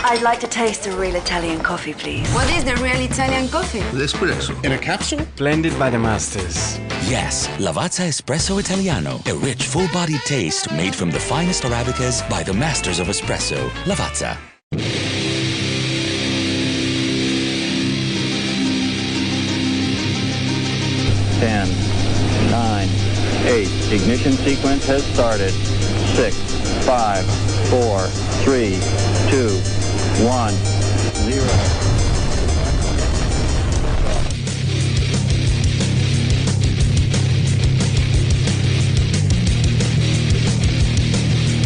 I'd like to taste the real Italian coffee, please. What is the real Italian coffee? L'espresso. In a capsule? Blended by the masters. Yes, Lavazza Espresso Italiano. A rich, full-bodied taste made from the finest Arabicas by the masters of espresso. Lavazza. 10, 9, 8. Ignition sequence has started. 6, 5, 4, 3, 2, 1, 0.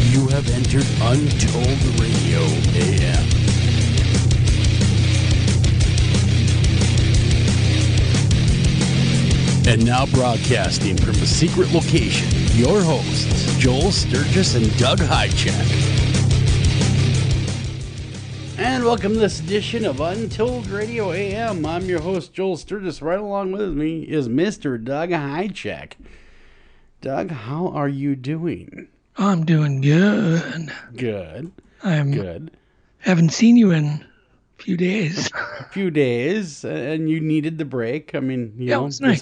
You have entered Untold Radio AM. And now broadcasting from a secret location, your hosts, Joel Sturgis and Doug Hychak. And welcome to this edition of Untold Radio AM. I'm your host, Joel Sturgis. Right along with me is Mr. Doug Hychak. Doug, how are you doing? I'm doing good. Good. I'm good. Haven't seen you in a few days. A few days, and you needed the break. I mean, you know, it was nice.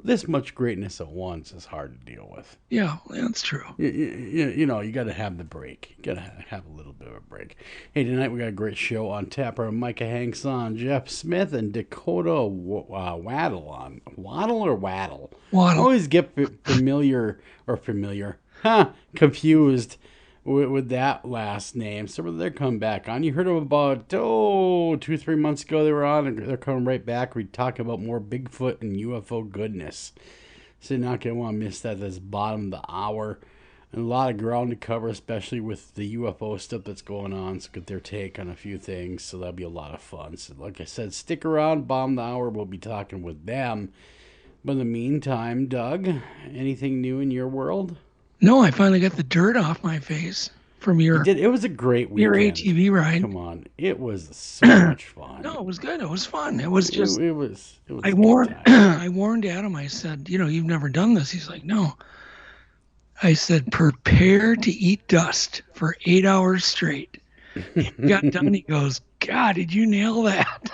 This much greatness at once is hard to deal with. Yeah, that's true. You know, you got to have the break. You got to have a little bit of a break. Hey, tonight we got a great show on tap. Our Micah Hanks on, Jeff Smith and Dakota Waddell on. Waddell or Waddell? Waddell. I always get confused with that last name. So they're coming back on. You heard them about 2-3 months ago. They were on, and they're coming right back. We talk about more Bigfoot and UFO goodness. So you're not gonna want to miss that. That's bottom of the hour, and a lot of ground to cover, especially with the UFO stuff that's going on. So get their take on a few things. So that'll be a lot of fun. So like I said, stick around. Bottom of the hour, we'll be talking with them. But in the meantime, Doug, anything new in your world? No, I finally got the dirt off my face from your. It was a great weekend. Your ATV ride. Come on, it was so much fun. No, it was good. It was fun. It was just. It was I warned Adam. I said, you've never done this. He's like, no. I said, prepare to eat dust for 8 hours straight. He got done. He goes, God, did you nail that?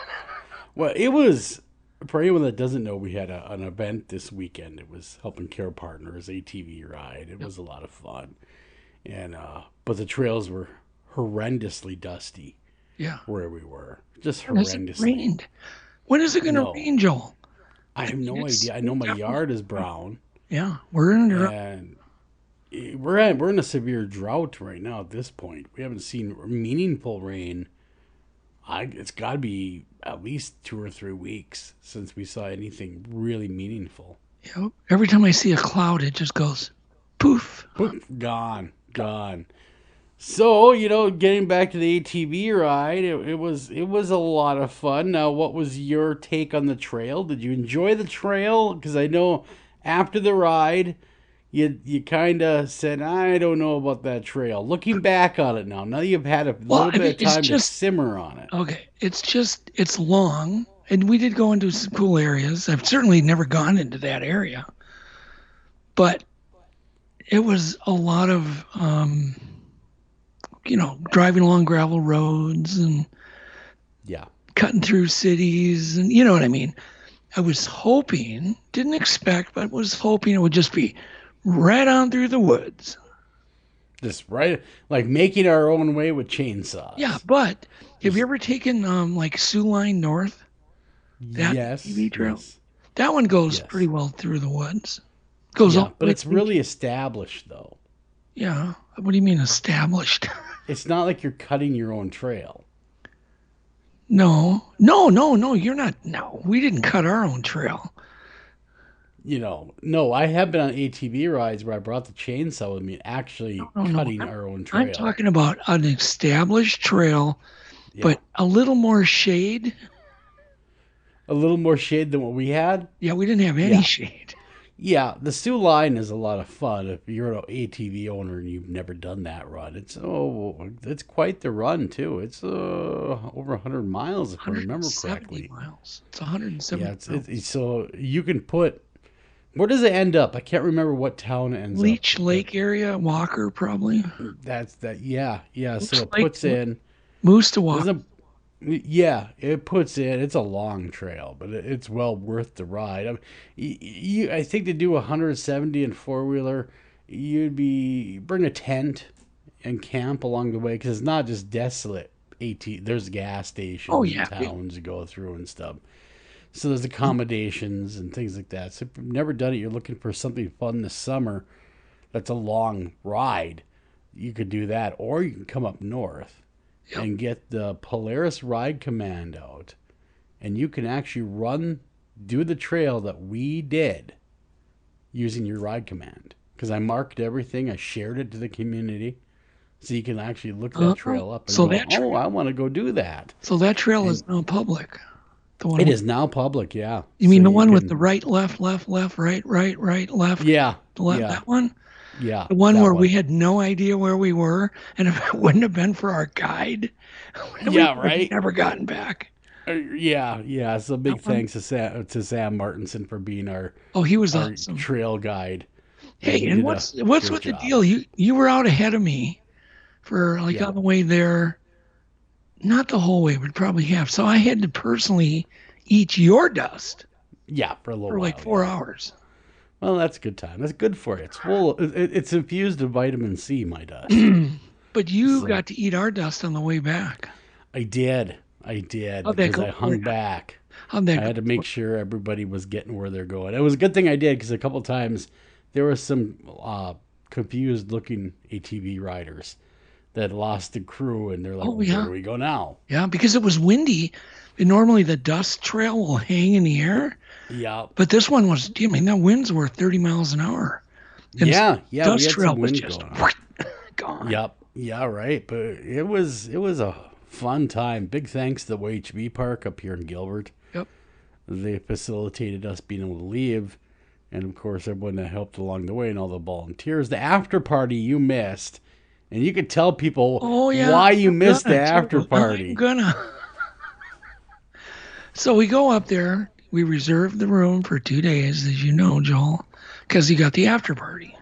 Well, it was. For anyone that doesn't know, we had an event this weekend. It was Helping Care Partners ATV ride. It was a lot of fun, and but the trails were horrendously dusty. Yeah, where we were, just horrendously. It rained. When is it going to rain, Joel? I have no idea. I know my yard is brown. Yeah, we're in and we're in a severe drought right now. At this point, we haven't seen meaningful rain. It's got to be at least 2 or 3 weeks since we saw anything really meaningful. Yeah. Every time I see a cloud, it just goes poof. Poof, gone. So, getting back to the ATV ride, it was a lot of fun. Now, what was your take on the trail? Did you enjoy the trail? Because I know after the ride, you kind of said, I don't know about that trail. Looking back on it now you've had a little bit of time to simmer on it. Okay, it's long, and we did go into some cool areas. I've certainly never gone into that area, but it was a lot of, driving along gravel roads and cutting through cities, and you know what I mean. I was hoping, didn't expect, but was hoping it would just be right on through the woods. Just right, like making our own way with chainsaws. Yeah, but have you ever taken like Sioux Line North? Yes. TV trail? Yes. That one goes pretty well through the woods. Goes up, but it's really established though. Yeah. What do you mean established? It's not like you're cutting your own trail. No, you're not. No, we didn't cut our own trail. No, I have been on ATV rides where I brought the chainsaw with me, actually cutting our own trail. I'm talking about an established trail, but a little more shade. A little more shade than what we had? Yeah, we didn't have any shade. Yeah, the Sioux Line is a lot of fun. If you're an ATV owner and you've never done that run, it's quite the run too. It's over 100 miles if I remember correctly. 170 miles. It's 170 miles. So you can put Where does it end up? I can't remember what town it ends Leech up. Lake area, Walker probably. That's that. Yeah. Looks So it like puts in. Moose to Walker. Yeah, it puts in. It's a long trail, but it's well worth the ride. I mean, I think to do 170 in 4-wheeler, bring a tent and camp along the way because it's not just desolate. There's gas stations, towns you go through and stuff. So there's accommodations and things like that. So if you've never done it, you're looking for something fun this summer. That's a long ride. You could do that, or you can come up north. Yep. And get the Polaris Ride Command out, and you can actually do the trail that we did using your Ride Command. Because I marked everything, I shared it to the community, so you can actually look that trail up and go, I want to go do that. So that trail is now public. It is now public, yeah. You mean the one with the right, left, left, right, left? Yeah. That one? Yeah. The one where we had no idea where we were, and if it wouldn't have been for our guide, we would have never gotten back. Yeah. So big thanks to Sam Martinson for being our he was awesome trail guide. Hey, and what's with the deal? You were out ahead of me for on the way there, not the whole way, but probably half. So I had to personally eat your dust. Yeah, for a little for while, 4 hours. Well, that's a good time. That's good for you. It's full. It's infused with vitamin C, my dust. But you got to eat our dust on the way back. I did because I hung back. I had to make sure everybody was getting where they're going. It was a good thing I did because a couple times there were some confused-looking ATV riders that lost the crew, and they're like, where do we go now? Yeah, because it was windy. And normally the dust trail will hang in the air. Yeah. But this one was, that winds were 30 miles an hour. And dust trail was just gone. Yep. Yeah, right. But it was a fun time. Big thanks to the OHB Park up here in Gilbert. Yep. They facilitated us being able to leave. And, of course, everyone that helped along the way and all the volunteers. The after party you missed. And you could tell people why you missed the after party. I'm gonna. So we go up there. We reserved the room for 2 days, as you know, Joel, because you got the after party.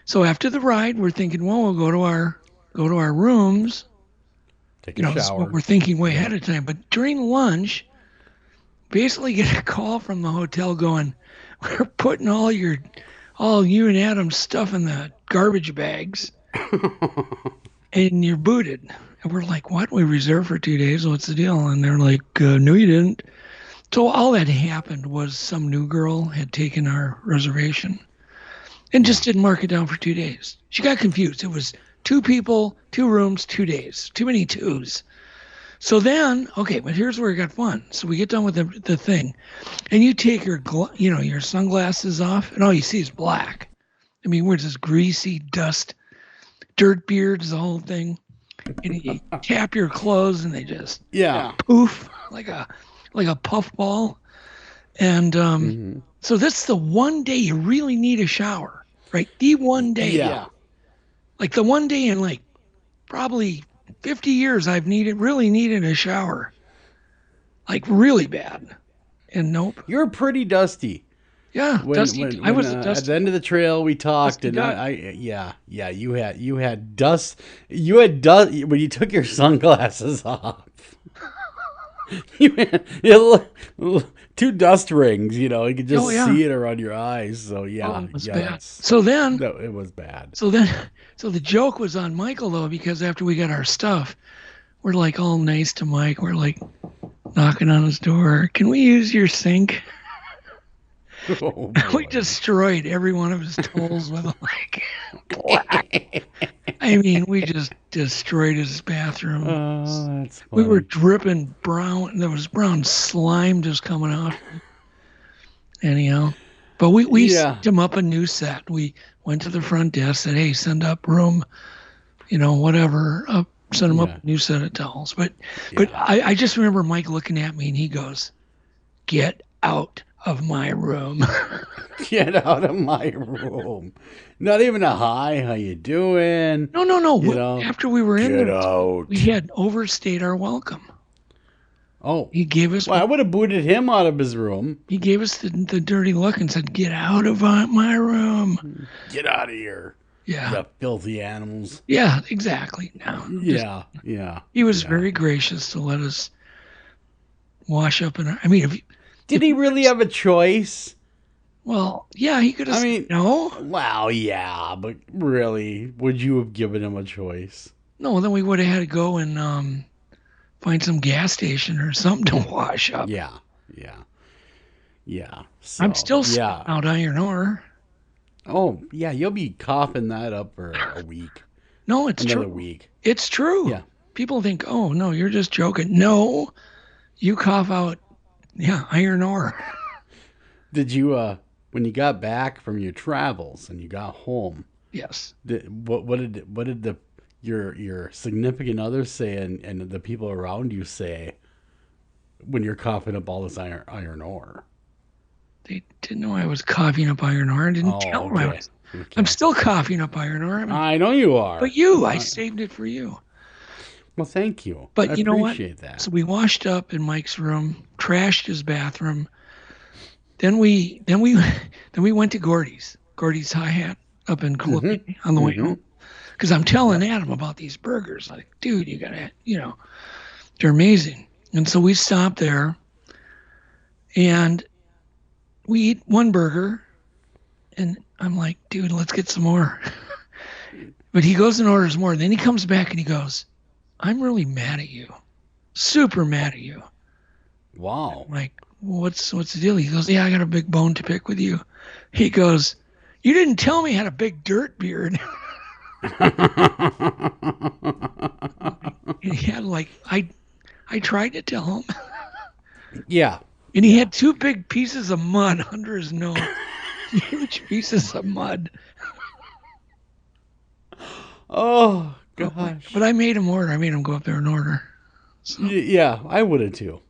So after the ride, we're thinking, we'll go to our rooms. Take a shower. That's what we're thinking way ahead of time. But during lunch, basically get a call from the hotel going, we're putting all you and Adam's stuff in the garbage bags, and you're booted. And we're like, what? We reserved for 2 days. What's the deal? And they're like, no, you didn't. So all that happened was some new girl had taken our reservation and just didn't mark it down for 2 days. She got confused. It was 2 people, 2 rooms, 2 days. Too many twos. So then, but here's where it got fun. So we get done with the thing, and you take your sunglasses off, and all you see is black. I mean, we're just greasy dust, dirt beards, the whole thing. And you tap your clothes, and they just poof like a puffball. And so that's the one day you really need a shower, right? The one day. Yeah. Like the one day in like probably 50 years I've really needed a shower. Like really bad. And nope. You're pretty dusty. Yeah, dusty. I was dusty. At the end of the trail we talked, and you had dust. You had dust when you took your sunglasses off. You had 2 dust rings. You could just see it around your eyes. So it was bad. So then it was bad. So the joke was on Michael though, because after we got our stuff, we're like all nice to Mike. We're like knocking on his door. Can we use your sink? We destroyed every one of his tools with like black. I mean, we just destroyed his bathroom. Oh, that's funny. We were dripping brown. There was brown slime just coming out. Anyhow, but we sent him up a new set. We went to the front desk, said, "Hey, send up room, whatever. Send him up a new set of towels." But I just remember Mike looking at me and he goes, "Get out of my room." Get out of my room. Not even a hi, how you doing? No. After we were in there, out. we had overstayed our welcome. Oh. He gave us. Well, I would have booted him out of his room. He gave us the dirty look and said, "Get out of my room. Get out of here. Yeah. You filthy animals." Yeah, exactly. No. Yeah. He was very gracious to let us wash up in our. I mean, did he really have a choice? Well, yeah, he could have. No. Well, yeah, but really, would you have given him a choice? No, then we would have had to go and find some gas station or something to wash up. Yeah. So, I'm still out iron ore. Oh, yeah, you'll be coughing that up for a week. No, it's Another true. week. It's true. Yeah. People think, oh, no, you're just joking. No, you cough out, iron ore. Did you, when you got back from your travels and you got home? Yes. What did your significant other say and the people around you say when you're coughing up all this iron ore? They didn't know I was coughing up iron ore. I didn't tell them I was. Okay. I'm still coughing up iron ore. I know you are. But I saved it for you. Well, thank you. But I you know what? Appreciate that. So we washed up in Mike's room, trashed his bathroom. Then we went to Gordy's Hi-Hat up in Columbia on the way home. Because I'm telling Adam about these burgers. Like, dude, you gotta, they're amazing. And so we stopped there, and we eat one burger, and I'm like, dude, let's get some more. But he goes and orders more. Then he comes back and he goes, I'm really mad at you. Super mad at you. Wow. I'm like, what's the deal? He goes, yeah, I got a big bone to pick with you. He goes, you didn't tell me I had a big dirt beard. And he had I tried to tell him. Yeah. And he had two big pieces of mud under his nose. Huge pieces of mud. Oh, gosh. But I made him order. I made him go up there and order. So. Yeah, I would have too.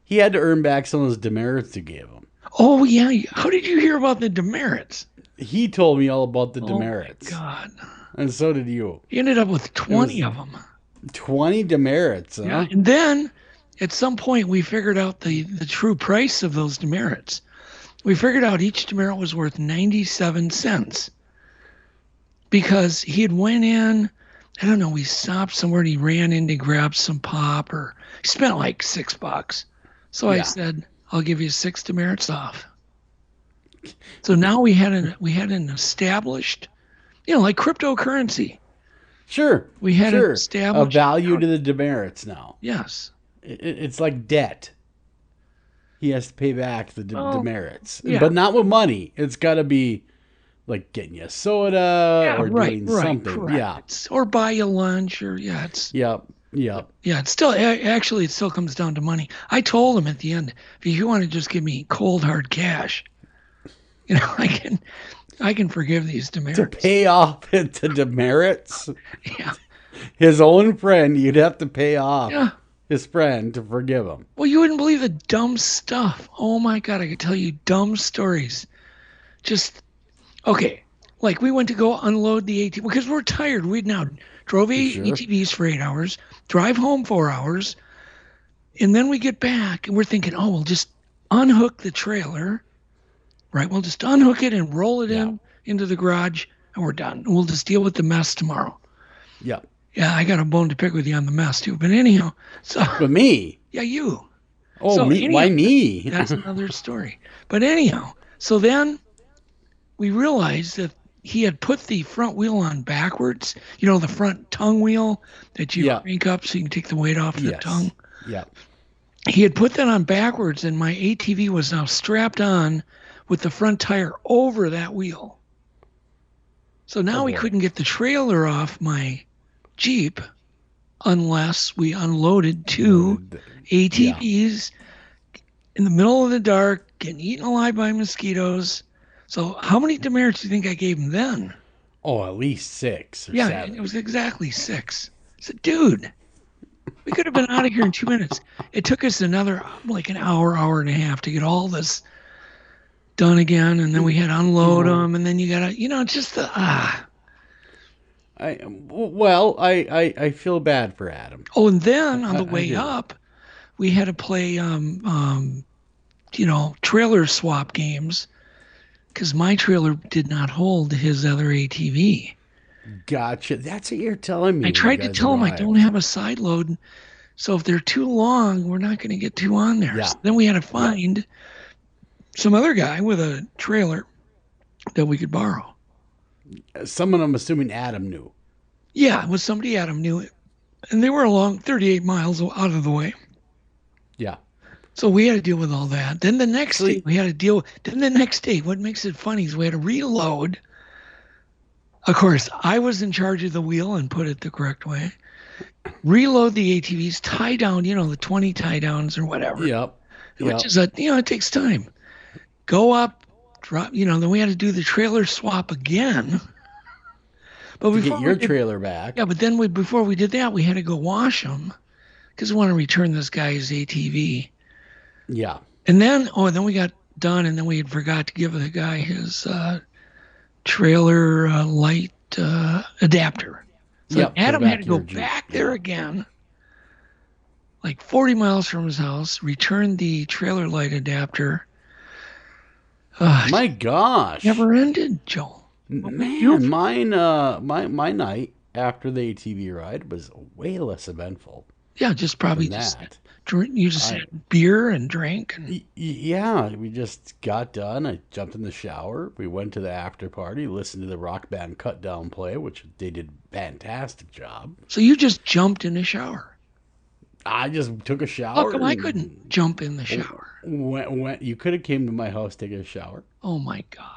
He had to earn back some of those demerits you gave him. Oh, yeah. How did you hear about the demerits? He told me all about the demerits. Oh, my God. And so did you. He ended up with 20 of them. 20 demerits, huh? Yeah, and then at some point we figured out the true price of those demerits. We figured out each demerit was worth 97 cents because he had went in, I don't know, we stopped somewhere and he ran in to grab some pop, or he spent like $6. So I said, I'll give you 6 demerits off. So now we had an established, like cryptocurrency. Sure. We had an established a value to the demerits now. Yes. It's like debt. He has to pay back the demerits, yeah. but not with money. It's got to be like getting you a soda or doing something. Correct. Yeah. Or buy you lunch, or it's. Yep. Yeah, it still comes down to money. I told him at the end, if you want to just give me cold hard cash, I can forgive these demerits. To pay off the demerits? Yeah. His own friend, you'd have to pay off his friend to forgive him. Well, you wouldn't believe the dumb stuff. Oh my God, I could tell you dumb stories. Just, okay, like we went to go unload the ATV because we're tired. We'd now drove ATVs for 8 hours, drive home 4 hours, and then we get back and we're thinking, oh, we'll just unhook the trailer, right? We'll just unhook it and roll it into the garage and we're done. We'll just deal with the mess tomorrow. Yeah. Yeah, I got a bone to pick with you on the mess too. But anyhow, so. But me? Yeah, you. Oh, so me? Anyhow, why me? That's another story. But anyhow, so then we realized that he had put the front wheel on backwards. The front tongue wheel that you crank up so you can take the weight off the tongue. Yeah. He had put that on backwards, and my ATV was now strapped on with the front tire over that wheel. So now we couldn't get the trailer off my Jeep unless we unloaded 2 ATVs in the middle of the dark, getting eaten alive by mosquitoes. So how many demerits do you think I gave him then? Oh, at least 6 or 7. It was exactly 6. I said, dude, we could have been out of here in 2 minutes. It took us another, like an hour and a half to get all this done again. And then we had to unload them. And then you got to, just the, I feel bad for Adam. Oh, and then on the I way do. up, we had to play, trailer swap games because my trailer did not hold his other ATV. Gotcha. That's what you're telling me. I when tried you to guys tell him I arrived. don't have a side load, so if they're too long, we're not going to get two on there. Yeah. So then we had to find some other guy with a trailer that we could borrow. Someone I'm assuming Adam knew. Yeah, it was somebody Adam knew it. And they were along 38 miles out of the way. Yeah. So we had to deal with all that. Then the next So day we had to deal. Then the next day, what makes it funny is we had to reload. Of course, I was in charge of the wheel and put it the correct way. Reload the ATVs, tie down, the 20 tie downs or whatever. Yep. Which is it takes time. Go up, drop. Then we had to do the trailer swap again. But to get your trailer back. Yeah, but then before we did that, we had to go wash them because we want to return this guy's ATV. Yeah. And then we got done, and then we had forgot to give the guy his trailer light adapter. So Adam had to go back there again, like 40 miles from his house, return the trailer light adapter. My gosh. Never ended, Joel. Man, my night after the ATV ride was way less eventful. Yeah, just probably than just that. you just had beer and drank. And Yeah, we just got done. I jumped in the shower. We went to the after party, listened to the rock band Cut Down play, which they did a fantastic job. So you just jumped in the shower. I just took a shower. How come I couldn't jump in the shower? You could have came to my house taking a shower. Oh my God.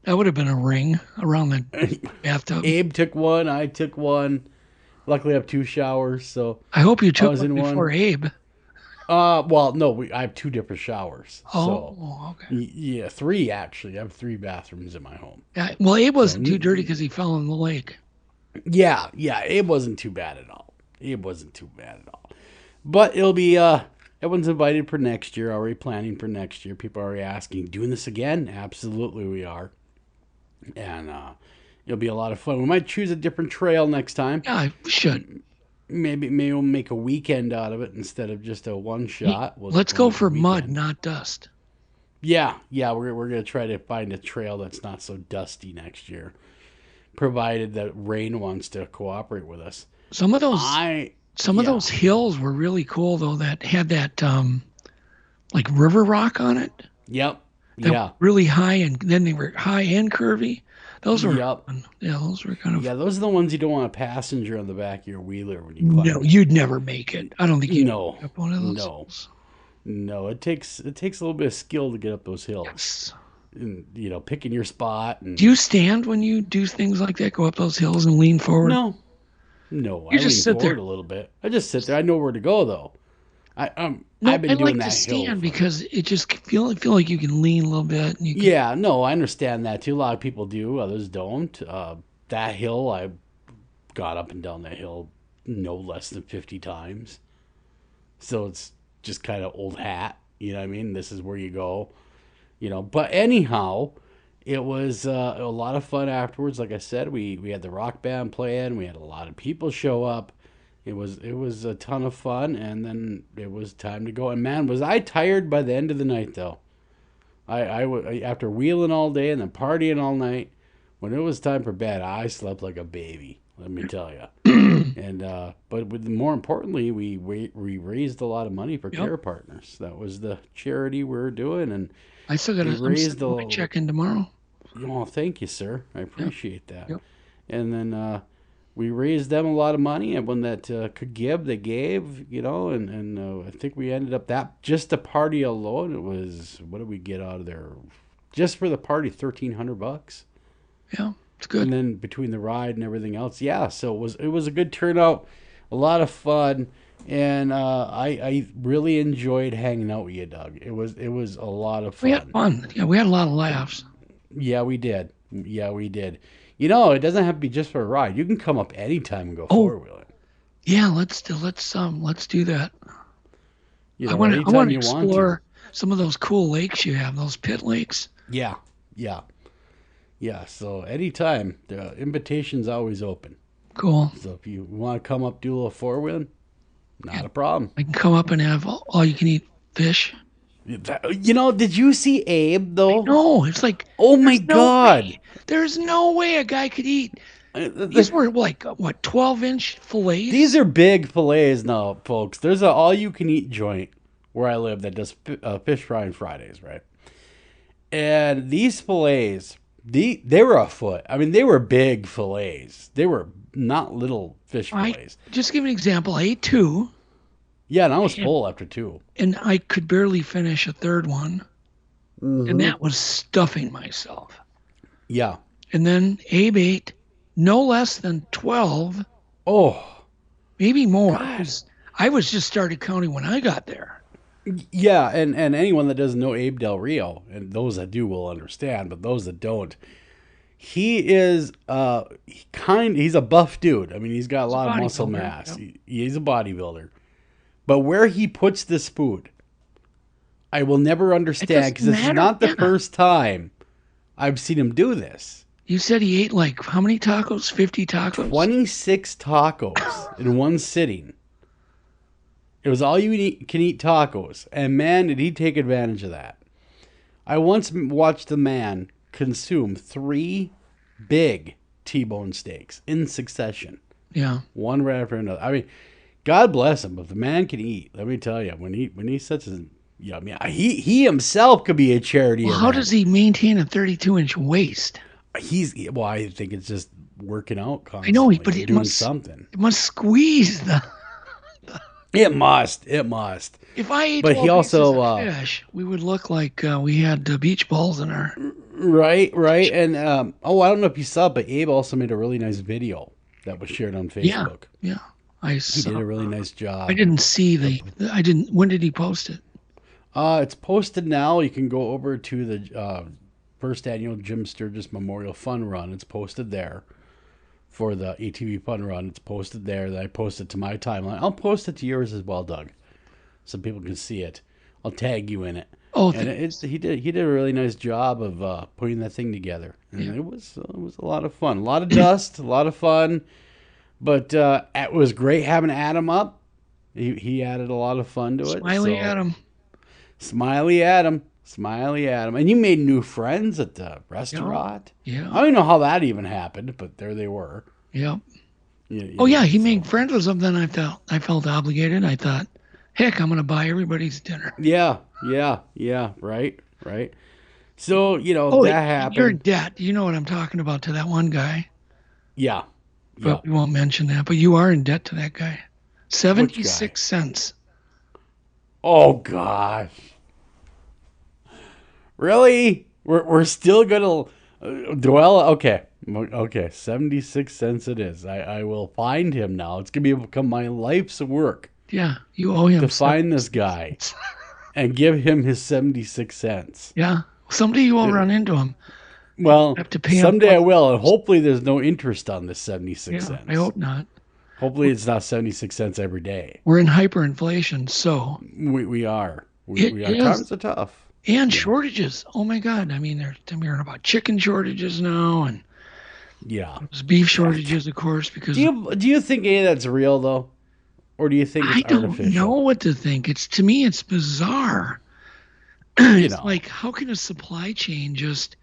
That would have been a ring around the bathtub. Abe took one. I took one. Luckily, I have two showers, so I hope you took was one in one. before Abe. Well, no, I have two different showers. Oh, okay. Yeah, three actually. I have three bathrooms in my home. Yeah, well, Abe wasn't too dirty because he fell in the lake. Yeah, Abe wasn't too bad at all. But it'll be, everyone's invited for next year, already planning for next year. People are already asking, doing this again? Absolutely we are. And it'll be a lot of fun. We might choose a different trail next time. Yeah, we should. Maybe we'll make a weekend out of it instead of just a one shot. Let's go for mud, not dust. Yeah, we're gonna try to find a trail that's not so dusty next year, provided that rain wants to cooperate with us. Some of those hills were really cool though. That had that like river rock on it. Yep. That Yeah. were really high, and then they were high and curvy. Those were Yep. fun. Yeah, those were kind of. Yeah, those are the ones you don't want a passenger on the back of your wheeler when you climb. No, you'd never make it. I don't think you'd No. make up one of those. No. hills. No, it takes a little bit of skill to get up those hills. Yes. And, picking your spot. And Do you stand when you do things like that? Go up those hills and lean forward? No, You I just lean sit there. forward a little bit. I just sit there. I know where to go though. No, I've been I doing like that to stand hill. because it just feel like you can lean a little bit. And you can, Yeah, no, I understand that too. A lot of people do, others don't. That hill, I got up and down that hill no less than 50 times. So it's just kind of old hat, you know what I mean? This is where you go, But anyhow, it was a lot of fun afterwards. Like I said, we had the rock band playing. We had a lot of people show up. It was a ton of fun, and then it was time to go. And man, was I tired by the end of the night though. I after wheeling all day and then partying all night, when it was time for bed, I slept like a baby. Let me tell you. And but more importantly, we raised a lot of money for Care Partners. That was the charity we were doing, and I still got to check in tomorrow. Oh, thank you, sir. I appreciate that. Yep. And then we raised them a lot of money, and when that could give, they gave, and I think we ended up that just the party alone. It was, what did we get out of there? Just for the party, $1,300. Yeah, it's good. And then between the ride and everything else, yeah. So it was a good turnout, a lot of fun, and I really enjoyed hanging out with you, Doug. It was a lot of fun. We had fun. Yeah, we had a lot of laughs. Yeah, we did. It doesn't have to be just for a ride. You can come up anytime and go four-wheeling. Yeah, let's do that. I want to anytime you explore some of those cool lakes you have, those pit lakes. Yeah. Yeah, so anytime. The invitation's always open. Cool. So if you want to come up, do a little four-wheeling, not a problem. I can come up and have all you can eat fish. You know, did you see Abe, though? No, it's like, oh my God. There's no way a guy could eat. These were like, what, 12-inch fillets? These are big fillets now, folks. There's an all-you-can-eat joint where I live that does fish fry on Fridays, right? And these fillets, they were a foot. I mean, they were big fillets. They were not little fish fillets. Just give an example. I ate 2. Yeah, and I was full after 2. And I could barely finish a third one. Mm-hmm. And that was stuffing myself. Yeah. And then Abe ate no less than 12. Oh. Maybe more. I was just started counting when I got there. Yeah, and anyone that doesn't know Abe Del Rio, and those that do will understand, but those that don't, he is he's a buff dude. I mean, he's got a lot of muscle mass. Yep. He's a bodybuilder. But where he puts this food, I will never understand, because it's not the first time I've seen him do this. You said he ate like how many tacos? 50 tacos? 26 tacos in one sitting. It was all you can eat tacos. And man, did he take advantage of that. I once watched a man consume 3 big T-bone steaks in succession. Yeah. One right after another. I mean, God bless him, but the man can eat. Let me tell you, when he sets his, yeah, I mean, he himself could be a charity. Well, how does he maintain a 32-inch waist? I think it's just working out constantly. I know, but it must something. It must squeeze the. It must. If I ate 12 but he also of fish, we would look like we had beach balls in our. Right, and I don't know if you saw, but Abe also made a really nice video that was shared on Facebook. Yeah. He did a really nice job. I didn't see when did he post it? It's posted now. You can go over to the first annual Jim Sturgis Memorial Fun Run. It's posted there for the ATV Fun Run. It's posted there. That I posted to my timeline. I'll post it to yours as well, Doug, so people can see it. I'll tag you in it. Oh, and he did a really nice job of putting that thing together. And it was a lot of fun. A lot of dust, a lot of fun. But it was great having Adam up. He added a lot of fun to it. Smiley Adam. Smiley Adam. And you made new friends at the restaurant. Yeah. I don't even know how that even happened, but there they were. Yep. He made friends with them. Then I felt obligated. I thought, heck, I'm going to buy everybody's dinner. Yeah. Right. So, that happened. You're in debt. You know what I'm talking about to that one guy. Yeah. But we won't mention that. But you are in debt to that guy. 76 cents. Oh, gosh. Really? We're still going to dwell? Okay. 76 cents it is. I will find him now. It's going to become my life's work. Yeah, you owe him to find this guy and give him his 76 cents. Yeah. Someday you will run into him. Well, have to pay someday I will, and hopefully there's no interest on this 76 cents. I hope not. Hopefully it's not 76 cents every day. We're in hyperinflation, so. We are. We are. Times are tough. And shortages. Oh, my God. I mean, they're hearing about chicken shortages now, and there's beef shortages, of course. Because do you think any of that's real, though? Or do you think it's artificial? I don't know what to think. To me, it's bizarre. It's like, how can a supply chain just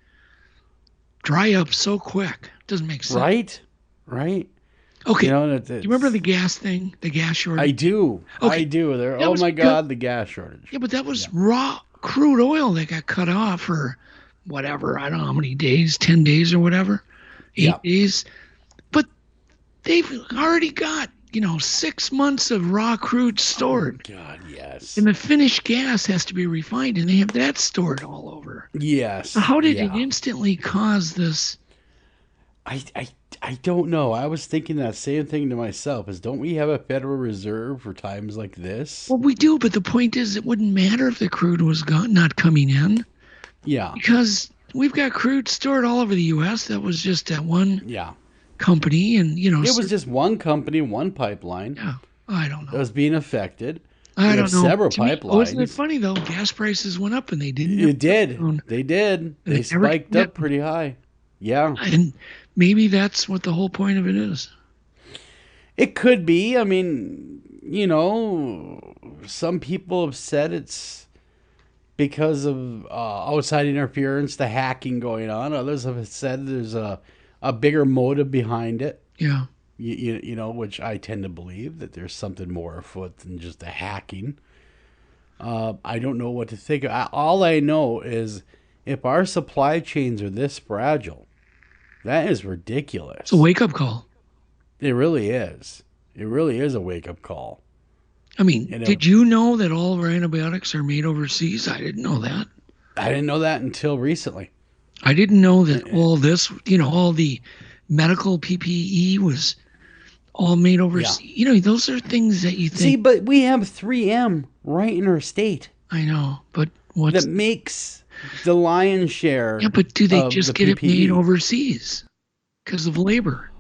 dry up so quick? It doesn't make sense. Right. Okay. Do you remember the gas thing? The gas shortage? I do. Okay. I do. Oh my God, the gas shortage. Yeah, but that was raw crude oil that got cut off for whatever. I don't know how many days, 10 days or whatever, 8 days. But they've already got, 6 months of raw crude stored. Oh God, yes. And the finished gas has to be refined, and they have that stored all over. Yes. So how did it instantly cause this? I don't know. I was thinking that same thing to myself. Don't we have a Federal Reserve for times like this? Well, we do, but the point is it wouldn't matter if the crude was not coming in. Yeah. Because we've got crude stored all over the U.S. That was just at one company, and it was just one company, one pipeline. Yeah, I don't know. That was being affected. I don't know. Several pipelines. Wasn't it funny though? Gas prices went up, and they didn't. It did. They did. They spiked up pretty high. Yeah. And maybe that's what the whole point of it is. It could be. I mean, you know, some people have said it's because of outside interference, the hacking going on. Others have said there's a bigger motive behind it. Yeah. You know, which I tend to believe that there's something more afoot than just the hacking. I don't know what to think. All I know is if our supply chains are this fragile, that is ridiculous. It's a wake-up call. It really is. It really is a wake-up call. I mean, did you know that all of our antibiotics are made overseas? I didn't know that. I didn't know that until recently. I didn't know that all this, you know, all the medical PPE was all made overseas. Yeah. You know, those are things that you think. See, but we have 3M right in our state. I know, but that makes the lion's share. Yeah, but do they just get it made overseas because of labor?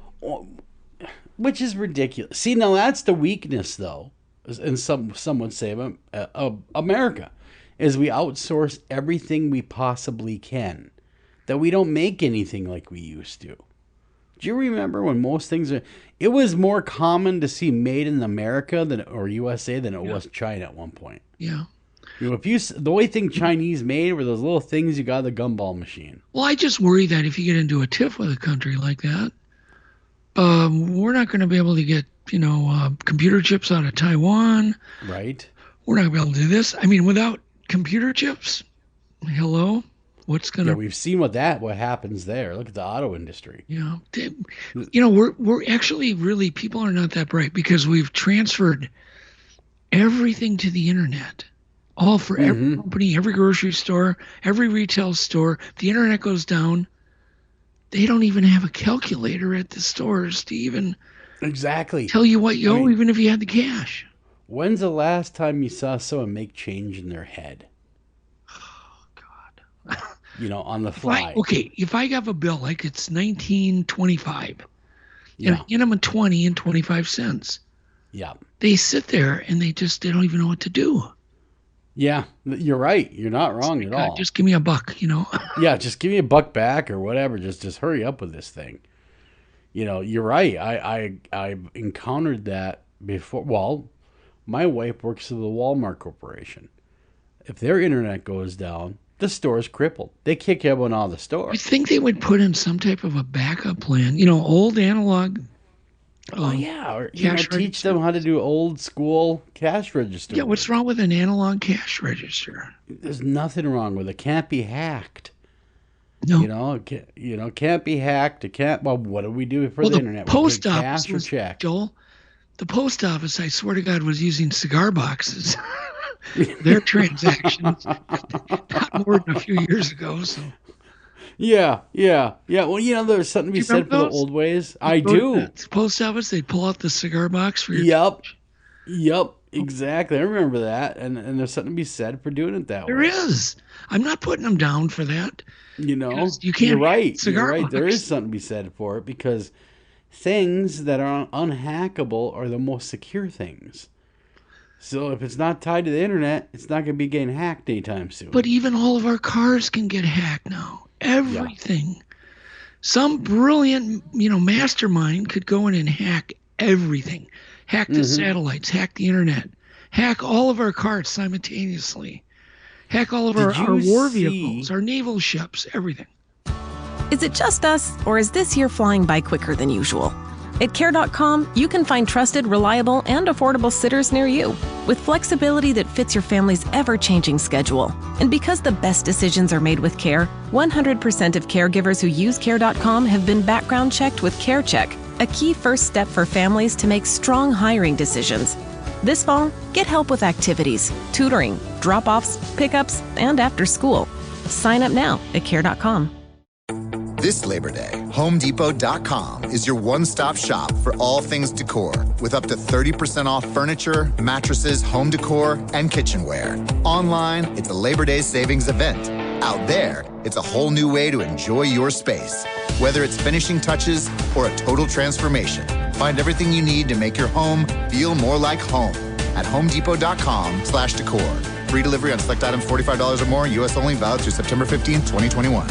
Which is ridiculous. See, now that's the weakness, though, and some would say of America, is we outsource everything we possibly can. That we don't make anything like we used to. Do you remember when most things it was more common to see made in America or USA than it was China at one point. Yeah. You know, the only thing Chinese made were those little things you got at the gumball machine. Well, I just worry that if you get into a tiff with a country like that, we're not going to be able to get, you know, computer chips out of Taiwan. Right. We're not going to be able to do this. I mean, without computer chips, hello? What's going to... Yeah, we've seen what happens there. Look at the auto industry. Yeah. You know, we're actually really, people are not that bright because we've transferred everything to the internet. All for every company, every grocery store, every retail store. The internet goes down. They don't even have a calculator at the stores to even tell you what you owe, even if you had the cash. When's the last time you saw someone make change in their head? Oh, God. You know, on the fly. If I have a bill, like it's $19.25, and I get them a 20 and 25 cents. Yeah. They sit there and they don't even know what to do. Yeah, you're right. You're not wrong at all. Just give me a buck, you know. Yeah, just give me a buck back or whatever. Just hurry up with this thing. You know, you're right. I encountered that before. Well, my wife works for the Walmart Corporation. If their internet goes down, the store's crippled. They kick everyone out of the store. I think they would put in some type of a backup plan. You know, old analog. Or teach them how to do old school cash register. Yeah, what's wrong with an analog cash register? There's nothing wrong with it. Can't be hacked. No. Can't be hacked. It can't. Well, what do we do for the internet? Post office, cash or check? Joel, the post office, I swear to God, was using cigar boxes. Their transactions, not more than a few years ago. So. Yeah. Well, you know, there's something to be said for the old ways. I do. The post office, they'd pull out the cigar box for your Yep, exactly. I remember that. And there's something to be said for doing it that way. There is. I'm not putting them down for that. You know, you can't. You're right. Cigar You're right. box. There is something to be said for it because things that are unhackable are the most secure things. So if it's not tied to the internet, it's not going to be getting hacked anytime soon. But even all of our cars can get hacked now. Everything. Yeah. Some brilliant, mastermind could go in and hack everything. Hack the satellites, hack the internet, hack all of our cars simultaneously. Hack all of our war vehicles, our naval ships, everything. Is it just us, or is this year flying by quicker than usual? At Care.com, you can find trusted, reliable, and affordable sitters near you with flexibility that fits your family's ever-changing schedule. And because the best decisions are made with Care, 100% of caregivers who use Care.com have been background checked with CareCheck, a key first step for families to make strong hiring decisions. This fall, get help with activities, tutoring, drop-offs, pickups, and after school. Sign up now at Care.com. This Labor Day, HomeDepot.com is your one-stop shop for all things decor, with up to 30% off furniture, mattresses, home decor, and kitchenware. Online, it's a Labor Day savings event. Out there, it's a whole new way to enjoy your space. Whether it's finishing touches or a total transformation, find everything you need to make your home feel more like home at HomeDepot.com/decor. Free delivery on select items $45 or more, U.S. only, valid through September 15, 2021.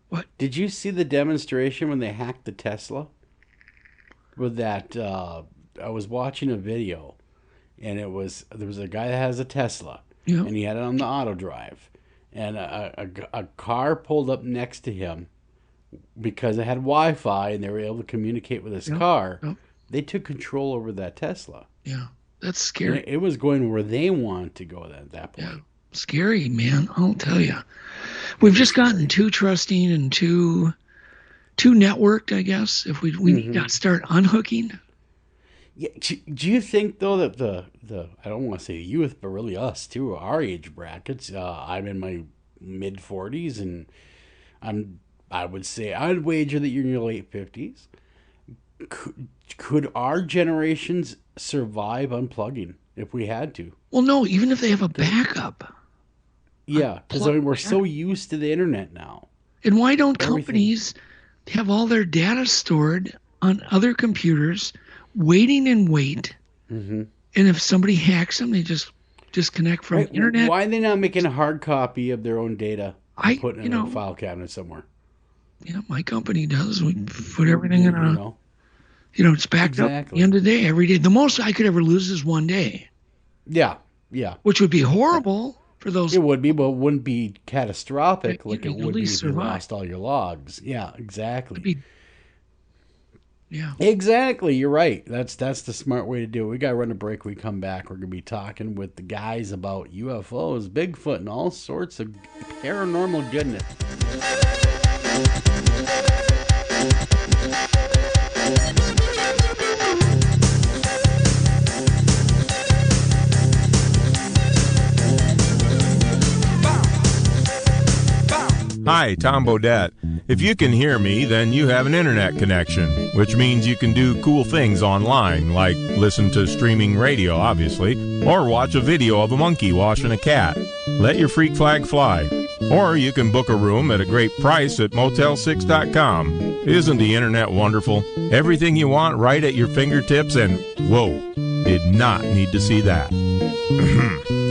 What? Did you see the demonstration when they hacked the Tesla? With that, I was watching a video, and there was a guy that has a Tesla, and he had it on the auto drive, and a car pulled up next to him because it had Wi-Fi, and they were able to communicate with his car. They took control over that Tesla. Yeah, that's scary. And it was going where they wanted to go at that point. Yeah. Scary, man. I'll tell you. We've just gotten too trusting and too networked, I guess. If we need to start unhooking. Yeah. Do you think though that the I don't want to say youth, but really us too, our age brackets? I'm in my mid 40s, and I'd wager that you're in your late 50s. Could our generations survive unplugging if we had to? Well, no. Even if they have a backup. Yeah, because we're so used to the internet now. And why don't companies have all their data stored on other computers, waiting in wait? Mm-hmm. And if somebody hacks them, they just disconnect from the internet. Why are they not making a hard copy of their own data and putting it in a file cabinet somewhere? Yeah, my company does. We put everything in a... it's backed up at the end of the day, every day. The most I could ever lose is one day. Yeah. Which would be horrible. For those, it would be, but it wouldn't be catastrophic like it would be if you lost all your logs. Yeah, exactly. Exactly. You're right. That's the smart way to do it. We got to run a break. When we come back, we're going to be talking with the guys about UFOs, Bigfoot, and all sorts of paranormal goodness. Hi, Tom Bodette. If you can hear me, then you have an internet connection, which means you can do cool things online, like listen to streaming radio, obviously, or watch a video of a monkey washing a cat. Let your freak flag fly. Or you can book a room at a great price at Motel6.com. Isn't the internet wonderful? Everything you want right at your fingertips, and whoa, did not need to see that.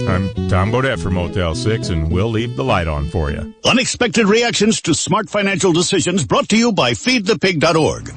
I'm Tom Bodette for Motel 6, and we'll leave the light on for you. Unexpected reactions to smart financial decisions brought to you by feedthepig.org.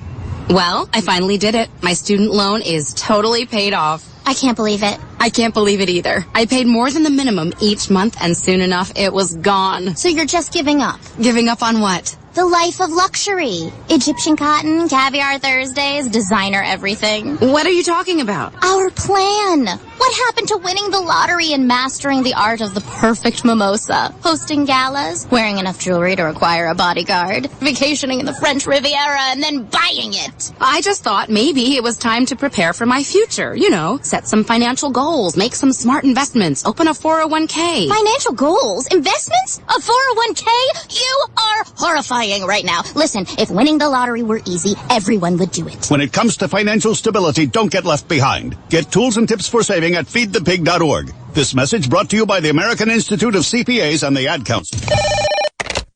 Well, I finally did it. My student loan is totally paid off. I can't believe it. I can't believe it either. I paid more than the minimum each month, and soon enough, it was gone. So you're just giving up? Giving up on what? The life of luxury. Egyptian cotton, caviar Thursdays, designer everything. What are you talking about? Our plan. What happened to winning the lottery and mastering the art of the perfect mimosa? Hosting galas, wearing enough jewelry to require a bodyguard, vacationing in the French Riviera, and then buying it. I just thought maybe it was time to prepare for my future. You know, set some financial goals, make some smart investments, open a 401k. Financial goals? Investments? A 401k? You are horrifying right now. Listen, if winning the lottery were easy, everyone would do it. When it comes to financial stability, don't get left behind. Get tools and tips for saving at feedthepig.org. This message brought to you by the American Institute of CPAs and the Ad Council.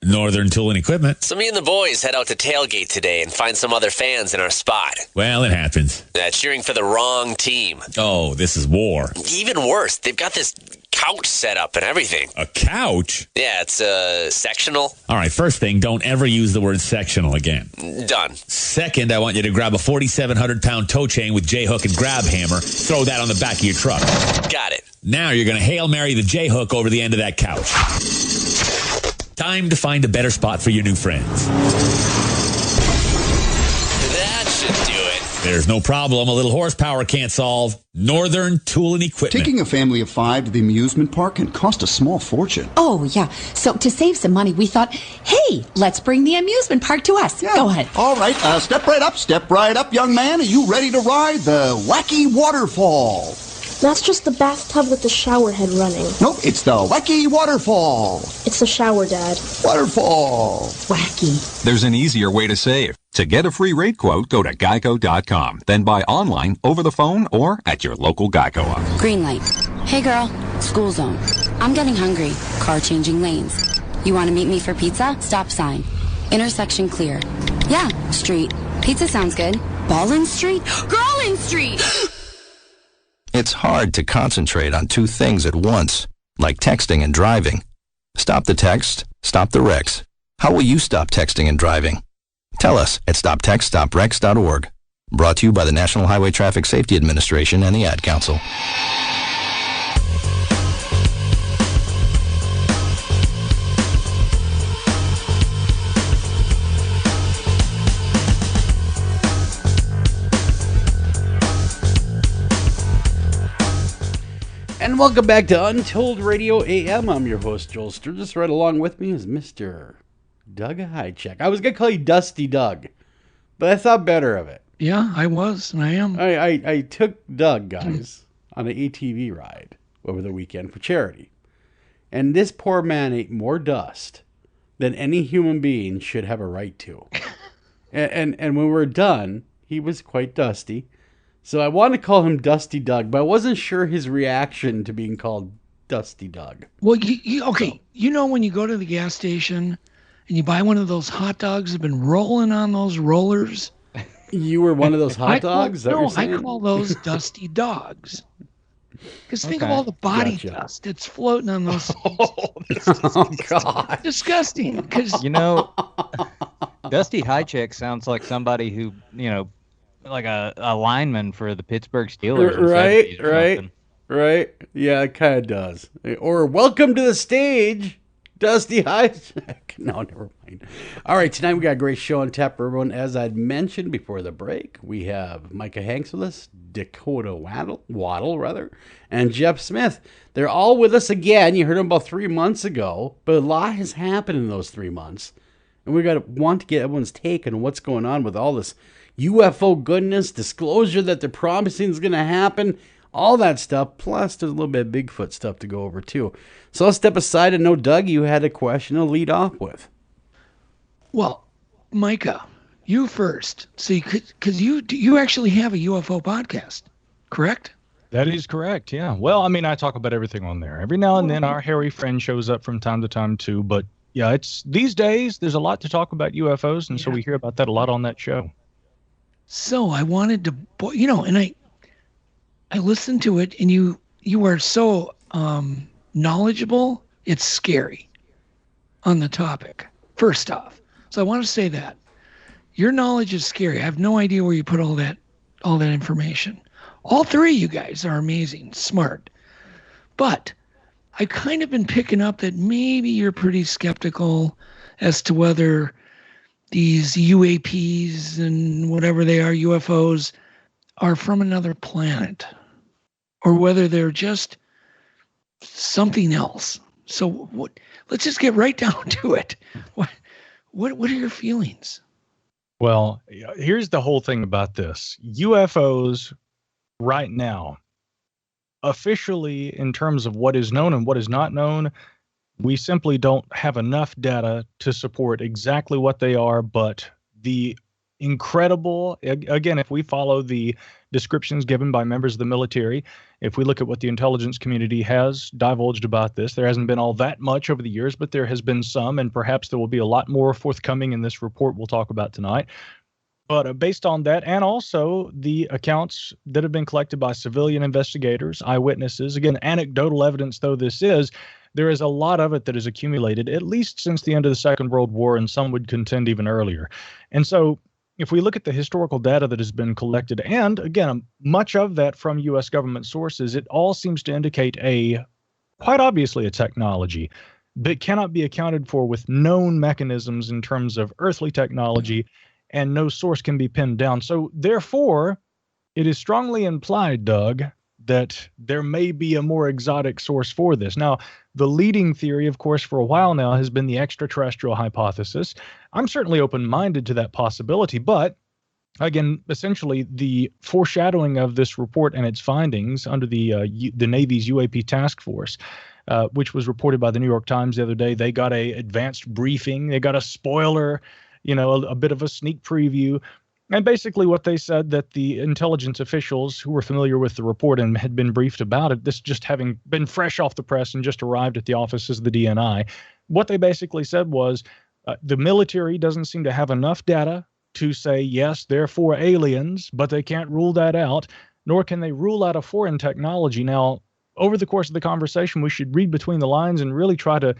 Northern Tool and Equipment. So me and the boys head out to tailgate today and find some other fans in our spot. Well, it happens. Cheering for the wrong team. Oh, this is war. Even worse, they've got this couch set up and everything. A couch? Yeah, it's sectional. All right, first thing, don't ever use the word sectional again. Done. Second, I want you to grab a 4,700-pound tow chain with J-hook and grab hammer. Throw that on the back of your truck. Got it. Now you're going to Hail Mary the J-hook over the end of that couch. Time to find a better spot for your new friends. That should do it. There's no problem a little horsepower can't solve. Northern Tool and Equipment. Taking a family of 5 to the amusement park can cost a small fortune. Oh, yeah. So to save some money, we thought, hey, let's bring the amusement park to us. Yeah. Go ahead. All right. Step right up, young man. Are you ready to ride the wacky waterfall? That's just the bathtub with the shower head running. Nope, it's the wacky waterfall. It's the shower, Dad. Waterfall. Wacky. There's an easier way to save. To get a free rate quote, go to geico.com. Then buy online, over the phone, or at your local Geico office. Green light. Hey, girl. School zone. I'm getting hungry. Car changing lanes. You want to meet me for pizza? Stop sign. Intersection clear. Yeah, street. Pizza sounds good. Ballin Street? Girlin Street! It's hard to concentrate on 2 things at once, like texting and driving. Stop the text, stop the wrecks. How will you stop texting and driving? Tell us at stoptextstoprex.org. Brought to you by the National Highway Traffic Safety Administration and the Ad Council. And welcome back to Untold Radio AM. I'm your host, Joel Sturgis. Right along with me is Mr. Doug Highcheck. I was going to call you Dusty Doug, but I thought better of it. Yeah, I was, and I am. I took Doug, guys, on an ATV ride over the weekend for charity. And this poor man ate more dust than any human being should have a right to. and when we're done, he was quite dusty. So I wanted to call him Dusty Doug, but I wasn't sure his reaction to being called Dusty Doug. Well, you know when you go to the gas station and you buy one of those hot dogs that have been rolling on those rollers? You were one of those hot dogs? I call those Dusty Dogs. Because think of all the body dust that's floating on those things. Oh, God. Disgusting. Because Dusty Highcheck sounds like somebody who, like a lineman for the Pittsburgh Steelers. Right. Yeah, it kind of does. Or welcome to the stage, Dusty Highcheck. No, never mind. All right, tonight we got a great show on tap for everyone. As I'd mentioned before the break, we have Micah Hanks with us, Dakota Waddell, and Jeff Smith. They're all with us again. You heard them about 3 months ago, but a lot has happened in those 3 months. And we want to get everyone's take on what's going on with all this UFO goodness, disclosure that they're promising is going to happen, all that stuff. Plus, there's a little bit of Bigfoot stuff to go over, too. So let's step aside and know, Doug, you had a question to lead off with. Well, Micah, you first. See, because you actually have a UFO podcast, correct? That is correct, yeah. Well, I mean, I talk about everything on there. Every now and then our hairy friend shows up from time to time, too. But, yeah, it's these days, there's a lot to talk about UFOs, and so we hear about that a lot on that show. So I wanted to, and I listened to it, and you are so knowledgeable. It's scary on the topic. First off, so I want to say that your knowledge is scary. I have no idea where you put all that information. All three of you guys are amazing, smart, but I've kind of been picking up that maybe you're pretty skeptical as to whether these UAPs and whatever they are, UFOs, are from another planet, or whether they're just something else. So let's just get right down to it. What are your feelings? Well, here's the whole thing about this. UFOs right now, officially in terms of what is known and what is not known, we simply don't have enough data to support exactly what they are, but the incredible, again, if we follow the descriptions given by members of the military, if we look at what the intelligence community has divulged about this, there hasn't been all that much over the years, but there has been some, and perhaps there will be a lot more forthcoming in this report we'll talk about tonight. But based on that, and also the accounts that have been collected by civilian investigators, eyewitnesses, again, anecdotal evidence though this is, there is a lot of it that is accumulated, at least since the end of the Second World War, and some would contend even earlier. And so if we look at the historical data that has been collected, and again, much of that from U.S. government sources, it all seems to indicate quite obviously a technology that cannot be accounted for with known mechanisms in terms of earthly technology, and no source can be pinned down. So therefore, it is strongly implied, Doug, that there may be a more exotic source for this. Now, the leading theory, of course, for a while now has been the extraterrestrial hypothesis. I'm certainly open-minded to that possibility, but again, essentially the foreshadowing of this report and its findings under the Navy's UAP task force, which was reported by the New York Times the other day. They got a advanced briefing. They got a spoiler, a bit of a sneak preview. And basically what they said, that the intelligence officials who were familiar with the report and had been briefed about it, this just having been fresh off the press and just arrived at the offices of the DNI, what they basically said was the military doesn't seem to have enough data to say, yes, therefore aliens, but they can't rule that out, nor can they rule out a foreign technology. Now, over the course of the conversation, we should read between the lines and really try to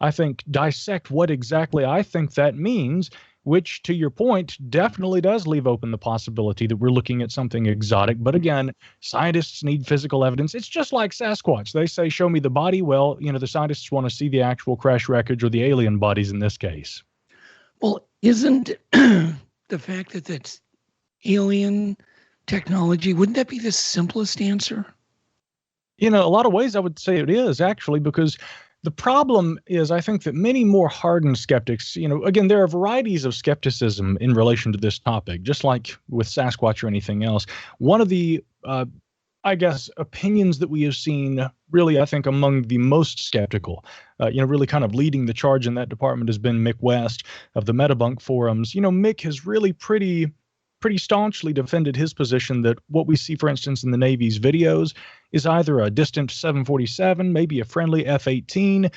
I think, dissect what exactly I think that means, which, to your point, definitely does leave open the possibility that we're looking at something exotic. But again, scientists need physical evidence. It's just like Sasquatch. They say, show me the body. Well, the scientists want to see the actual crash wreckage or the alien bodies in this case. Well, isn't the fact that that's alien technology, wouldn't that be the simplest answer? A lot of ways I would say it is, actually, because the problem is, I think that many more hardened skeptics, again, there are varieties of skepticism in relation to this topic, just like with Sasquatch or anything else. One of the, opinions that we have seen really, I think, among the most skeptical, really kind of leading the charge in that department has been Mick West of the Metabunk forums. Mick has really pretty staunchly defended his position that what we see, for instance, in the Navy's videos is either a distant 747, maybe a friendly F-18.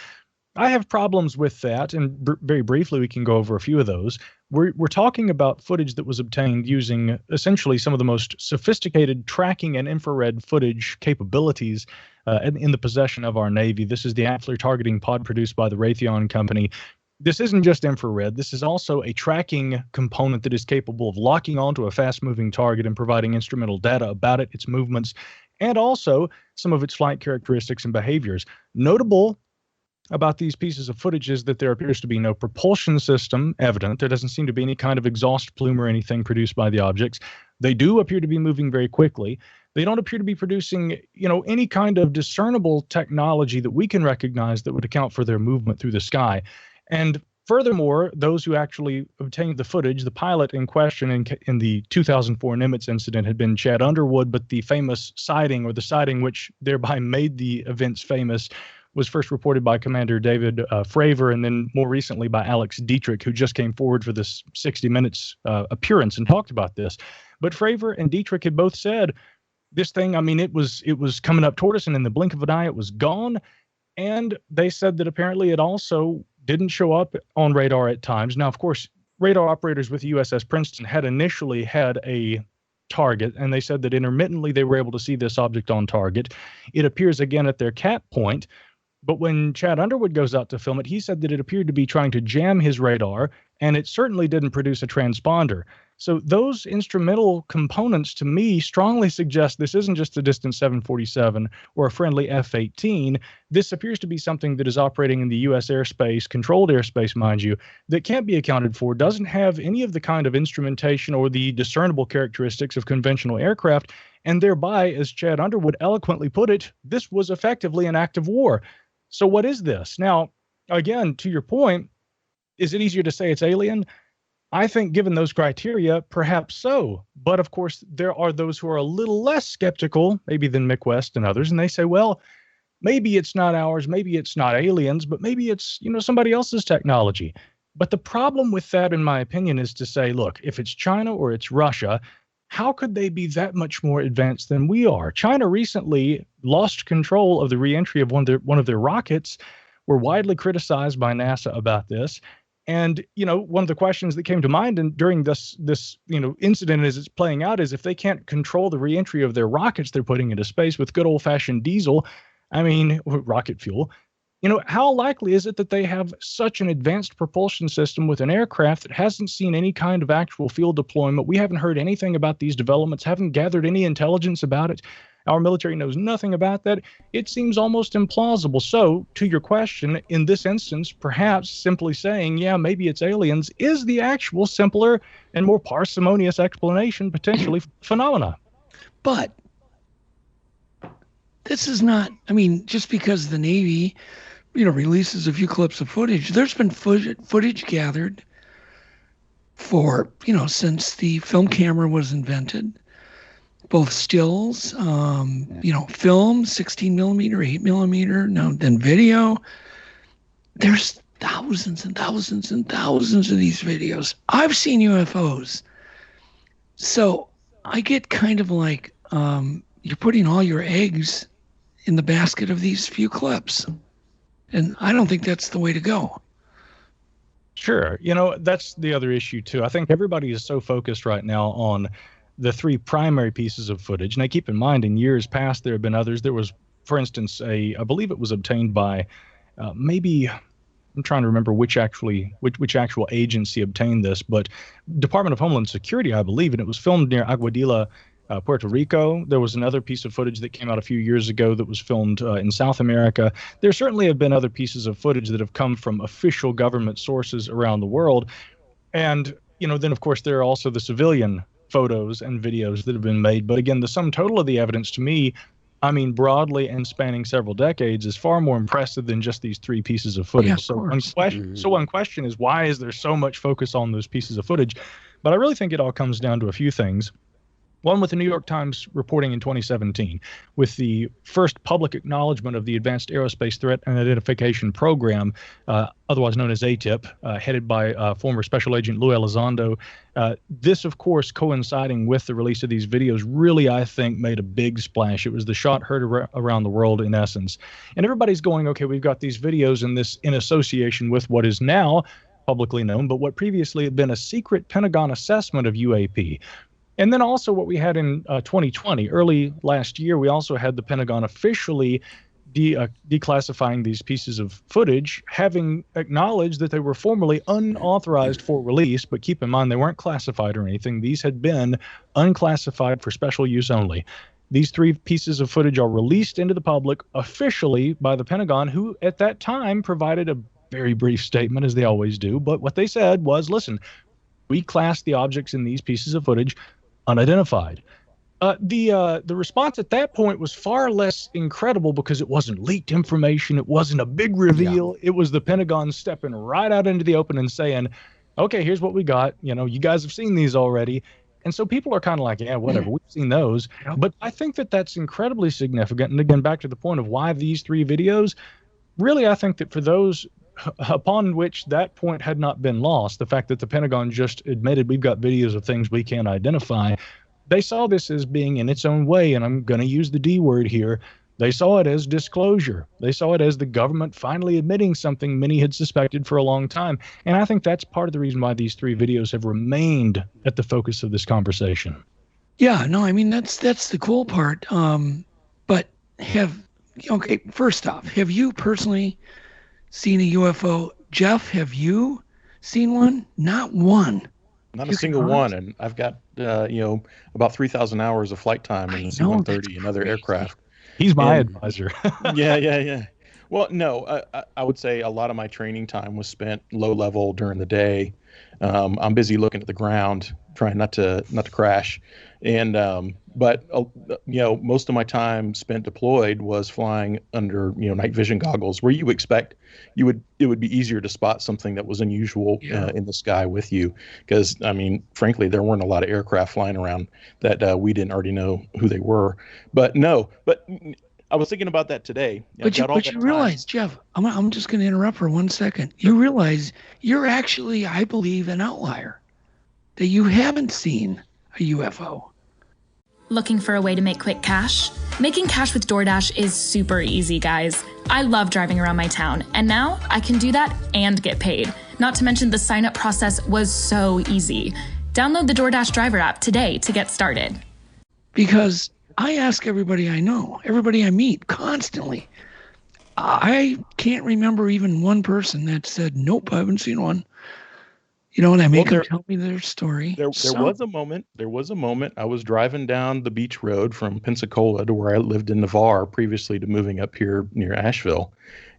I have problems with that, and very briefly we can go over a few of those. We're talking about footage that was obtained using essentially some of the most sophisticated tracking and infrared footage capabilities in the possession of our Navy. This is the Antler targeting pod produced by the Raytheon Company. This isn't just infrared. This is also a tracking component that is capable of locking onto a fast-moving target and providing instrumental data about it, its movements, and also some of its flight characteristics and behaviors. Notable about these pieces of footage is that there appears to be no propulsion system evident. There doesn't seem to be any kind of exhaust plume or anything produced by the objects. They do appear to be moving very quickly. They don't appear to be producing, any kind of discernible technology that we can recognize that would account for their movement through the sky. And furthermore, those who actually obtained the footage, the pilot in question in the 2004 Nimitz incident had been Chad Underwood, but the famous sighting, or the sighting which thereby made the events famous, was first reported by Commander David Fravor, and then more recently by Alex Dietrich, who just came forward for this 60 Minutes appearance and talked about this. But Fravor and Dietrich had both said, this thing, it was coming up toward us, and in the blink of an eye, it was gone. And they said that apparently it also didn't show up on radar at times. Now, of course, radar operators with USS Princeton had initially had a target, and they said that intermittently they were able to see this object on target. It appears again at their cat point, but when Chad Underwood goes out to film it, he said that it appeared to be trying to jam his radar, and it certainly didn't produce a transponder. So those instrumental components, to me, strongly suggest this isn't just a distant 747 or a friendly F-18. This appears to be something that is operating in the U.S. airspace, controlled airspace, mind you, that can't be accounted for, doesn't have any of the kind of instrumentation or the discernible characteristics of conventional aircraft, and thereby, as Chad Underwood eloquently put it, this was effectively an act of war. So what is this? Now, again, to your point, is it easier to say it's alien? I think given those criteria, perhaps so. But of course, there are those who are a little less skeptical, maybe than Mick West and others, and they say, well, maybe it's not ours, maybe it's not aliens, but maybe it's, somebody else's technology. But the problem with that, in my opinion, is to say, look, if it's China or it's Russia, how could they be that much more advanced than we are? China recently lost control of the reentry of one of their rockets. We're widely criticized by NASA about this. And, one of the questions that came to mind during this incident as it's playing out is if they can't control the reentry of their rockets they're putting into space with good old-fashioned diesel, rocket fuel, how likely is it that they have such an advanced propulsion system with an aircraft that hasn't seen any kind of actual field deployment? We haven't heard anything about these developments, haven't gathered any intelligence about it. Our military knows nothing about that. It seems almost implausible. So, to your question, in this instance, perhaps simply saying, yeah, maybe it's aliens, is the actual simpler and more parsimonious explanation, potentially, phenomena. But this is not, just because the Navy, releases a few clips of footage, there's been footage gathered for, since the film camera was invented. Both stills, film, 16 millimeter, 8 millimeter, then video. There's thousands and thousands and thousands of these videos. I've seen UFOs. So I get kind of like you're putting all your eggs in the basket of these few clips. And I don't think that's the way to go. Sure. That's the other issue, too. I think everybody is so focused right now on the three primary pieces of footage. Now, keep in mind, in years past, there have been others. There was, for instance, I believe it was obtained by maybe I'm trying to remember which actual agency obtained this, but Department of Homeland Security, I believe, and it was filmed near Aguadilla, Puerto Rico. There was another piece of footage that came out a few years ago that was filmed in South America. There certainly have been other pieces of footage that have come from official government sources around the world. And, then of course there are also the civilian photos and videos that have been made. But again, the sum total of the evidence to me, broadly and spanning several decades, is far more impressive than just these 3 pieces of footage. One question is, why is there so much focus on those pieces of footage? But I really think it all comes down to a few things. One, with the New York Times reporting in 2017, with the first public acknowledgement of the Advanced Aerospace Threat and Identification Program, otherwise known as ATIP, headed by former Special Agent Lou Elizondo. This, of course, coinciding with the release of these videos, really, I think, made a big splash. It was the shot heard around the world, in essence. And everybody's going, okay, we've got these videos and this in association with what is now publicly known, but what previously had been a secret Pentagon assessment of UAP. And then also what we had in 2020, early last year, we also had the Pentagon officially declassifying these pieces of footage, having acknowledged that they were formerly unauthorized for release. But keep in mind, they weren't classified or anything. These had been unclassified for special use only. These 3 pieces of footage are released into the public officially by the Pentagon, who at that time provided a very brief statement, as they always do. But what they said was, listen, we classed the objects in these pieces of footage unidentified. The response at that point was far less incredible because it wasn't leaked information. It wasn't a big reveal. Yeah. It was the Pentagon stepping right out into the open and saying, okay, here's what we got. You guys have seen these already. And so people are kind of like, yeah, whatever, we've seen those. Yeah. But I think that that's incredibly significant. And again, back to the point of why these 3 videos, really, I think that for those upon which that point had not been lost, the fact that the Pentagon just admitted we've got videos of things we can't identify, they saw this as being in its own way, and I'm going to use the D word here, they saw it as disclosure. They saw it as the government finally admitting something many had suspected for a long time. And I think that's part of the reason why these 3 videos have remained at the focus of this conversation. Yeah, no, that's the cool part. But first off, have you personally seen a UFO? Jeff, have you seen one? Not one. Not a single one. And I've got, about 3,000 hours of flight time in the C-130 and other aircraft. He's my advisor. Yeah. Well, no, I would say a lot of my training time was spent low level during the day. I'm busy looking at the ground, trying not to crash. And, but most of my time spent deployed was flying under, night vision goggles, where you expect it would be easier to spot something that was unusual in the sky with you. Because, frankly, there weren't a lot of aircraft flying around that we didn't already know who they were. But I was thinking about that today. But you realize, Jeff, I'm just going to interrupt for 1 second. You realize you're actually, I believe, an outlier, that you haven't seen a UFO. Looking for a way to make quick cash? Making cash with DoorDash is super easy, guys. I love driving around my town, and now I can do that and get paid. Not to mention the sign-up process was so easy. Download the DoorDash driver app today to get started. Because I ask everybody I know, everybody I meet constantly. I can't remember even one person that said, nope, I haven't seen one. And I make them tell me their story. There was a moment I was driving down the beach road from Pensacola to where I lived in Navarre previously to moving up here near Asheville.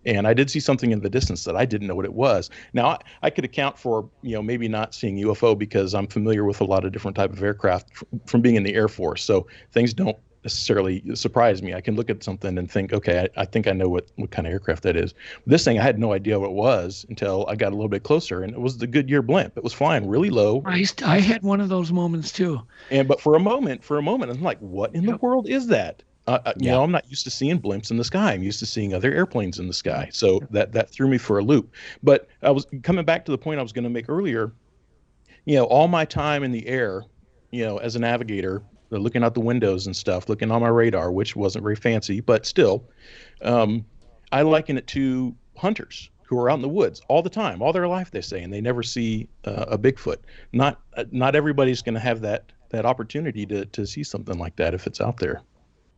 And I did see something in the distance that I didn't know what it was. Now, I could account for, maybe not seeing UFO because I'm familiar with a lot of different type of aircraft from being in the Air Force. So things don't necessarily surprise me. I can look at something and think, okay, I think I know what kind of aircraft that is. This thing, I had no idea what it was until I got a little bit closer, and it was the Goodyear blimp. It was flying really low. I had one of those moments too. But for a moment, I'm like, what in the world is that? I'm not used to seeing blimps in the sky. I'm used to seeing other airplanes in the sky. So that threw me for a loop. But I was coming back to the point I was going to make earlier. All my time in the air, as a navigator, looking out the windows and stuff, looking on my radar, which wasn't very fancy, but still, I liken it to hunters who are out in the woods all the time, all their life, they say, and they never see a Bigfoot. Not everybody's going to have that opportunity to see something like that if it's out there.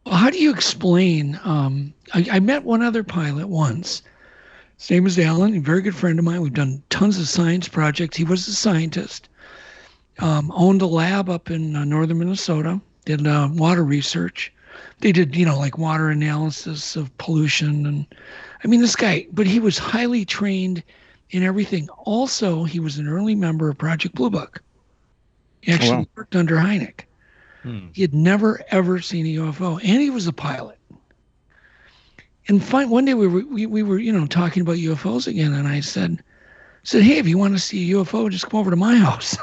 Well, how do you explain? I met one other pilot once His name is Alan, a very good friend of mine. We've done tons of science projects. He was a scientist, owned a lab up in northern Minnesota, did water research. They did, like water analysis of pollution. And I mean, this guy, but he was highly trained in everything. Also, he was an early member of Project Blue Book. He actually worked under Hynek. He had never, ever seen a UFO, and he was a pilot. And one day we were, talking about UFOs again, and I said, hey, if you want to see a UFO, just come over to my house.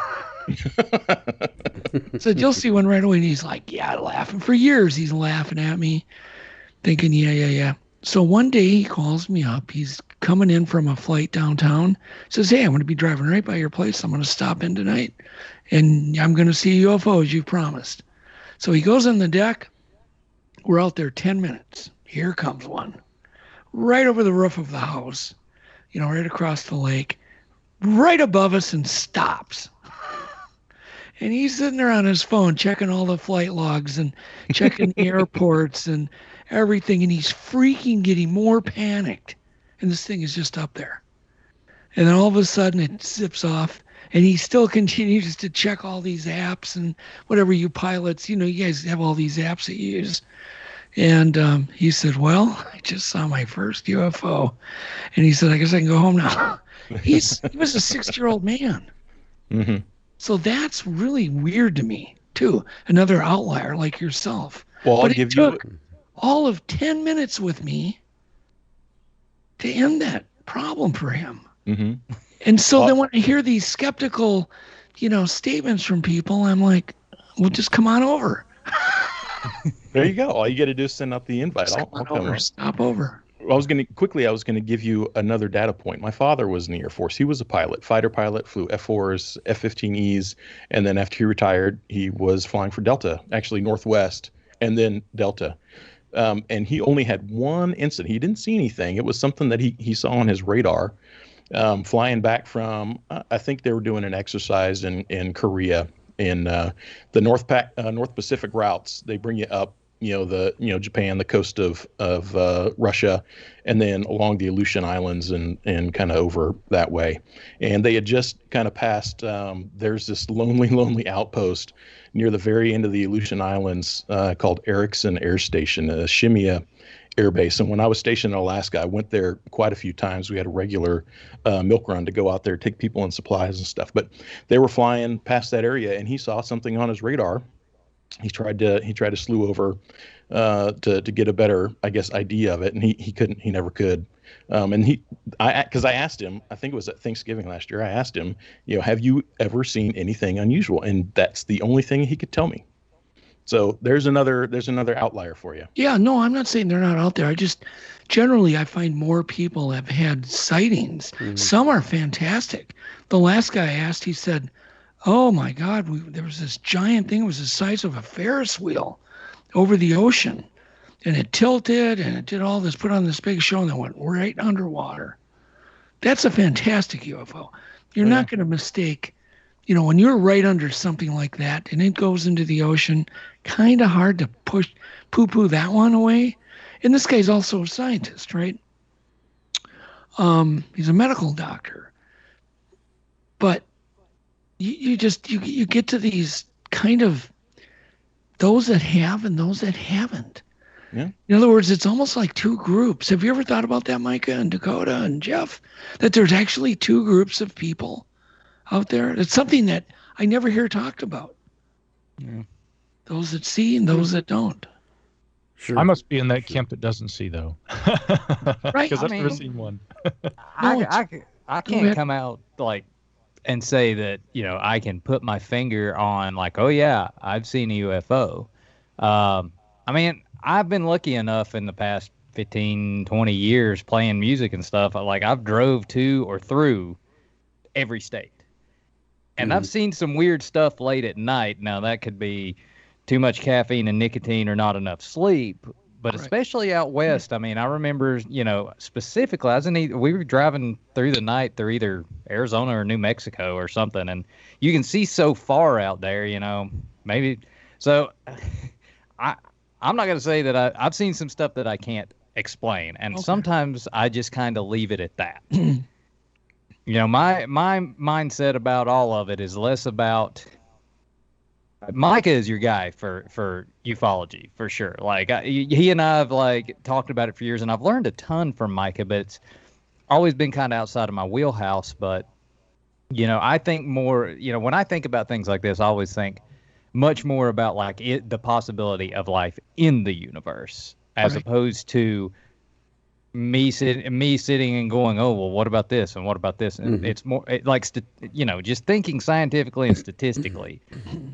Said, you'll see one right away. And he's like, yeah, laughing. For years, he's laughing at me, thinking, yeah. So one day he calls me up. He's coming in from a flight downtown. Says, hey, I'm going to be driving right by your place. I'm going to stop in tonight, and I'm going to see a UFO as you promised. So he goes on the deck. We're out there 10 minutes. Here comes one. Right over the roof of the house, right across the lake, right above us, and stops. And he's sitting there on his phone checking all the flight logs and checking the airports and everything. And he's freaking getting more panicked. And this thing is just up there. And then all of a sudden it zips off. And he still continues to check all these apps and whatever you pilots, you guys have all these apps that you use. And he said, well, I just saw my first UFO. And he said, I guess I can go home now. He was a 6-year-old man. Mm-hmm. So that's really weird to me, too. Another outlier like yourself. Well, but it took all of 10 minutes with me to end that problem for him. Mm-hmm. And so then when I hear these skeptical, statements from people, I'm like, well, just come on over. There you go. All you got to do is send out the invite. I'll come over. Stop over. I was going to give you another data point. My father was in the Air Force. He was a pilot, fighter pilot, flew F-4s, F-15Es, and then after he retired, he was flying for Delta, actually Northwest, and then Delta. And he only had one incident. He didn't see anything. It was something that he saw on his radar. Flying back from, I think they were doing an exercise in Korea in the North Pacific routes. They bring you up, Japan, the coast of Russia, and then along the Aleutian Islands and kind of over that way. And they had just kind of passed. There's this lonely outpost near the very end of the Aleutian Islands called Erickson Air Station, Shimia Air Base. And when I was stationed in Alaska, I went there quite a few times. We had a regular milk run to go out there, take people and supplies and stuff. But they were flying past that area, and he saw something on his radar. He tried to slew over to get a better, I guess, idea of it, and he couldn't. He never could. Because I asked him, I think it was at Thanksgiving last year. I asked him, have you ever seen anything unusual? And that's the only thing he could tell me. So there's another outlier for you. Yeah, no, I'm not saying they're not out there. I just generally I find more people have had sightings. Mm-hmm. Some are fantastic. The last guy I asked, he said, "Oh my God, there was this giant thing. It was the size of a Ferris wheel over the ocean, and it tilted and it did all this, put on this big show, and then went right underwater." That's a fantastic UFO. You're not going to mistake. When you're right under something like that and it goes into the ocean, kind of hard to poo-poo that one away. And this guy's also a scientist, right? He's a medical doctor. But you get to these kind of those that have and those that haven't. Yeah. In other words, it's almost like two groups. Have you ever thought about that, Micah and Dakota and Jeff? That there's actually two groups of people out there? It's something that I never hear talked about. Yeah. Those that see and those that don't. Sure. I must be in that camp that doesn't see, though. Right. Because I've never seen one. I can't come out and say that, I can put my finger on oh yeah, I've seen a UFO. I've been lucky enough in the past 15, 20 years playing music and stuff. I've drove to or through every state. And I've seen some weird stuff late at night. Now, that could be too much caffeine and nicotine or not enough sleep. But especially out west, I remember, specifically, we were driving through the night through either Arizona or New Mexico or something. And you can see so far out there, maybe. So I'm not going to say that I've seen some stuff that I can't explain. And sometimes I just kind of leave it at that. My mindset about all of it is less about Micah is your guy for ufology for sure. Like he and I have like talked about it for years, and I've learned a ton from Micah, but it's always been kind of outside of my wheelhouse. But I think more. When I think about things like this, I always think much more about like the possibility of life in the universe, as opposed to me sitting and going, oh well, what about this and what about this? And it's more just thinking scientifically and statistically.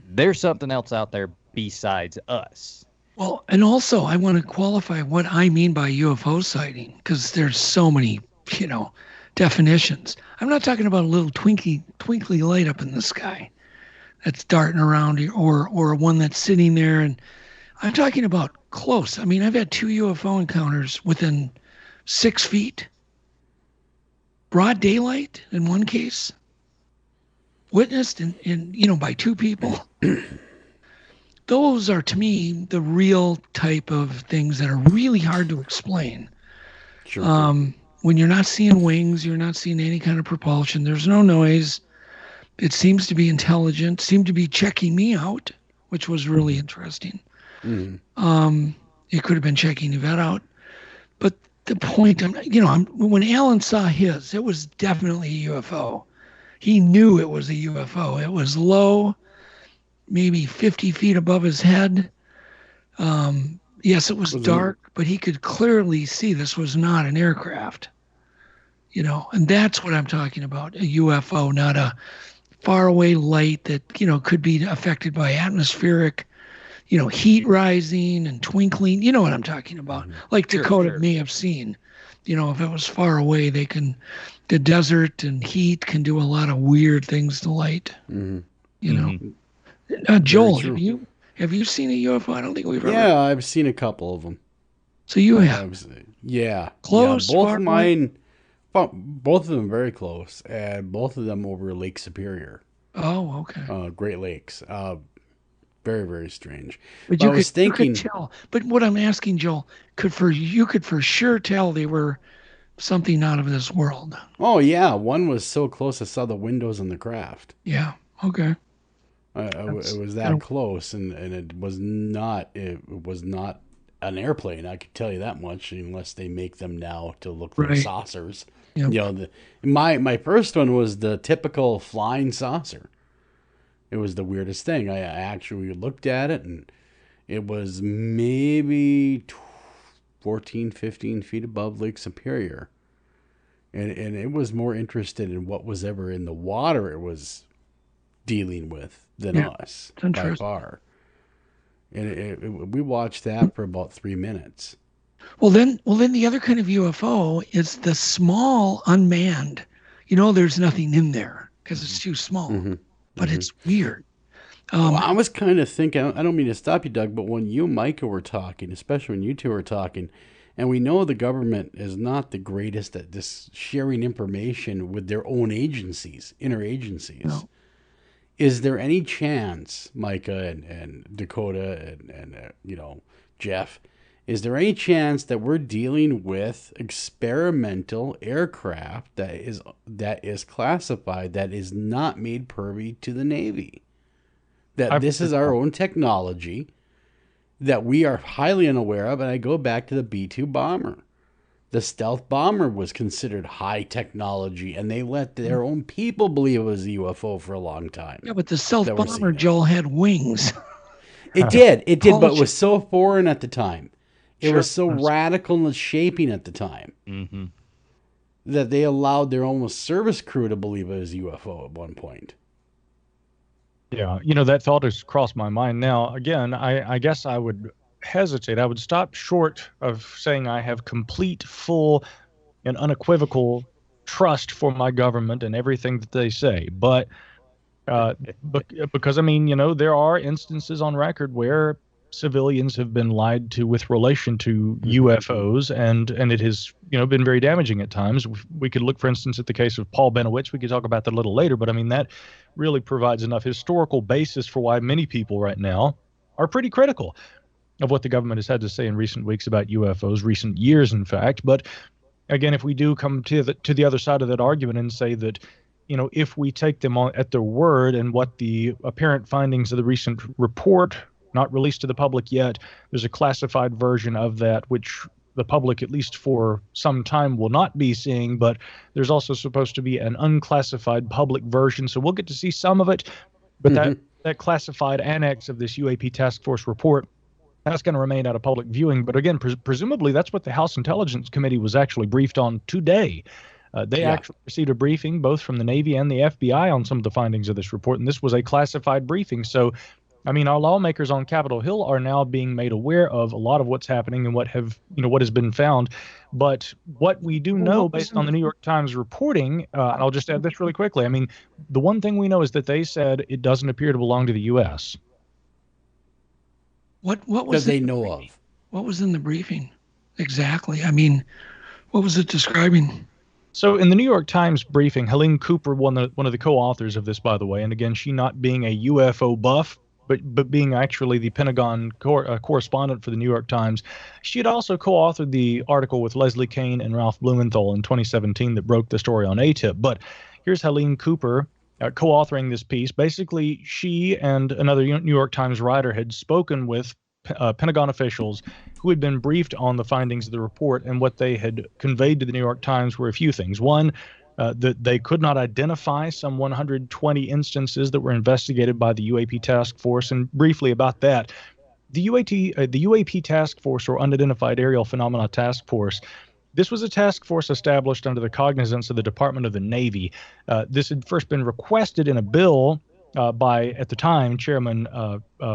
There's something else out there besides us. Well, and also I want to qualify what I mean by UFO sighting, because there's so many definitions. I'm not talking about a little twinkly light up in the sky that's darting around, or one that's sitting there, and I'm talking about close. I mean, I've had 2 UFO encounters within 6 feet, broad daylight in one case, witnessed in by 2 people. Those are, to me, the real type of things that are really hard to explain. Sure. When you're not seeing wings, you're not seeing any kind of propulsion, there's no noise. It seems to be intelligent, seemed to be checking me out, which was really interesting. It could have been checking Yvette out. But the point, when Alan saw his, it was definitely a UFO. He knew it was a UFO. It was low, maybe 50 feet above his head. Yes, it was dark, but he could clearly see this was not an aircraft. And that's what I'm talking about, a UFO, not a faraway light that, could be affected by atmospheric, heat rising and twinkling. You know what I'm talking about? Like Dakota may have seen, if it was far away, the desert and heat can do a lot of weird things to light. Joel, have you seen a UFO? I don't think we've ever. Yeah, I've seen a couple of them. So you have? Yeah. Close? Yeah, both of mine, both of them very close, and both of them over Lake Superior. Oh, okay. Great Lakes. Very, very strange. But you could tell. But what I'm asking, Joel, you could for sure tell they were something out of this world. Oh yeah, one was so close I saw the windows on the craft. Yeah. Okay. It was that close, and it was not an airplane. I could tell you that much, unless they make them now to look like saucers. Yep. My first one was the typical flying saucer. It was the weirdest thing. I actually looked at it, and it was maybe 14, 15 feet above Lake Superior. And it was more interested in what was ever in the water it was dealing with than us by far. And we watched that for about 3 minutes. Well, then the other kind of UFO is the small unmanned. There's nothing in there because it's too small, but it's weird. I was kind of thinking, I don't mean to stop you, Doug, but when you and Micah were talking, especially when you two were talking, and we know the government is not the greatest at this sharing information with their own agencies, interagencies. No. Is there any chance, Micah and Dakota and Jeff, is there any chance that we're dealing with experimental aircraft that is classified, that is not made privy to the Navy? That this is our own technology that we are highly unaware of. And I go back to the B-2 bomber. The stealth bomber was considered high technology, and they let their own people believe it was a UFO for a long time. Yeah, but the stealth bomber, Joel, had wings. It did, but it was so foreign at the time. It was so radical in the shaping at the time that they allowed their own service crew to believe it was a UFO at one point. Yeah, that thought has crossed my mind. Now, again, I guess I would hesitate. I would stop short of saying I have complete, full, and unequivocal trust for my government and everything that they say. But because, there are instances on record where civilians have been lied to with relation to UFOs, and it has been very damaging at times. We could look, for instance, at the case of Paul Benowitz. We could talk about that a little later, but that really provides enough historical basis for why many people right now are pretty critical. of what the government has had to say in recent weeks about UFOs, recent years, in fact. But again, if we do come to the other side of that argument and say that, if we take them at their word and what the apparent findings of the recent report, not released to the public yet, there's a classified version of that, which the public, at least for some time, will not be seeing, but there's also supposed to be an unclassified public version. So we'll get to see some of it, but that classified annex of this UAP task force report, that's going to remain out of public viewing. But again, presumably that's what the House Intelligence Committee was actually briefed on today. They actually received a briefing both from the Navy and the FBI on some of the findings of this report, and this was a classified briefing. So, I mean, our lawmakers on Capitol Hill are now being made aware of a lot of what's happening and what has been found. But what we do know, based on the New York Times reporting, I'll just add this really quickly. I mean, the one thing we know is that they said it doesn't appear to belong to the U.S. What was they know of? What was in the briefing exactly? I mean, what was it describing? So in the New York Times briefing, Helene Cooper, one of the co-authors of this, by the way, and again, she not being a UFO buff, but being actually the Pentagon correspondent for the New York Times, she had also co-authored the article with Leslie Kean and Ralph Blumenthal in 2017 that broke the story on ATIP. But here's Helene Cooper co-authoring this piece. Basically, she and another New York Times writer had spoken with Pentagon officials who had been briefed on the findings of the report, and what they had conveyed to the New York Times were a few things. One, that they could not identify some 120 instances that were investigated by the UAP task force. And briefly about that, the UAP task force, or Unidentified Aerial Phenomena Task Force, this was a task force established under the cognizance of the Department of the Navy. This had first been requested in a bill by, at the time, Chairman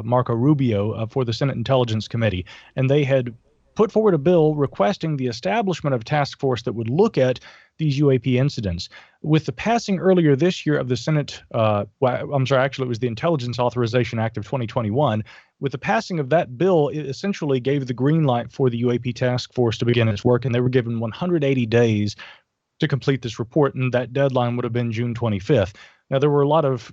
Marco Rubio for the Senate Intelligence Committee. And they had put forward a bill requesting the establishment of a task force that would look at these UAP incidents. With the passing earlier this year of the Senate, actually it was the Intelligence Authorization Act of 2021. With the passing of that bill, it essentially gave the green light for the UAP task force to begin its work, and they were given 180 days to complete this report, and that deadline would have been June 25th. Now, there were a lot of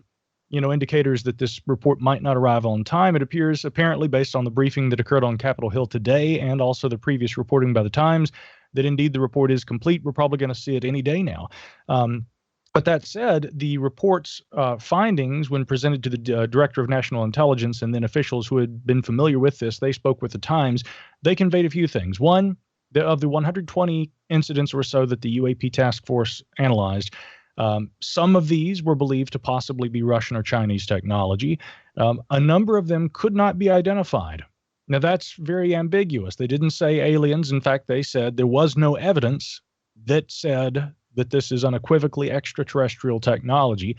indicators that this report might not arrive on time. It appears, apparently, based on the briefing that occurred on Capitol Hill today and also the previous reporting by the Times, that indeed the report is complete. We're probably going to see it any day now. But that said, the report's findings, when presented to the Director of National Intelligence and then officials who had been familiar with this, they spoke with the Times, they conveyed a few things. One, of the 120 incidents or so that the UAP task force analyzed, some of these were believed to possibly be Russian or Chinese technology. A number of them could not be identified. Now, that's very ambiguous. They didn't say aliens. In fact, they said there was no evidence that said that this is unequivocally extraterrestrial technology.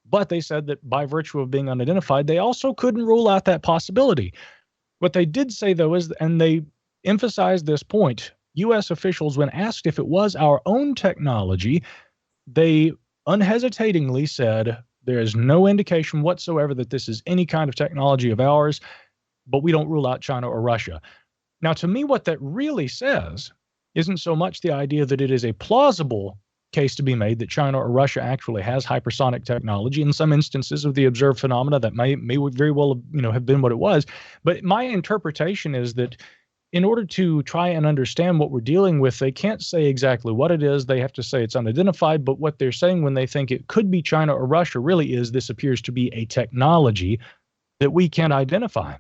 But they said that by virtue of being unidentified, they also couldn't rule out that possibility. What they did say, though, is, and they emphasized this point, U.S. officials, when asked if it was our own technology, they unhesitatingly said there is no indication whatsoever that this is any kind of technology of ours, but we don't rule out China or Russia. Now, to me, what that really says isn't so much the idea that it is a plausible case to be made that China or Russia actually has hypersonic technology. In some instances of the observed phenomena, that may very well have been what it was. But my interpretation is that in order to try and understand what we're dealing with, they can't say exactly what it is. They have to say it's unidentified. But what they're saying when they think it could be China or Russia really is this appears to be a technology that we can't identify.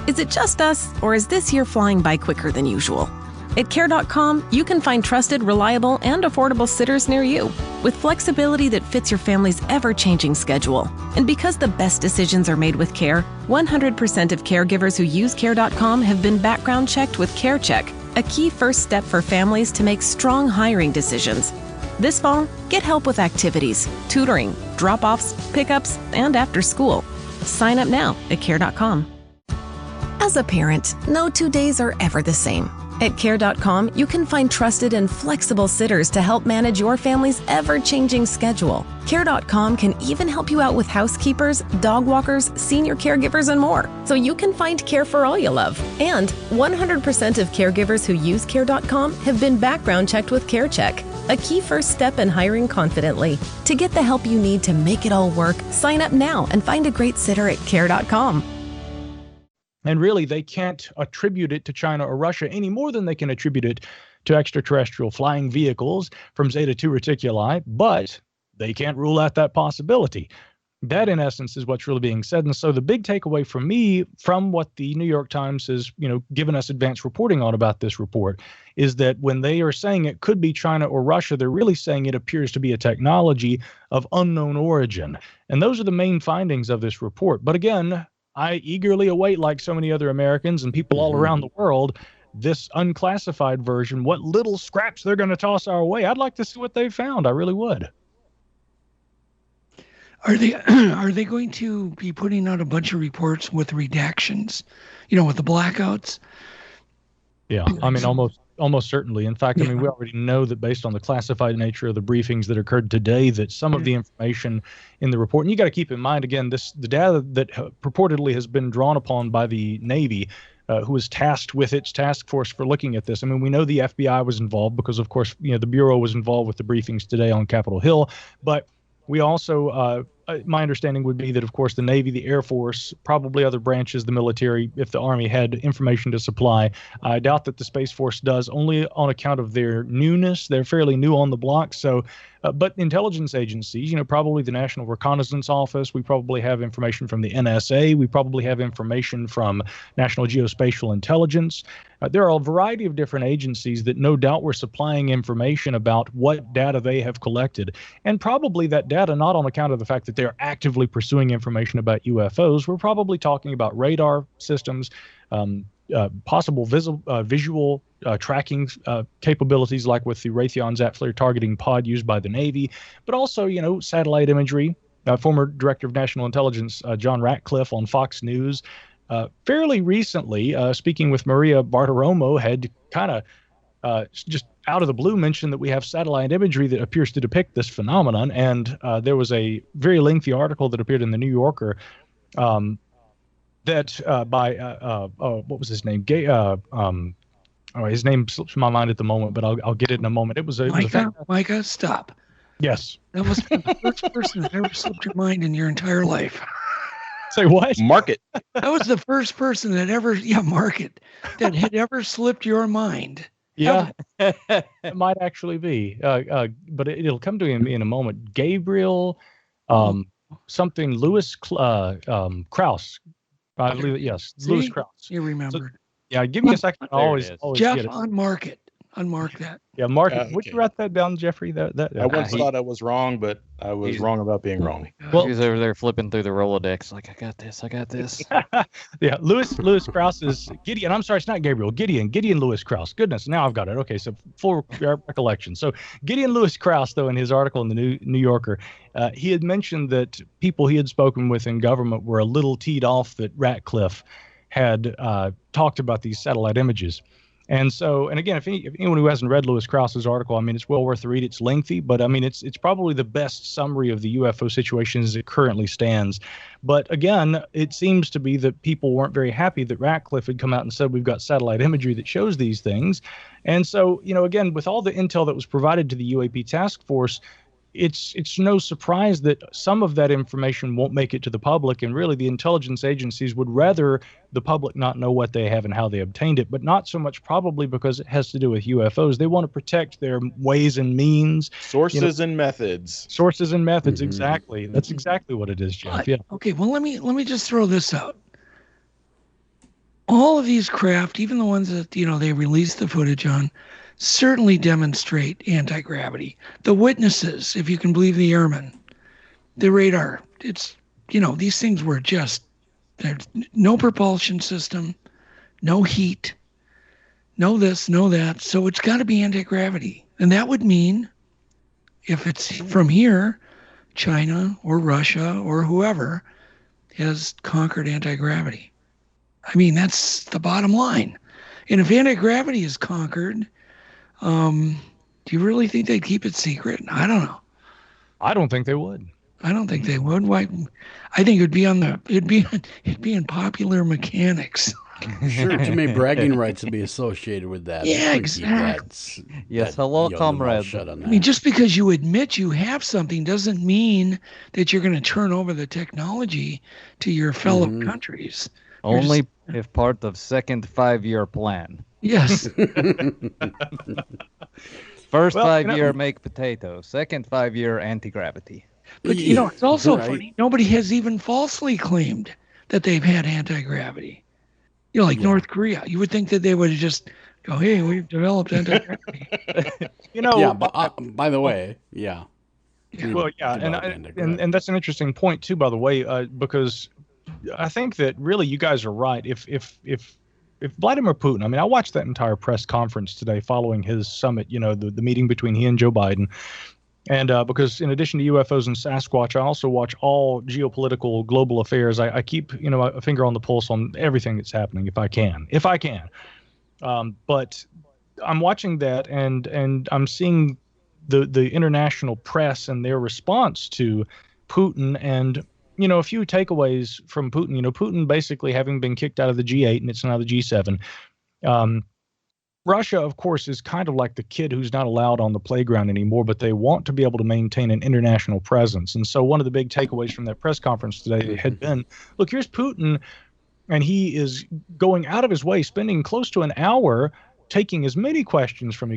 Is it just us, or is this year flying by quicker than usual? At Care.com, you can find trusted, reliable, and affordable sitters near you, with flexibility that fits your family's ever-changing schedule. And because the best decisions are made with care, 100% of caregivers who use Care.com have been background checked with CareCheck, a key first step for families to make strong hiring decisions. This fall, get help with activities, tutoring, drop-offs, pickups, and after school. Sign up now at Care.com. As a parent, no 2 days are ever the same. At Care.com, you can find trusted and flexible sitters to help manage your family's ever-changing schedule. Care.com can even help you out with housekeepers, dog walkers, senior caregivers, and more, so you can find care for all you love. And 100% of caregivers who use Care.com have been background checked with CareCheck, a key first step in hiring confidently. To get the help you need to make it all work, sign up now and find a great sitter at Care.com. And really, they can't attribute it to China or Russia any more than they can attribute it to extraterrestrial flying vehicles from Zeta 2 Reticuli, but they can't rule out that possibility. That, in essence, is what's really being said. And so the big takeaway for me from what the New York Times has, given us advanced reporting on about this report is that when they are saying it could be China or Russia, they're really saying it appears to be a technology of unknown origin. And those are the main findings of this report. But again, I eagerly await, like so many other Americans and people all around the world, this unclassified version, what little scraps they're going to toss our way. I'd like to see what they've found. I really would. Are they going to be putting out a bunch of reports with redactions, with the blackouts? Yeah, I mean, almost certainly. In fact, I mean, we already know that based on the classified nature of the briefings that occurred today, that some of the information in the report, and you got to keep in mind, again, the data that purportedly has been drawn upon by the Navy, who was tasked with its task force for looking at this. I mean, we know the FBI was involved because, of course, the Bureau was involved with the briefings today on Capitol Hill, but we also, my understanding would be that, of course, the Navy, the Air Force, probably other branches, the military, if the Army had information to supply. I doubt that the Space Force does, only on account of their newness. They're fairly new on the block. So, but intelligence agencies, probably the National Reconnaissance Office, we probably have information from the NSA, we probably have information from National Geospatial Intelligence. There are a variety of different agencies that no doubt were supplying information about what data they have collected. And probably that data, not on account of the fact that they're actively pursuing information about UFOs, we're probably talking about radar systems, possible visual tracking capabilities like with the Raytheon Zat-Flare targeting pod used by the Navy, but also, satellite imagery. Former Director of National Intelligence John Ratcliffe on Fox News fairly recently, speaking with Maria Bartiromo, had kind of just out of the blue mentioned that we have satellite imagery that appears to depict this phenomenon. And there was a very lengthy article that appeared in the New Yorker that by what was his name? His name slips my mind at the moment, but I'll get it in a moment. It was Micah, stop. Yes. That was the first person that ever slipped your mind in your entire life. Say what? Market. That was the first person that ever, market, that had ever slipped your mind. Yeah, it might actually be, but it'll come to him in a moment. Gabriel, something Lewis Krauss. I believe it. Yes, See? Lewis Krauss. You remembered. So, yeah, give me a second. Always Jeff, get it. unmark that. Yeah, mark it. Okay. Would you write that down, Jeffrey? I once thought I was wrong, but I was wrong about being wrong. Well, he was over there flipping through the Rolodex, like, I got this. Yeah, Lewis Krauss is Gideon. I'm sorry, it's not Gabriel. Gideon Lewis Krauss. Goodness, now I've got it. Okay, so full recollection. So Gideon Lewis Krauss, though, in his article in the New Yorker, he had mentioned that people he had spoken with in government were a little teed off that Ratcliffe had talked about these satellite images. And so, and again, if anyone who hasn't read Lewis Krauss's article, I mean, it's well worth the read. It's lengthy, but I mean, it's probably the best summary of the UFO situation as it currently stands. But again, it seems to be that people weren't very happy that Ratcliffe had come out and said we've got satellite imagery that shows these things. And so, again, with all the intel that was provided to the UAP task force, it's no surprise that some of that information won't make it to the public, and really the intelligence agencies would rather the public not know what they have and how they obtained it, but not so much probably because it has to do with UFOs. They want to protect their ways and means. Sources and methods. Sources and methods, exactly. That's exactly what it is, Jeff. Yeah. Okay, well, let me just throw this out. All of these craft, even the ones that, they released the footage on, certainly demonstrate anti-gravity. The witnesses, if you can believe the airmen, the radar, it's, these things were just, there's no propulsion system, no heat, no this, no that. So it's got to be anti-gravity. And that would mean if it's from here, China or Russia or whoever has conquered anti-gravity. I mean, that's the bottom line. And if anti-gravity is conquered, do you really think they'd keep it secret? I don't know. I don't think they would. I don't think they would. Why? I think it'd be in Popular Mechanics. Sure, too many bragging rights would be associated with that. Yeah, exactly. Yes, hello, comrades. I mean, just because you admit you have something doesn't mean that you're going to turn over the technology to your fellow countries. Only if part of second 5-year plan. Yes. First 5-year make potato. Second 5-year anti-gravity. But, it's also funny. Nobody has even falsely claimed that they've had anti-gravity. Like North Korea. You would think that they would just go, hey, we've developed anti-gravity. Yeah, but by the way, yeah. Well, yeah, and that's an interesting point too, by the way, because I think that really you guys are right. If Vladimir Putin, I mean, I watched that entire press conference today following his summit, the meeting between he and Joe Biden. And because in addition to UFOs and Sasquatch, I also watch all geopolitical global affairs. I keep, a finger on the pulse on everything that's happening if I can. But I'm watching that and I'm seeing the international press and their response to Putin and, a few takeaways from Putin. Putin basically having been kicked out of the G8 and it's now the G7. Russia, of course, is kind of like the kid who's not allowed on the playground anymore, but they want to be able to maintain an international presence. And so one of the big takeaways from that press conference today had been, look, here's Putin, and he is going out of his way, spending close to an hour taking as many questions from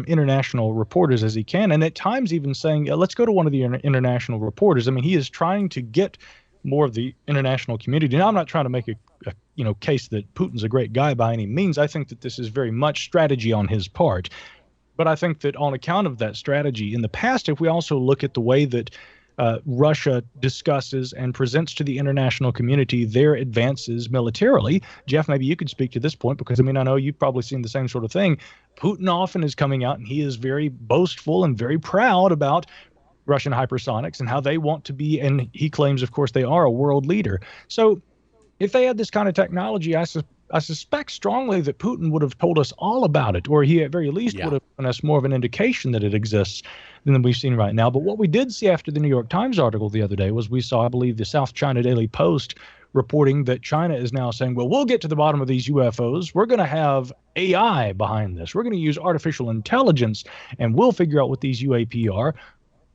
international reporters as he can, and at times even saying, let's go to one of the international reporters. I mean, he is trying to get more of the international community. Now, I'm not trying to make a case that Putin's a great guy by any means. I think that this is very much strategy on his part. But I think that on account of that strategy in the past, if we also look at the way that Russia discusses and presents to the international community their advances militarily, Jeff, maybe you could speak to this point because, I mean, I know you've probably seen the same sort of thing. Putin often is coming out and he is very boastful and very proud about Russian hypersonics and how they want to be, and he claims, of course, they are a world leader. So if they had this kind of technology, I suspect strongly that Putin would have told us all about it, or he at very least would have given us more of an indication that it exists than we've seen right now. But what we did see after the New York Times article the other day was we saw, I believe, the South China Daily Post reporting that China is now saying, well, we'll get to the bottom of these UFOs. We're going to have AI behind this. We're going to use artificial intelligence, and we'll figure out what these UAP are.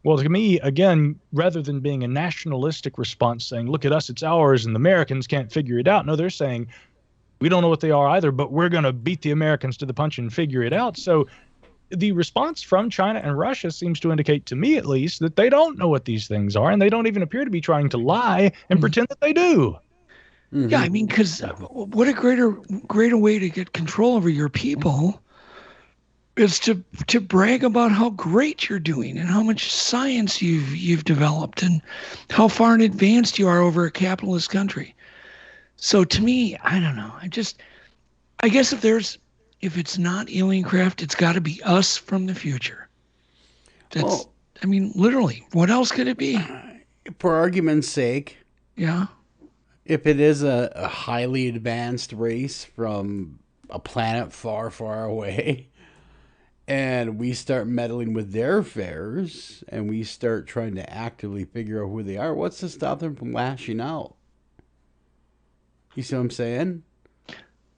Well, to me, again, rather than being a nationalistic response saying, look at us, it's ours, and the Americans can't figure it out. No, they're saying, we don't know what they are either, but we're going to beat the Americans to the punch and figure it out. So the response from China and Russia seems to indicate, to me at least, that they don't know what these things are, and they don't even appear to be trying to lie and pretend that they do. Mm-hmm. Yeah, I mean, because what a greater way to get control over your people is to brag about how great you're doing and how much science you've developed and how far in advance you are over a capitalist country. So to me, I don't know. I guess if it's not alien craft, it's got to be us from the future. I mean, literally, what else could it be? For argument's sake, yeah. If it is a highly advanced race from a planet far, far away, and we start meddling with their affairs, and we start trying to actively figure out who they are, what's to stop them from lashing out? You see what I'm saying?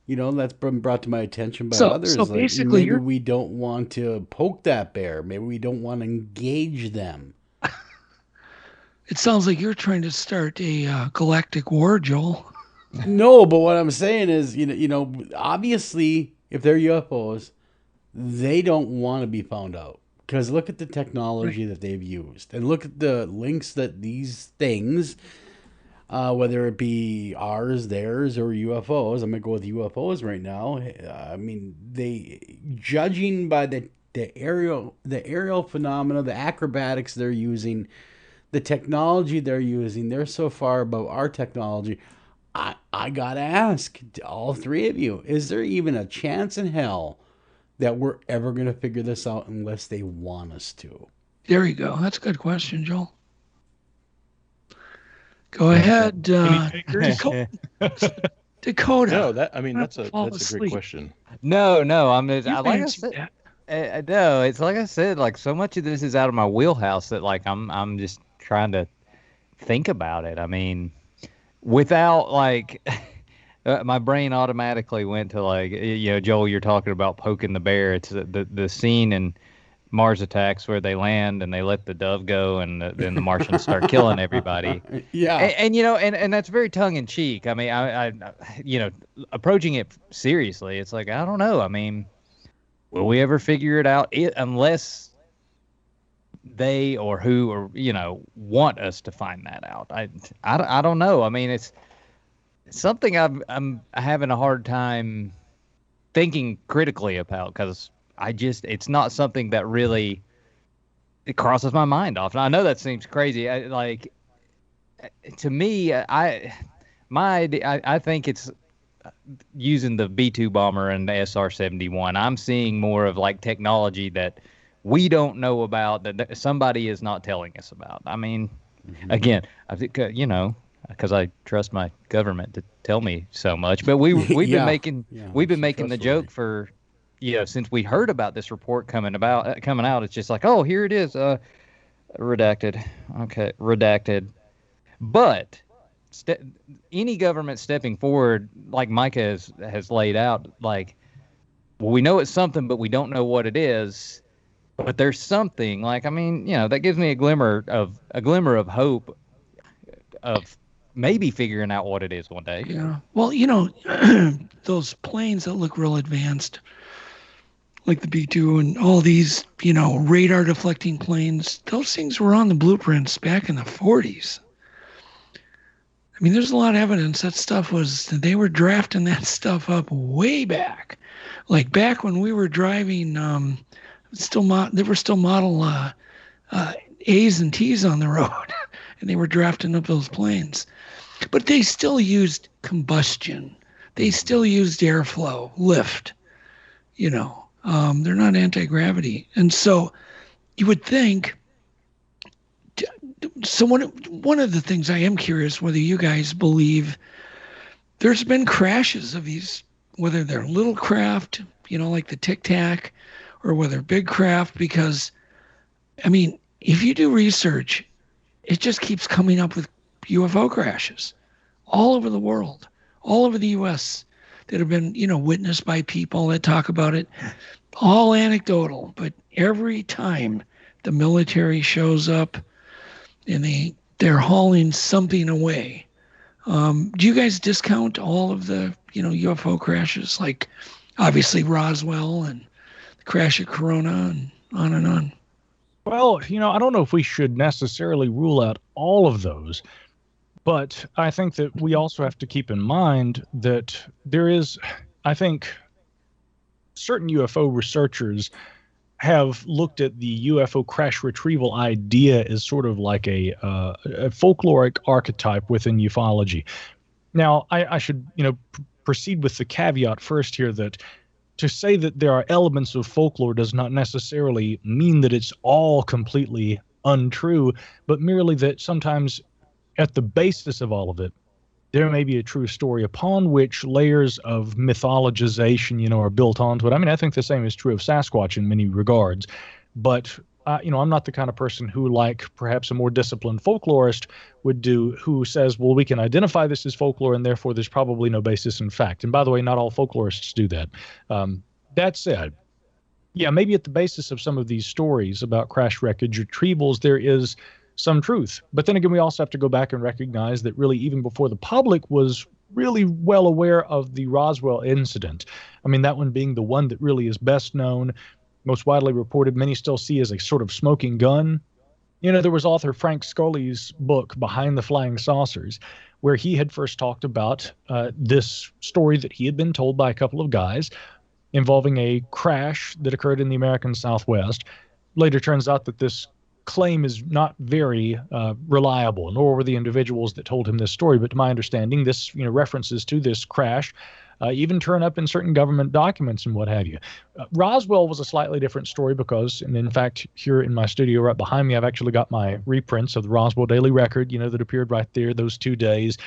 That's been brought to my attention by others. So basically, maybe we don't want to poke that bear. Maybe we don't want to engage them. It sounds like you're trying to start a galactic war, Joel. No, but what I'm saying is, obviously, if they're UFOs, they don't want to be found out. Because look at the technology that they've used. And look at the links that these things, whether it be ours, theirs, or UFOs, I'm going to go with UFOs right now. I mean, judging by the aerial phenomena, the acrobatics they're using, the technology they're using, they're so far above our technology. I got to ask all three of you, is there even a chance in hell that we're ever going to figure this out unless they want us to? There you go. That's a good question, Joel. Go ahead, Dakota. No, that's a great question. No, it's like I said, like so much of this is out of my wheelhouse that like I'm just trying to think about it. I mean, without like my brain automatically went to like, Joel, you're talking about poking the bear. It's the scene in Mars attacks where they land and they let the dove go, and then the Martians start killing everybody. Yeah. And you know, and that's very tongue in cheek. I mean, I you know, approaching it seriously, it's like, I don't know. I mean, will we ever figure it out? Unless they or who or you know want us to find that out. I don't know. I mean, it's something I'm having a hard time thinking critically about, because it's not something that really it crosses my mind often. I know that seems crazy. To me, I think it's using the B-2 bomber and the SR-71. I'm seeing more of like technology that we don't know about, that somebody is not telling us about. I mean, again, I think you know, because I trust my government to tell me so much. But we've been making the joke for, you know, since we heard about this report coming out. It's just like, oh, here it is, redacted. Okay, redacted. But any government stepping forward, like Micah has laid out, like, well, we know it's something, but we don't know what it is. But there's something. Like, I mean, you know, that gives me a glimmer of hope of maybe figuring out what it is one day. Yeah. Well, you know, those planes that look real advanced, like the B-2 and all these, you know, radar deflecting planes, those things were on the blueprints back in the 40s. I mean, there's a lot of evidence they were drafting that stuff up way back. Like back when we were driving, there were still Model A's and T's on the road, and they were drafting up those planes. But they still used combustion. They still used airflow, lift, you know. They're not anti-gravity. And so you would think, so one of the things I am curious whether you guys believe there's been crashes of these, whether they're little craft, you know, like the Tic Tac, or whether big craft, because, I mean, if you do research, it just keeps coming up with UFO crashes all over the world, all over the U.S. that have been, you know, witnessed by people that talk about it. All anecdotal, but every time the military shows up and they're hauling something away. Do you guys discount all of the, you know, UFO crashes, like obviously Roswell and the crash at Corona and on and on? Well, you know, I don't know if we should necessarily rule out all of those, but I think that we also have to keep in mind that there is, I think, certain UFO researchers have looked at the UFO crash retrieval idea as sort of like a folkloric archetype within ufology. Now, I should, you know, proceed with the caveat first here that to say that there are elements of folklore does not necessarily mean that it's all completely untrue, but merely that sometimes at the basis of all of it, there may be a true story upon which layers of mythologization, you know, are built onto it. I mean, I think the same is true of Sasquatch in many regards, but you know, I'm not the kind of person who, like perhaps a more disciplined folklorist would do, who says, well, we can identify this as folklore and therefore there's probably no basis in fact. And by the way, not all folklorists do that. That said, yeah, maybe at the basis of some of these stories about crash wreckage retrievals, there is some truth. But then again, we also have to go back and recognize that really even before the public was really well aware of the Roswell incident, I mean, that one being the one that really is best known, most widely reported, many still see as a sort of smoking gun. You know, there was author Frank Scully's book, Behind the Flying Saucers, where he had first talked about this story that he had been told by a couple of guys involving a crash that occurred in the American Southwest. Later turns out that this claim is not very reliable, nor were the individuals that told him this story. But to my understanding, this, you know, references to this crash even turn up in certain government documents and what have you. Roswell was a slightly different story because, and in fact, here in my studio right behind me, I've actually got my reprints of the Roswell Daily Record, you know, that appeared right there those 2 days.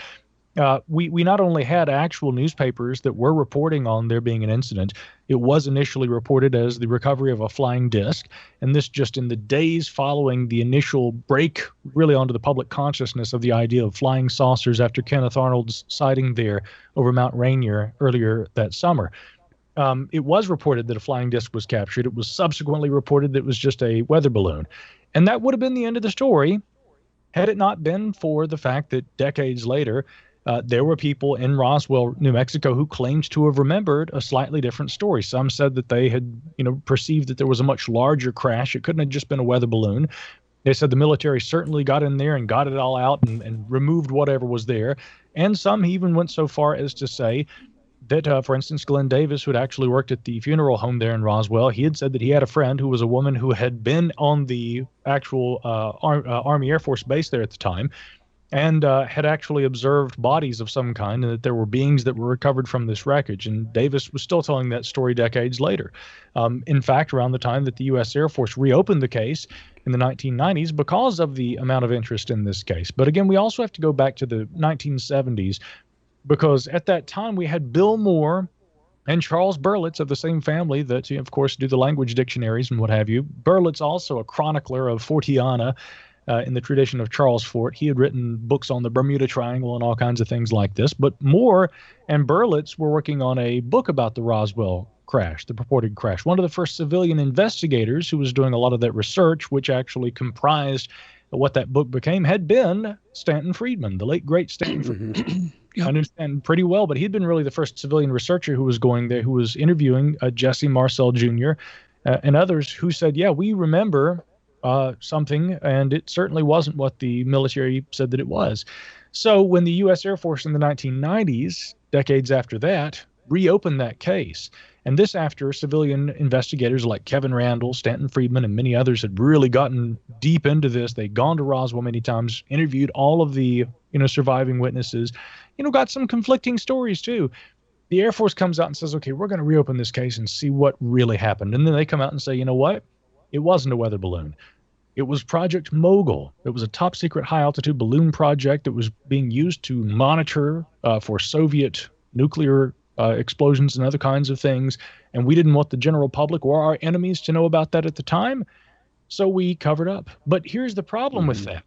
We not only had actual newspapers that were reporting on there being an incident, it was initially reported as the recovery of a flying disc, and this just in the days following the initial break really onto the public consciousness of the idea of flying saucers after Kenneth Arnold's sighting there over Mount Rainier earlier that summer. it was reported that a flying disc was captured. It was subsequently reported that it was just a weather balloon. And that would have been the end of the story had it not been for the fact that decades later, there were people in Roswell, New Mexico, who claimed to have remembered a slightly different story. Some said that they had, perceived that there was a much larger crash. It couldn't have just been a weather balloon. They said the military certainly got in there and got it all out and removed whatever was there. And some even went so far as to say that, for instance, Glenn Davis, who had actually worked at the funeral home there in Roswell, he had said that he had a friend who was a woman who had been on the actual Army Air Force base there at the time and had actually observed bodies of some kind, and that there were beings that were recovered from this wreckage. And Davis was still telling that story decades later. In fact, around the time that the U.S. Air Force reopened the case in the 1990s because of the amount of interest in this case. But again, we also have to go back to the 1970s, because at that time we had Bill Moore and Charles Berlitz of the same family that, of course, do the language dictionaries and what have you. Berlitz also a chronicler of Forteana in the tradition of Charles Fort. He had written books on the Bermuda Triangle and all kinds of things like this. But Moore and Berlitz were working on a book about the Roswell crash, the purported crash. One of the first civilian investigators who was doing a lot of that research, which actually comprised what that book became, had been Stanton Friedman, the late, great Stanton Friedman. I understand pretty well, but he'd been really the first civilian researcher who was going there, who was interviewing Jesse Marcel Jr. And others who said, yeah, we remember something, and it certainly wasn't what the military said that it was. So when the U.S. Air Force in the 1990s, decades after that, reopened that case, and this after civilian investigators like Kevin Randall, Stanton Friedman, and many others had really gotten deep into this. They'd gone to Roswell many times, interviewed all of the surviving witnesses, got some conflicting stories too. The Air Force comes out and says, okay, we're going to reopen this case and see what really happened. And then they come out and say, you know what? It wasn't a weather balloon. It was Project Mogul. It was a top secret high altitude balloon project that was being used to monitor for Soviet nuclear explosions and other kinds of things. And we didn't want the general public or our enemies to know about that at the time. So we covered up. But here's the problem with that.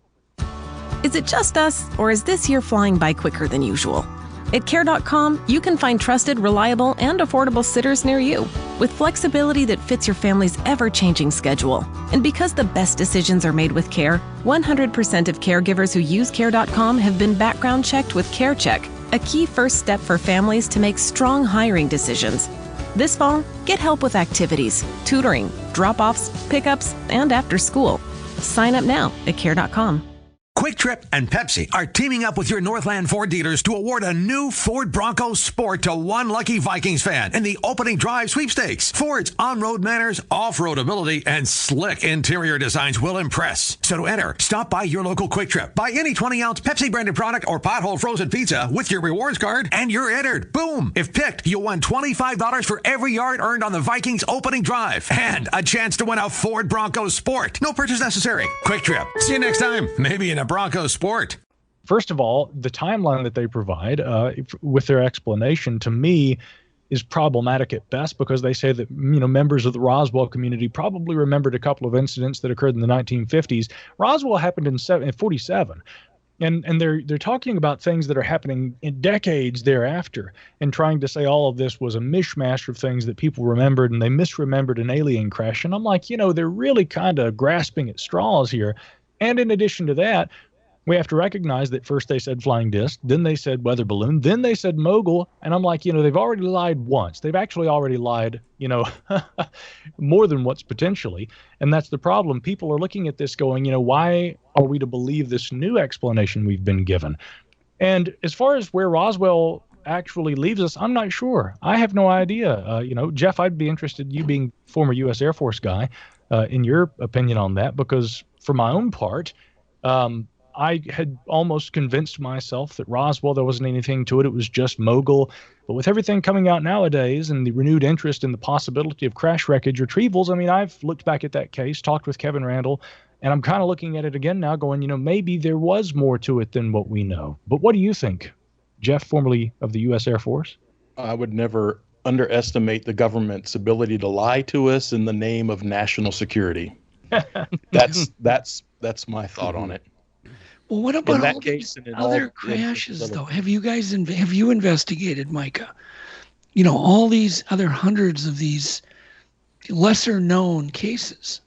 Is it just us, or is this year flying by quicker than usual? At Care.com, you can find trusted, reliable, and affordable sitters near you with flexibility that fits your family's ever-changing schedule. And because the best decisions are made with Care, 100% of caregivers who use Care.com have been background checked with CareCheck, a key first step for families to make strong hiring decisions. This fall, get help with activities, tutoring, drop-offs, pickups, and after school. Sign up now at Care.com. Quick Trip and Pepsi are teaming up with your Northland Ford dealers to award a new Ford Bronco Sport to one lucky Vikings fan in the opening drive sweepstakes. Ford's on-road manners, off-road ability, and slick interior designs will impress. So to enter, stop by your local Quick Trip, buy any 20-ounce Pepsi-branded product or pothole frozen pizza with your rewards card, and you're entered. Boom! If picked, you'll win $25 for every yard earned on the Vikings opening drive, and a chance to win a Ford Bronco Sport. No purchase necessary. Quick Trip. See you next time. Maybe in a Bronco Sport. First of all, the timeline that they provide with their explanation, to me, is problematic at best, because they say that members of the Roswell community probably remembered a couple of incidents that occurred in the 1950s. Roswell happened in 47, and they're talking about things that are happening in decades thereafter, and trying to say all of this was a mishmash of things that people remembered, and they misremembered an alien crash. And I'm like, they're really kind of grasping at straws here. And in addition to that, we have to recognize that first they said flying disc, then they said weather balloon, then they said mogul. And I'm like, they've already lied once. They've actually already lied, more than once potentially. And that's the problem. People are looking at this going, why are we to believe this new explanation we've been given? And as far as where Roswell actually leaves us, I'm not sure. I have no idea. Jeff, I'd be interested, you being former U.S. Air Force guy, in your opinion on that, because for my own part, I had almost convinced myself that Roswell, there wasn't anything to it. It was just mogul. But with everything coming out nowadays and the renewed interest in the possibility of crash wreckage retrievals, I've looked back at that case, talked with Kevin Randall, and I'm kind of looking at it again now going, maybe there was more to it than what we know. But what do you think, Jeff, formerly of the U.S. Air Force? I would never underestimate the government's ability to lie to us in the name of national security. That's my thought on it. Well, what about all these other crashes, though? Have you investigated, Micah? all these other hundreds of these lesser known cases.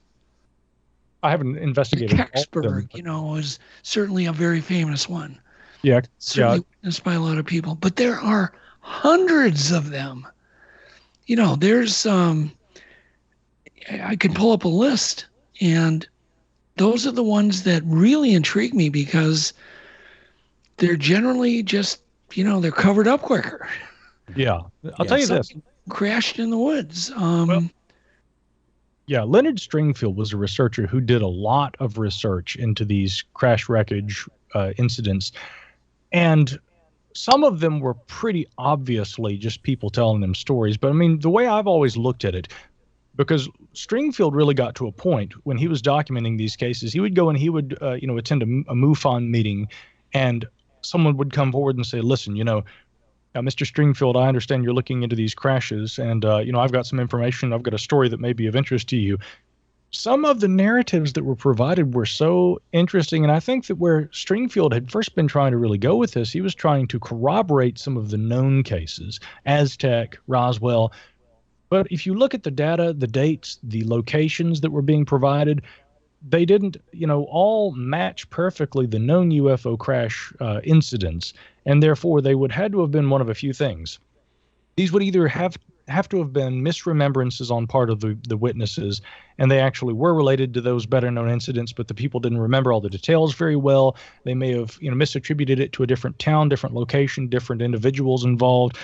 I haven't investigated Kecksburg, is certainly a very famous one. Yeah. Certainly witnessed by a lot of people. But there are hundreds of them. There's I could pull up a list, and those are the ones that really intrigue me because they're generally just, they're covered up quicker. Yeah. I'll tell you this. Crashed in the woods. Yeah, Leonard Stringfield was a researcher who did a lot of research into these crash wreckage incidents. And some of them were pretty obviously just people telling them stories. But I mean, the way I've always looked at it, because Stringfield really got to a point when he was documenting these cases, he would go and he would, attend a MUFON meeting, and someone would come forward and say, listen, Mr. Stringfield, I understand you're looking into these crashes, and, I've got some information. I've got a story that may be of interest to you. Some of the narratives that were provided were so interesting, and I think that where Stringfield had first been trying to really go with this, he was trying to corroborate some of the known cases, Aztec, Roswell. But if you look at the data, the dates, the locations that were being provided, they didn't, all match perfectly the known UFO crash incidents, and therefore they would had to have been one of a few things. These would either have to have been misremembrances on part of the witnesses, and they actually were related to those better known incidents, but the people didn't remember all the details very well. They may have misattributed it to a different town, different location, different individuals involved.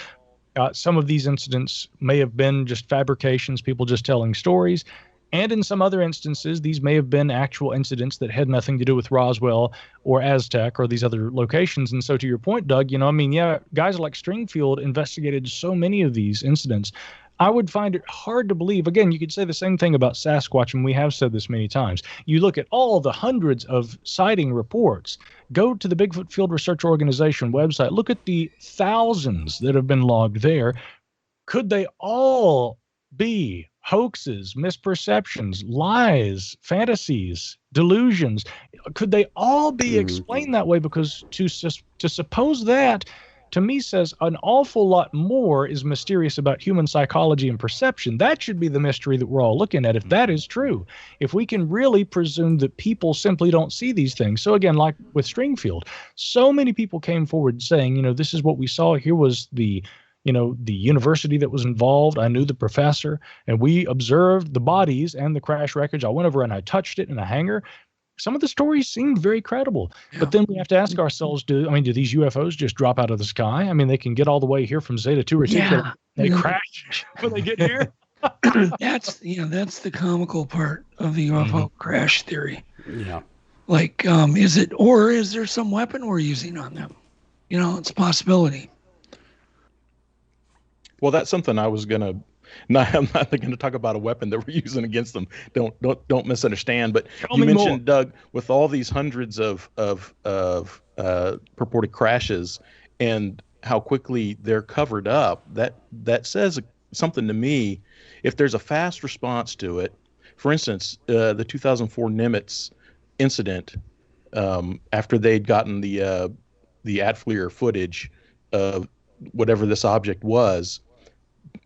Some of these incidents may have been just fabrications, people just telling stories. And in some other instances, these may have been actual incidents that had nothing to do with Roswell or Aztec or these other locations. And so to your point, Doug, guys like Stringfield investigated so many of these incidents. I would find it hard to believe. Again, you could say the same thing about Sasquatch, and we have said this many times. You look at all the hundreds of sighting reports. Go to the Bigfoot Field Research Organization website. Look at the thousands that have been logged there. Could they all be hoaxes, misperceptions, lies, fantasies, delusions? Could they all be explained that way? Because to suppose that, to me, says an awful lot more is mysterious about human psychology and perception. That should be the mystery that we're all looking at, if that is true. If we can really presume that people simply don't see these things. So again, like with Stringfield, so many people came forward saying, this is what we saw. Here was the university that was involved. I knew the professor, and we observed the bodies and the crash wreckage. I went over and I touched it in a hangar. Some of the stories seemed very credible, but then we have to ask ourselves, do these UFOs just drop out of the sky? I mean, they can get all the way here from Zeta 2 or 2, they crash when they get here. That's the comical part of the UFO crash theory. Yeah. Like, is there some weapon we're using on them? It's a possibility. Well, that's something I was gonna. I'm not going to talk about a weapon that we're using against them. Don't misunderstand. But you mentioned, Doug, with all these hundreds of purported crashes and how quickly they're covered up, that says something to me. If there's a fast response to it, for instance, the 2004 Nimitz incident, after they'd gotten the AdFLIR footage of whatever this object was.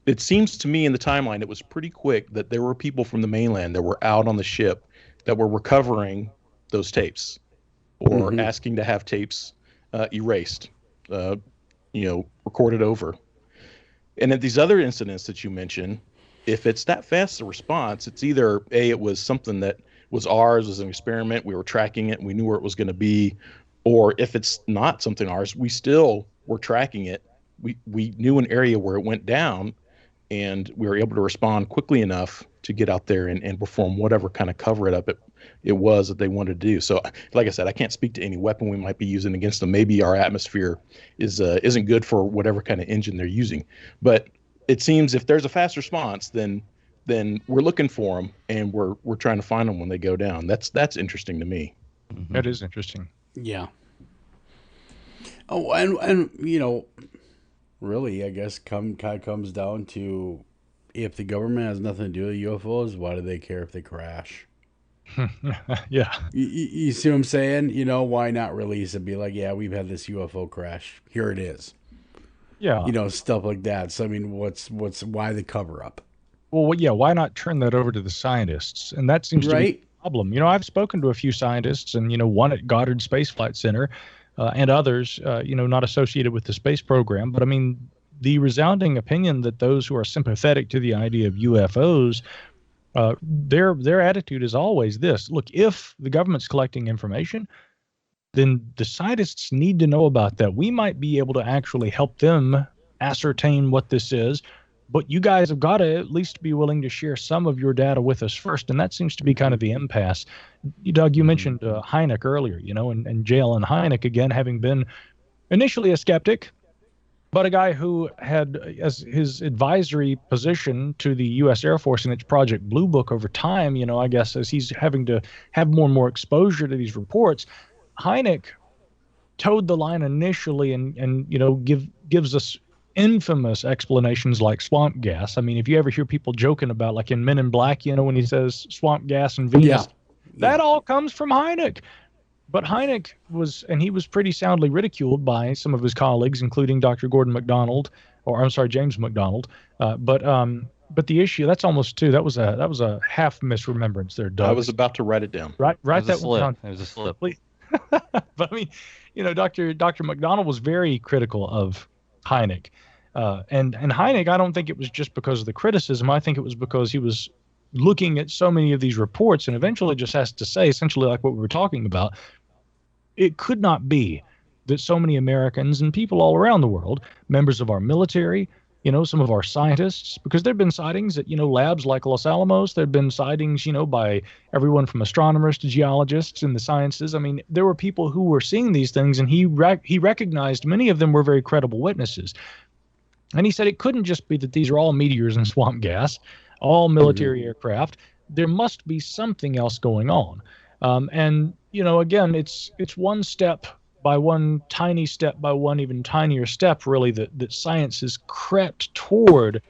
It seems to me in the timeline it was pretty quick that there were people from the mainland that were out on the ship that were recovering those tapes or asking to have tapes erased, recorded over. And at these other incidents that you mentioned, if it's that fast a response, it's either it was something that was ours, was an experiment, we were tracking it, and we knew where it was going to be, or if it's not something ours, we still were tracking it. We knew an area where it went down, and we were able to respond quickly enough to get out there and perform whatever kind of cover it up it was that they wanted to do. So, like I said, I can't speak to any weapon we might be using against them. Maybe our atmosphere isn't good for whatever kind of engine they're using. But it seems if there's a fast response, then we're looking for them, and we're trying to find them when they go down. That's interesting to me. That is interesting. Yeah. Oh, and really, I guess kind of comes down to if the government has nothing to do with UFOs, why do they care if they crash? Yeah. You see what I'm saying? Why not release it? Be like, yeah, we've had this UFO crash. Here it is. Yeah. Stuff like that. So I mean, why the cover up? Well, yeah, why not turn that over to the scientists? And that seems to be the problem. I've spoken to a few scientists, and one at Goddard Space Flight Center, and others, not associated with the space program. But I mean, the resounding opinion that those who are sympathetic to the idea of UFOs, their attitude is always this: look, if the government's collecting information, then the scientists need to know about that. We might be able to actually help them ascertain what this is, but you guys have got to at least be willing to share some of your data with us first. And that seems to be kind of the impasse. Doug, you mentioned Hynek earlier, and J.L.N. Hynek, again, having been initially a skeptic, but a guy who had as his advisory position to the U.S. Air Force in its Project Blue Book over time, I guess as he's having to have more and more exposure to these reports, Hynek towed the line initially and gives us infamous explanations like swamp gas. I mean, if you ever hear people joking about, like in Men in Black, when he says swamp gas and Venus, that all comes from Hynek. But Hynek was pretty soundly ridiculed by some of his colleagues, including Dr. Gordon MacDonald, James MacDonald. But the issue, that's almost two. That was a half misremembrance there, Doug. I was about to write it down. Write that one down. It was a slip. But I mean, Dr. MacDonald was very critical of Hynek. And Hynek, I don't think it was just because of the criticism. I think it was because he was looking at so many of these reports and eventually just has to say, essentially like what we were talking about, it could not be that so many Americans and people all around the world, members of our military, some of our scientists, because there have been sightings at, labs like Los Alamos. There have been sightings, by everyone from astronomers to geologists in the sciences. I mean, there were people who were seeing these things, and he recognized many of them were very credible witnesses. And he said it couldn't just be that these are all meteors and swamp gas, all military aircraft. There must be something else going on. And, again, it's one step by one tiny step by one even tinier step, really, that science has crept toward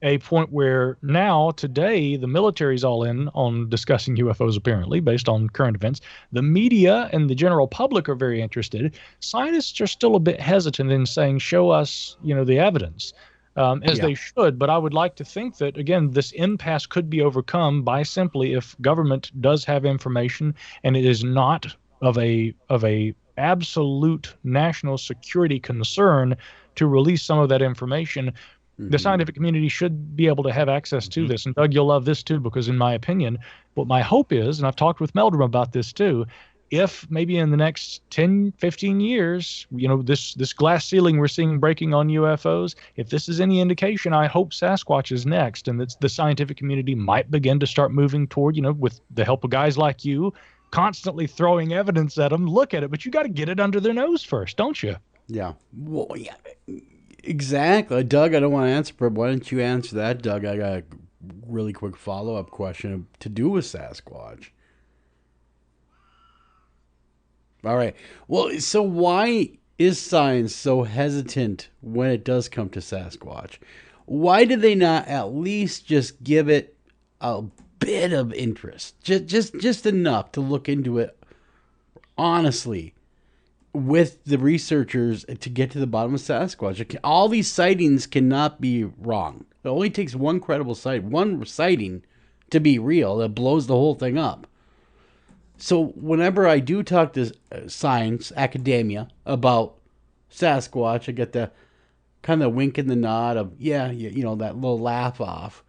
a point where now, today, the military's all in on discussing UFOs, apparently, based on current events. The media and the general public are very interested. Scientists are still a bit hesitant in saying, show us, the evidence, as they should. But I would like to think that, again, this impasse could be overcome by simply, if government does have information and it is not of a absolute national security concern to release some of that information, the scientific community should be able to have access to this. And Doug, you'll love this too, because in my opinion, what my hope is, and I've talked with Meldrum about this too, if maybe in the next 10, 15 years, this glass ceiling we're seeing breaking on UFOs, if this is any indication, I hope Sasquatch is next, and that the scientific community might begin to start moving toward, with the help of guys like you, constantly throwing evidence at them, look at it, but you got to get it under their nose first, don't you? Yeah. Well, yeah, exactly. Doug, I don't want to answer, but why don't you answer that, Doug? I got a really quick follow-up question to do with Sasquatch. All right. Well, so why is science so hesitant when it does come to Sasquatch? Why do they not at least just give it a bit of interest, just enough to look into it honestly with the researchers to get to the bottom of Sasquatch? All these sightings cannot be wrong. It only takes one credible one sighting to be real that blows the whole thing up. So whenever I do talk to science, academia, about Sasquatch, I get the kind of wink and the nod of, that little laugh off.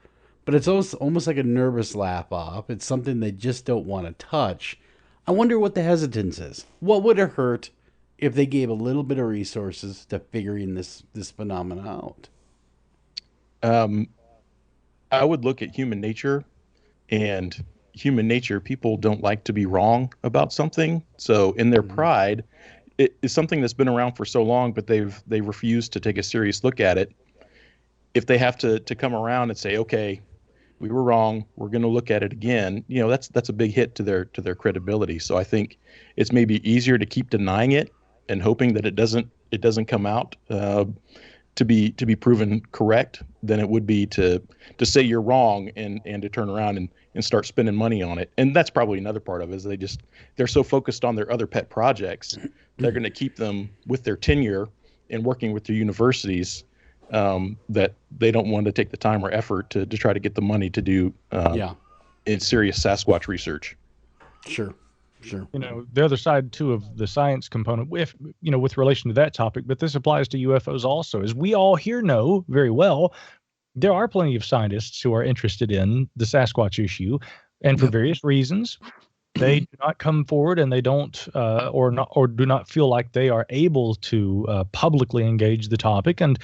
But it's almost like a nervous laugh off. It's something they just don't want to touch. I wonder what the hesitance is. What would it hurt if they gave a little bit of resources to figuring this phenomenon out? I would look at human nature, and human nature, people don't like to be wrong about something. So in their pride, it is something that's been around for so long, but they refuse to take a serious look at it. If they have to come around and say, okay, we were wrong, we're going to look at it again, that's a big hit to their credibility. So I think it's maybe easier to keep denying it and hoping that it doesn't come out to be proven correct than it would be to say you're wrong and to turn around and start spending money on it. And that's probably another part of it, is they're so focused on their other pet projects, they're going to keep them with their tenure in working with their universities, that they don't want to take the time or effort to try to get the money to do in serious Sasquatch research. Sure. The other side too of the science component, with relation to that topic, but this applies to UFOs also, as we all here know very well, there are plenty of scientists who are interested in the Sasquatch issue, and for various reasons, they do not come forward, and they don't, or do not feel like they are able to publicly engage the topic. And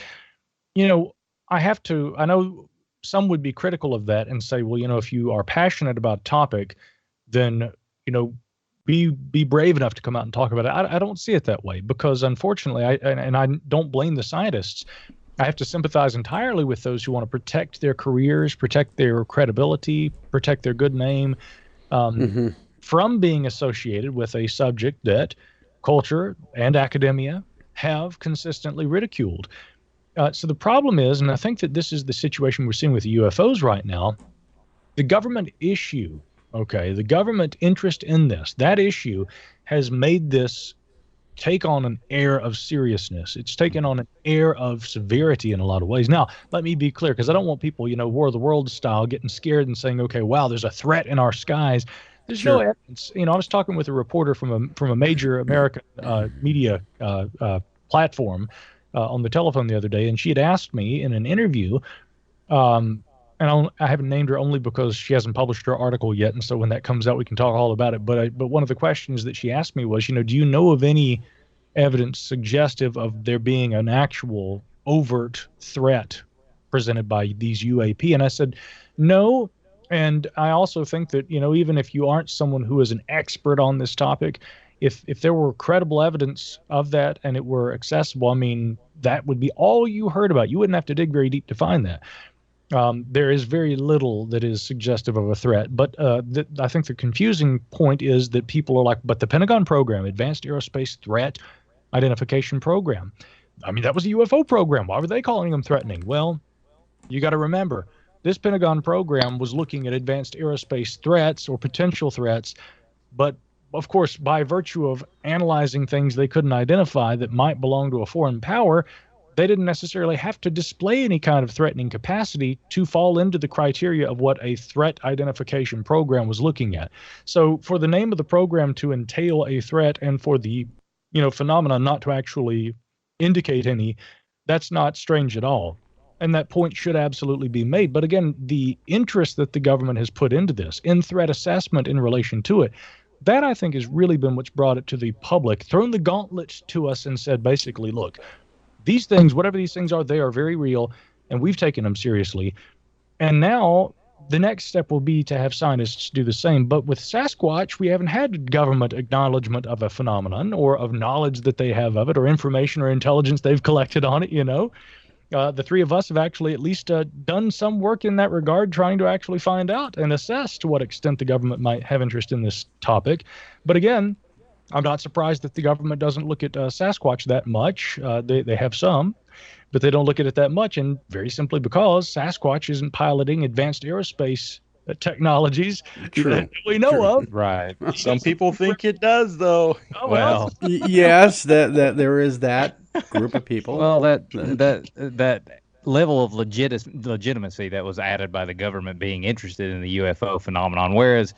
I know some would be critical of that and say, well, if you are passionate about a topic, then be brave enough to come out and talk about it. I don't see it that way, because unfortunately, I don't blame the scientists. I have to sympathize entirely with those who want to protect their careers, protect their credibility, protect their good name, from being associated with a subject that culture and academia have consistently ridiculed. So the problem is, and I think that this is the situation we're seeing with the UFOs right now, the government issue, the government interest in this, that issue has made this take on an air of seriousness. It's taken on an air of severity in a lot of ways. Now, let me be clear, because I don't want people, War of the Worlds style, getting scared and saying, okay, wow, there's a threat in our skies. There's no evidence. I was talking with a reporter from a major American media platform on the telephone the other day, and she had asked me in an interview, and I haven't named her only because she hasn't published her article yet, and so when that comes out, we can talk all about it. But one of the questions that she asked me was, do you know of any evidence suggestive of there being an actual overt threat presented by these UAP? And I said, no. And I also think that, even if you aren't someone who is an expert on this topic, if there were credible evidence of that and it were accessible, that would be all you heard about. You wouldn't have to dig very deep to find that. There is very little that is suggestive of a threat. But I think the confusing point is that people are like, but the Pentagon program, Advanced Aerospace Threat Identification Program, that was a UFO program. Why were they calling them threatening? Well, you got to remember, this Pentagon program was looking at advanced aerospace threats or potential threats, but of course, by virtue of analyzing things they couldn't identify that might belong to a foreign power, they didn't necessarily have to display any kind of threatening capacity to fall into the criteria of what a threat identification program was looking at. So for the name of the program to entail a threat and for the phenomena not to actually indicate any, that's not strange at all. And that point should absolutely be made. But again, the interest that the government has put into this, in threat assessment in relation to it, that I think has really been what's brought it to the public, thrown the gauntlet to us and said, basically, look, these things, whatever these things are, they are very real, and we've taken them seriously. And now the next step will be to have scientists do the same. But with Sasquatch, we haven't had government acknowledgement of a phenomenon or of knowledge that they have of it or information or intelligence they've collected on it, The three of us have actually at least done some work in that regard, trying to actually find out and assess to what extent the government might have interest in this topic. But again, I'm not surprised that the government doesn't look at Sasquatch that much. They have some, but they don't look at it that much, and very simply because Sasquatch isn't piloting advanced aerospace technologies that we know of. Right. Some people think it does, though. Oh, well. Yes, that there is that group of people. Well, that level of legitimacy that was added by the government being interested in the UFO phenomenon, whereas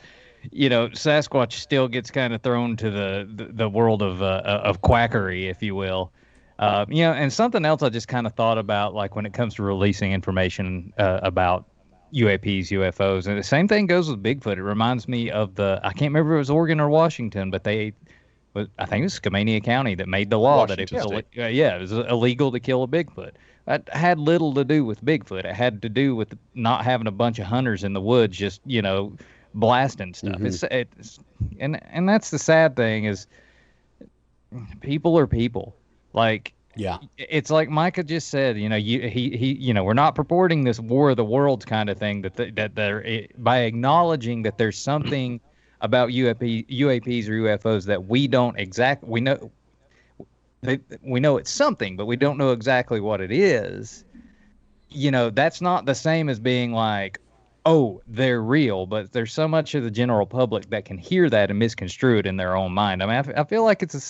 Sasquatch still gets kind of thrown to the world of quackery, if you will. And something else I just kind of thought about, like when it comes to releasing information about UAPs, UFOs, and the same thing goes with Bigfoot. It reminds me of I can't remember if it was Oregon or Washington, but I think it was Skamania County that made the law that it was illegal to kill a Bigfoot. That had little to do with Bigfoot. It had to do with not having a bunch of hunters in the woods just blasting stuff. Mm-hmm. And that's the sad thing is people are people. Like, yeah, it's like Micah just said, we're not purporting this War of the Worlds kind of thing that they're by acknowledging that there's something about UAPs or UFOs that we don't we know it's something, but we don't know exactly what it is. That's not the same as being like, oh, they're real, but there's so much of the general public that can hear that and misconstrue it in their own mind. I feel like it's the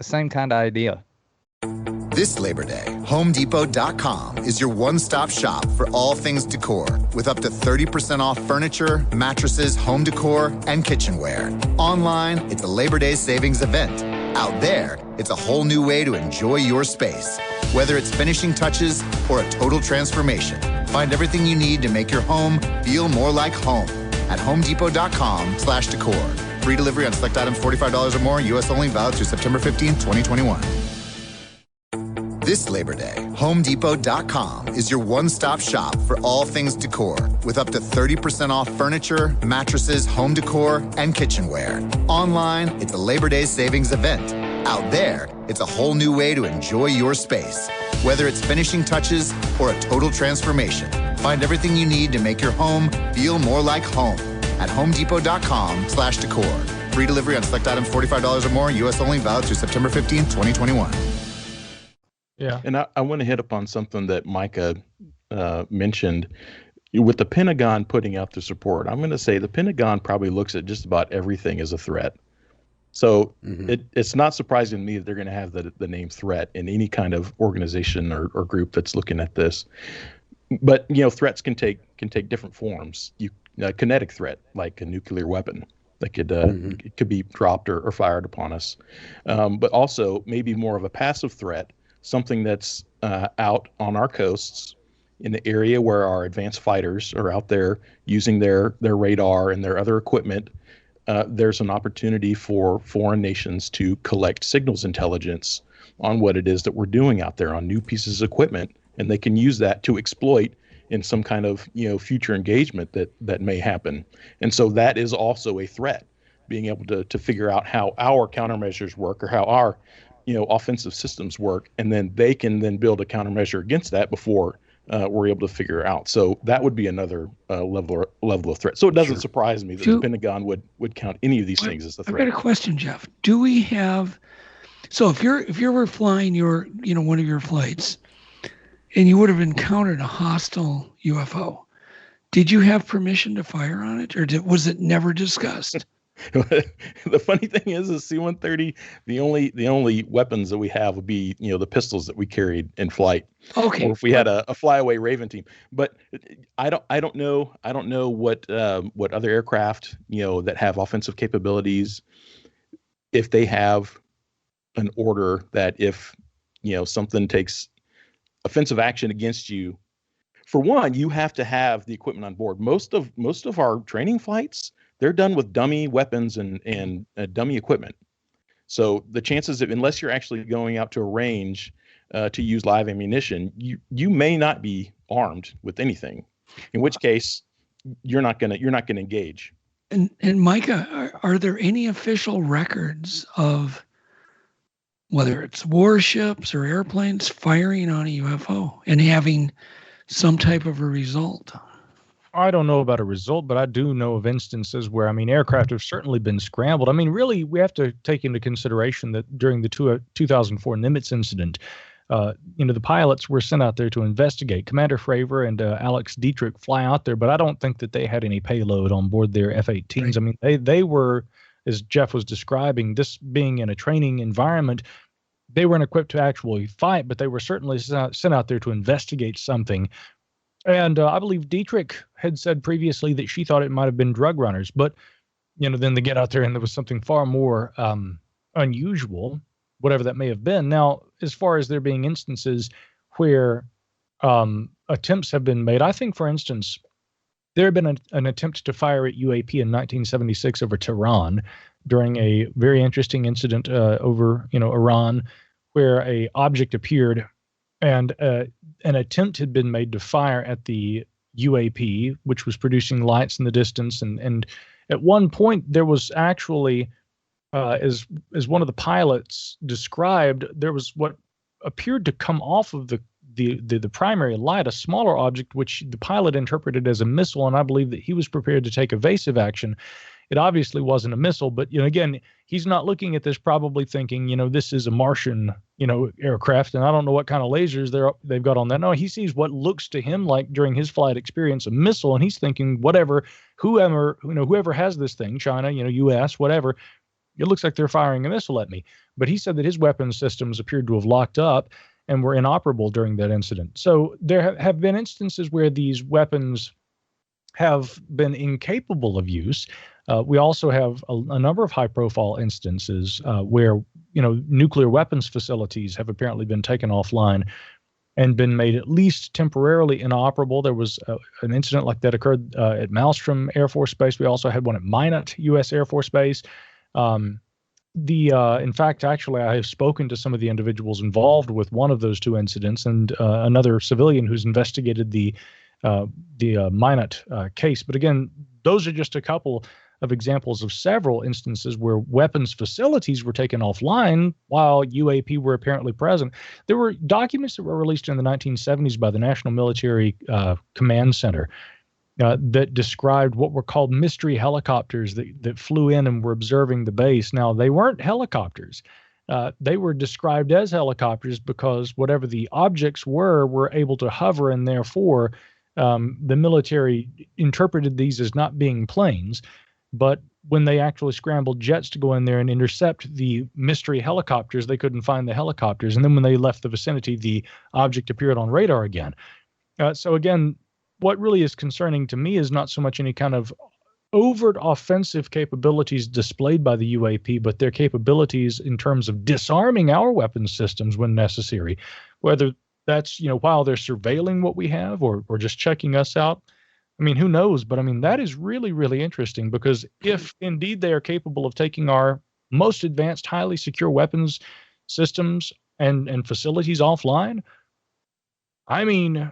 same kind of idea. This Labor Day, HomeDepot.com is your one-stop shop for all things decor, with up to 30% off furniture, mattresses, home decor, and kitchenware. Online, it's a Labor Day savings event. Out there, it's a whole new way to enjoy your space. Whether it's finishing touches or a total transformation, find everything you need to make your home feel more like home at HomeDepot.com/decor. Free delivery on select items $45 or more, U.S. only, valid through September 15, 2021. This Labor Day, HomeDepot.com is your one-stop shop for all things decor, with up to 30% off furniture, mattresses, home decor, and kitchenware. Online, it's a Labor Day savings event. Out there, it's a whole new way to enjoy your space. Whether it's finishing touches or a total transformation, find everything you need to make your home feel more like home at HomeDepot.com/decor. Free delivery on select items $45 or more, U.S. only, valid through September 15, 2021. Yeah. And I want to hit upon something that Micah mentioned. With the Pentagon putting out the support, I'm going to say the Pentagon probably looks at just about everything as a threat. So it's not surprising to me that they're going to have the name threat in any kind of organization or group that's looking at this. But, threats can take different forms. A kinetic threat, like a nuclear weapon that it could be dropped or fired upon us. But also maybe more of a passive threat, something that's out on our coasts in the area where our advanced fighters are out there using their radar and their other equipment. There's an opportunity for foreign nations to collect signals intelligence on what it is that we're doing out there on new pieces of equipment, and they can use that to exploit in some kind of future engagement that may happen. And so that is also a threat, being able to figure out how our countermeasures work or how our offensive systems work, and then they can then build a countermeasure against that before we're able to figure it out. So that would be another level of threat. So it doesn't surprise me that the Pentagon would count any of these things as a threat. I've got a question, Jeff. Do we have? So if you were flying your one of your flights, and you would have encountered a hostile UFO, did you have permission to fire on it, or was it never discussed? The funny thing is C-130, the only weapons that we have would be the pistols that we carried in flight. Okay. Or if we had a flyaway Raven team. But I don't know what other aircraft that have offensive capabilities, if they have an order that if something takes offensive action against you, for one, you have to have the equipment on board. Most of our training flights, they're done with dummy weapons and dummy equipment. So the chances of, unless you're actually going out to a range to use live ammunition, you may not be armed with anything. In which case, you're not gonna engage. And Micah, are there any official records of whether it's warships or airplanes firing on a UFO and having some type of a result? I don't know about a result, but I do know of instances where, aircraft have certainly been scrambled. Really, we have to take into consideration that during the 2004 Nimitz incident, the pilots were sent out there to investigate. Commander Fravor and Alex Dietrich fly out there, but I don't think that they had any payload on board their F-18s. Right. They were, as Jeff was describing, this being in a training environment, they weren't equipped to actually fight, but they were certainly sent out there to investigate something. And I believe Dietrich had said previously that she thought it might have been drug runners, but then they get out there and there was something far more unusual, whatever that may have been. Now, as far as there being instances where attempts have been made, I think, for instance, there had been an attempt to fire at UAP in 1976 over Tehran during a very interesting incident over Iran, where a object appeared and an attempt had been made to fire at the UAP, which was producing lights in the distance. And at one point, there was actually, as one of the pilots described, there was what appeared to come off of the primary light, a smaller object, which the pilot interpreted as a missile, and I believe that he was prepared to take evasive action. It obviously wasn't a missile, but again, he's not looking at this probably thinking, this is a Martian, aircraft, and I don't know what kind of lasers they've got on that. No, he sees what looks to him like during his flight experience a missile, and he's thinking, whoever has this thing, China, U.S., whatever, it looks like they're firing a missile at me. But he said that his weapons systems appeared to have locked up, and were inoperable during that incident. So there have been instances where these weapons have been incapable of use. We also have a number of high-profile instances where, nuclear weapons facilities have apparently been taken offline and been made at least temporarily inoperable. There was an incident like that occurred at Malmstrom Air Force Base. We also had one at Minot U.S. Air Force Base. In fact, actually, I have spoken to some of the individuals involved with one of those two incidents, and another civilian who's investigated the Minot case. But again, those are just a couple of examples of several instances where weapons facilities were taken offline while UAP were apparently present. There were documents that were released in the 1970s by the National Military Command Center that described what were called mystery helicopters that flew in and were observing the base. Now, they weren't helicopters. They were described as helicopters because whatever the objects were able to hover, and therefore the military interpreted these as not being planes. But when they actually scrambled jets to go in there and intercept the mystery helicopters, they couldn't find the helicopters. And then when they left the vicinity, the object appeared on radar again. So again, what really is concerning to me is not so much any kind of overt offensive capabilities displayed by the UAP, but their capabilities in terms of disarming our weapons systems when necessary, whether that's, while they're surveilling what we have or just checking us out. I mean, who knows? But I mean, that is really, really interesting, because if indeed they are capable of taking our most advanced, highly secure weapons systems and facilities offline, I mean,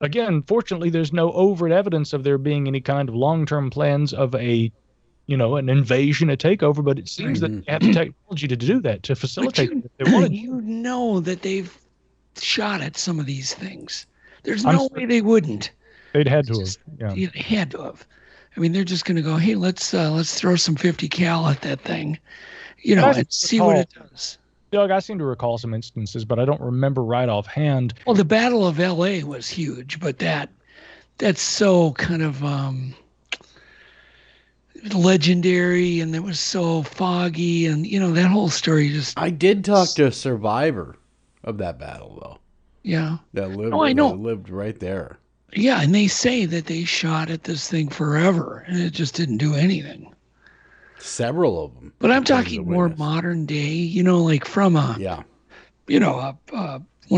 again, fortunately, there's no overt evidence of there being any kind of long-term plans of an invasion, a takeover, but it seems that they have the technology to do that, to facilitate it if they wanted. You know that they've shot at some of these things. There's no way they wouldn't. They'd had to have. Yeah. They had to have. I mean, they're just going to go, hey, let's throw some 50 cal at that thing, and see what it does. Doug, I seem to recall some instances, but I don't remember right offhand. Well, the Battle of L.A. was huge, but that's so kind of legendary, and it was so foggy, and that whole story just. I did talk to a survivor of that battle, though. Yeah. That lived. I know. That lived right there. Yeah, and they say that they shot at this thing forever, and it just didn't do anything. Several of them. But I'm talking more modern day, like from one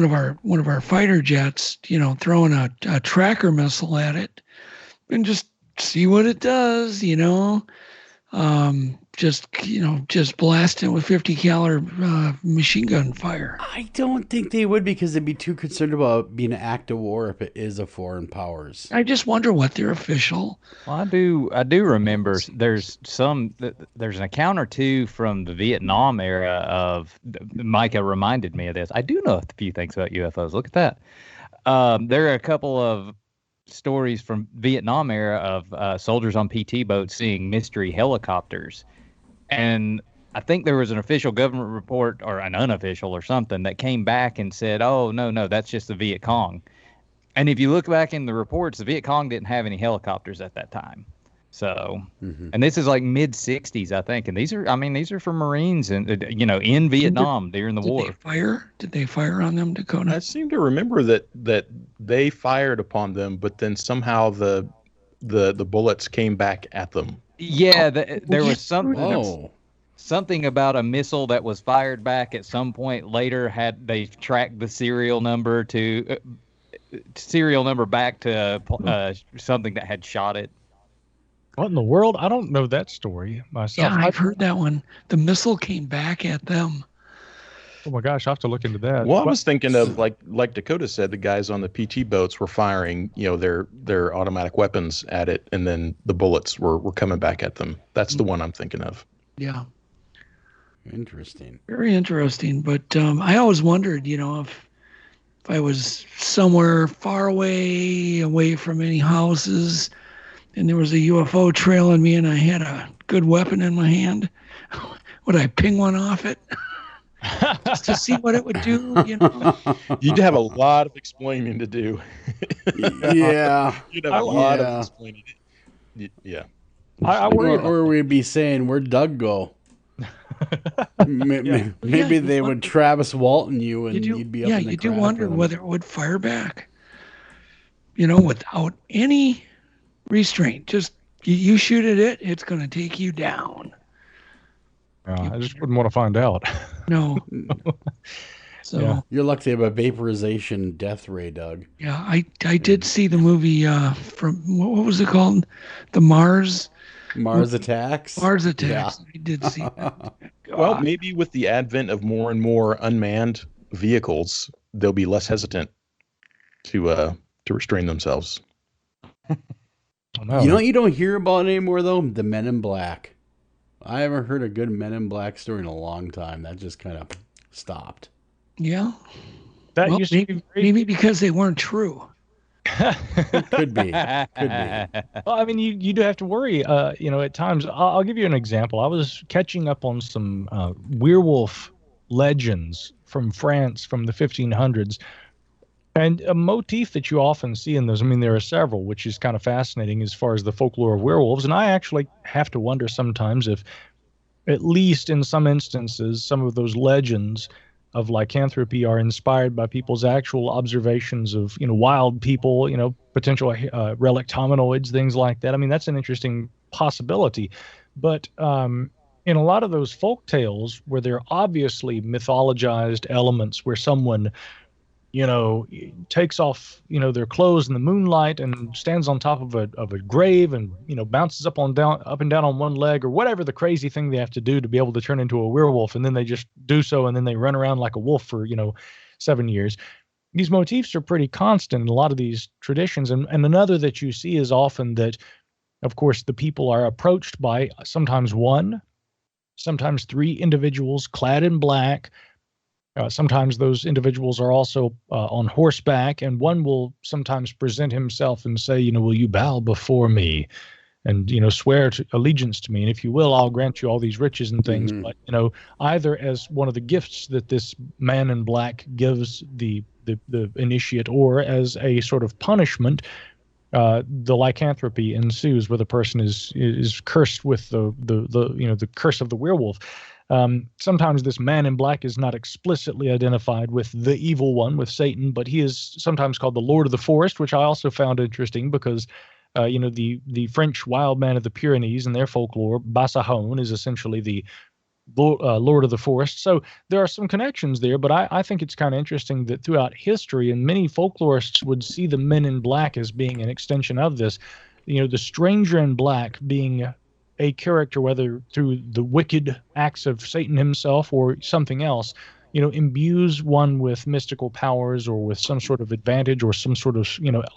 of our fighter jets, throwing a tracker missile at it, and just see what it does, just blast it with 50 cal machine gun fire. I don't think they would, because they'd be too concerned about being an act of war if it is a foreign powers. I just wonder what their official. Well, I do remember there's an account or two from the Vietnam era of Micah reminded me of this. I do know a few things about UFOs. Look at that. There are a couple of stories from Vietnam era of soldiers on PT boats seeing mystery helicopters. And I think there was an official government report or an unofficial or something that came back and said, oh, no, that's just the Viet Cong. And if you look back in the reports, the Viet Cong didn't have any helicopters at that time. So, and this is like mid 60s, I think. And these are for Marines and, in Vietnam during the war. Did they fire on them, Dakota? I seem to remember that they fired upon them, but then somehow the bullets came back at them. Yeah, there was something about a missile that was fired back at some point later. They tracked the serial number back to something that had shot it. What in the world? I don't know that story myself. Yeah, I've heard that one. The missile came back at them. Oh my gosh, I have to look into that. Well, I was thinking of like Dakota said, the guys on the PT boats were firing, their automatic weapons at it, and then the bullets were coming back at them. That's the one I'm thinking of. Yeah. Interesting. Very interesting. But I always wondered, if I was somewhere far away from any houses, and there was a UFO trailing me, and I had a good weapon in my hand, would I ping one off it? Just to see what it would do, You'd have a lot of explaining to do. Yeah. You'd have a lot of explaining. Yeah. Or we'd be saying, where'd Doug go? Maybe they would Travis Walton you, and you'd be up in the you do crowd wonder for them. whether it would fire back. Without any restraint. Just you shoot at it, it's going to take you down. I just wouldn't want to find out. No. So you're lucky they have a vaporization death ray, Doug. Yeah, I did see the movie from what was it called? The Mars Attacks. Mars Attacks. Yeah. I did see that. Well, maybe with the advent of more and more unmanned vehicles, they'll be less hesitant to restrain themselves. You know what you don't hear about anymore though? The Men in Black. I haven't heard a good Men in Black story in a long time. That just kind of stopped. Yeah. That used to be maybe because they weren't true. Could be. Well, I mean, you do have to worry. At times. I'll give you an example. I was catching up on some werewolf legends from France from the 1500s, and a motif that you often see in those. I mean, there are several, which is kind of fascinating as far as the folklore of werewolves. And I actually have to wonder sometimes if, at least in some instances, some of those legends of lycanthropy are inspired by people's actual observations of, wild people, potential relic hominoids, things like that. I mean, that's an interesting possibility. But in a lot of those folk tales where there are obviously mythologized elements where someone, takes off, their clothes in the moonlight and stands on top of a grave and, bounces up and down on one leg or whatever the crazy thing they have to do to be able to turn into a werewolf. And then they just do so. And then they run around like a wolf for, 7 years. These motifs are pretty constant in a lot of these traditions. And another that you see is often that, of course, the people are approached by sometimes one, sometimes three individuals clad in black. Sometimes those individuals are also on horseback, and one will sometimes present himself and say, will you bow before me and, swear allegiance to me? And if you will, I'll grant you all these riches and things. Mm-hmm. But, either as one of the gifts that this man in black gives the initiate, or as a sort of punishment, the lycanthropy ensues, where the person is cursed with the curse of the werewolf. Sometimes this man in black is not explicitly identified with the evil one, with Satan, but he is sometimes called the Lord of the Forest, which I also found interesting because, the French wild man of the Pyrenees in their folklore, Basahon, is essentially the Lord of the Forest. So there are some connections there, but I think it's kind of interesting that throughout history, and many folklorists would see the men in black as being an extension of this, the stranger in black being a character, whether through the wicked acts of Satan himself or something else, imbues one with mystical powers or with some sort of advantage or some sort of,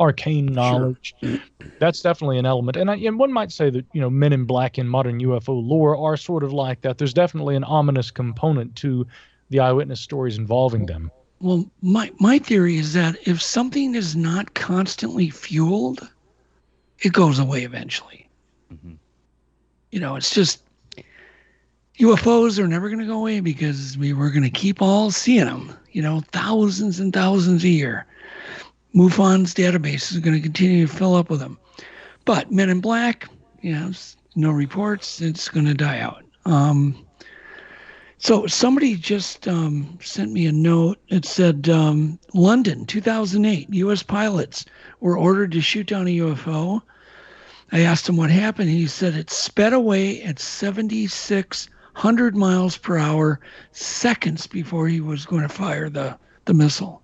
arcane knowledge. Sure. That's definitely an element. And one might say that, men in black in modern UFO lore are sort of like that. There's definitely an ominous component to the eyewitness stories involving them. Well, my theory is that if something is not constantly fueled, it goes away eventually. Mm-hmm. It's just UFOs are never going to go away because we're going to keep all seeing them, thousands and thousands a year. MUFON's database is going to continue to fill up with them. But Men in Black, no reports, it's going to die out. So somebody just sent me a note. It said, London, 2008, U.S. pilots were ordered to shoot down a UFO. I asked him what happened. He said it sped away at 7,600 miles per hour seconds before he was going to fire the missile.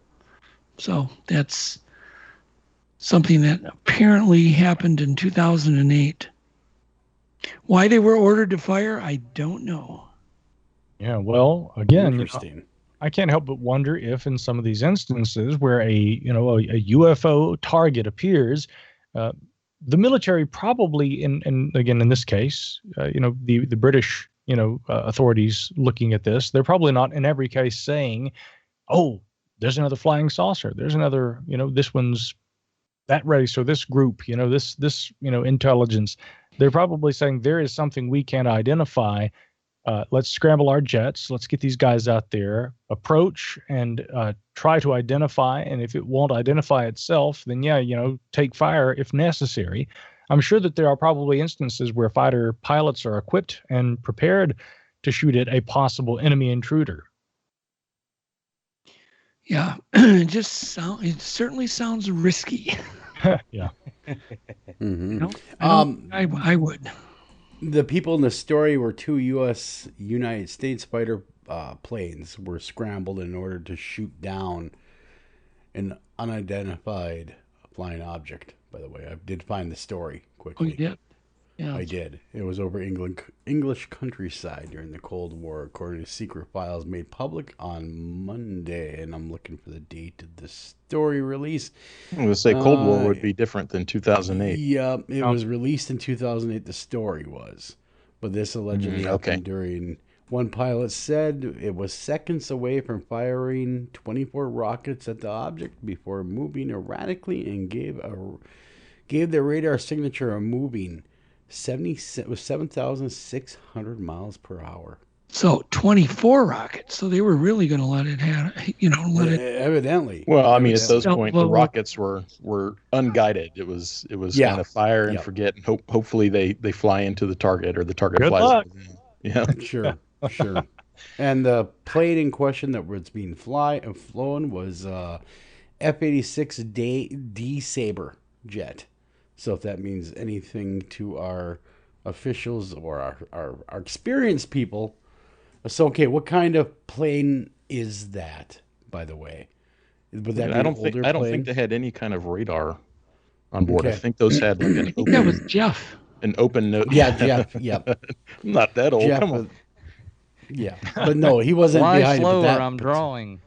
So that's something that apparently happened in 2008. Why they were ordered to fire, I don't know. Yeah, well, again, I can't help but wonder if in some of these instances where a UFO target appears, the military probably, and again, in this case, the British, authorities looking at this, they're probably not in every case saying, oh, there's another flying saucer. There's another, this one's that race or this group, this intelligence. They're probably saying there is something we can't identify. Let's scramble our jets. Let's get these guys out there, approach and try to identify. And if it won't identify itself, then take fire if necessary. I'm sure that there are probably instances where fighter pilots are equipped and prepared to shoot at a possible enemy intruder. Yeah, it certainly sounds risky. Yeah. Mm-hmm. I would. The people in the story were two United States fighter planes were scrambled in order to shoot down an unidentified flying object. By the way, I did find the story quickly. Oh, you did? Yeah, I did. It was over English countryside during the Cold War, according to secret files made public on Monday. And I'm looking for the date of the story release. I'm going to say Cold War would be different than 2008. Yeah, it was released in 2008. The story was, but this allegedly happened during. One pilot said it was seconds away from firing 24 rockets at the object before moving erratically and gave the radar signature a moving 7,600 miles per hour. So 24 rockets. So they were really going to let it evidently. Well, I mean, at those points, the rockets were unguided. It was kind of fire and forget. And hopefully they fly into the target or the target flies. Yeah, sure. And the plane in question that was being flown was F-86 D Sabre jet. So if that means anything to our officials or our experienced people, so okay, what kind of plane is that? By the way, would that be I don't think they had any kind of radar on board. Okay. I think those had like an open. That was Jeff. An open note. Yeah, Jeff. Yep. I'm not that old. Jeff, come on. Yeah, but no, he wasn't behind slower, that. I'm drawing.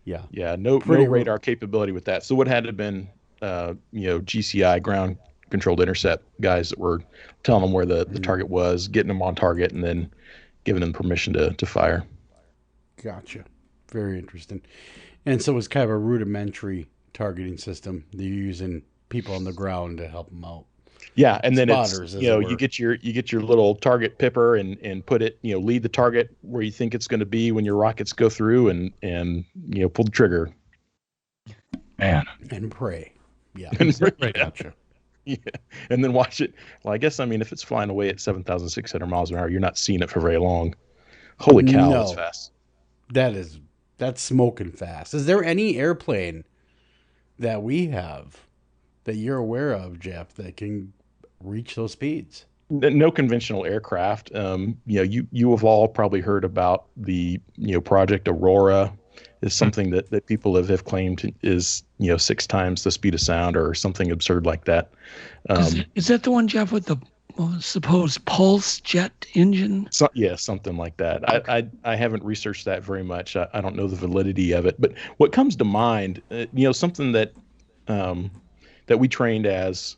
Yeah, no radar capability with that. So what had to have been, GCI ground controlled intercept guys that were telling them where the target was, getting them on target, and then giving them permission to fire. Gotcha. Very interesting. And so it's kind of a rudimentary targeting system. They're using people on the ground to help them out. Yeah, and then spotters, it's you get your little target pipper and put it, lead the target where you think it's going to be when your rockets go through and pull the trigger. Man. And pray. Yeah. Gotcha. Yeah. And then watch it. Well, I guess if it's flying away at 7,600 miles an hour, you're not seeing it for very long. Holy cow, that's fast. That's smoking fast. Is there any airplane that we have that you're aware of, Jeff, that can reach those speeds? No conventional aircraft. You have all probably heard about the Project Aurora is something that people have claimed is 6 times the speed of sound or something absurd like that. Is that the one, Jeff, with the supposed pulse jet engine? Something like that. Okay. I haven't researched that very much. I don't know the validity of it, but what comes to mind, something that we trained as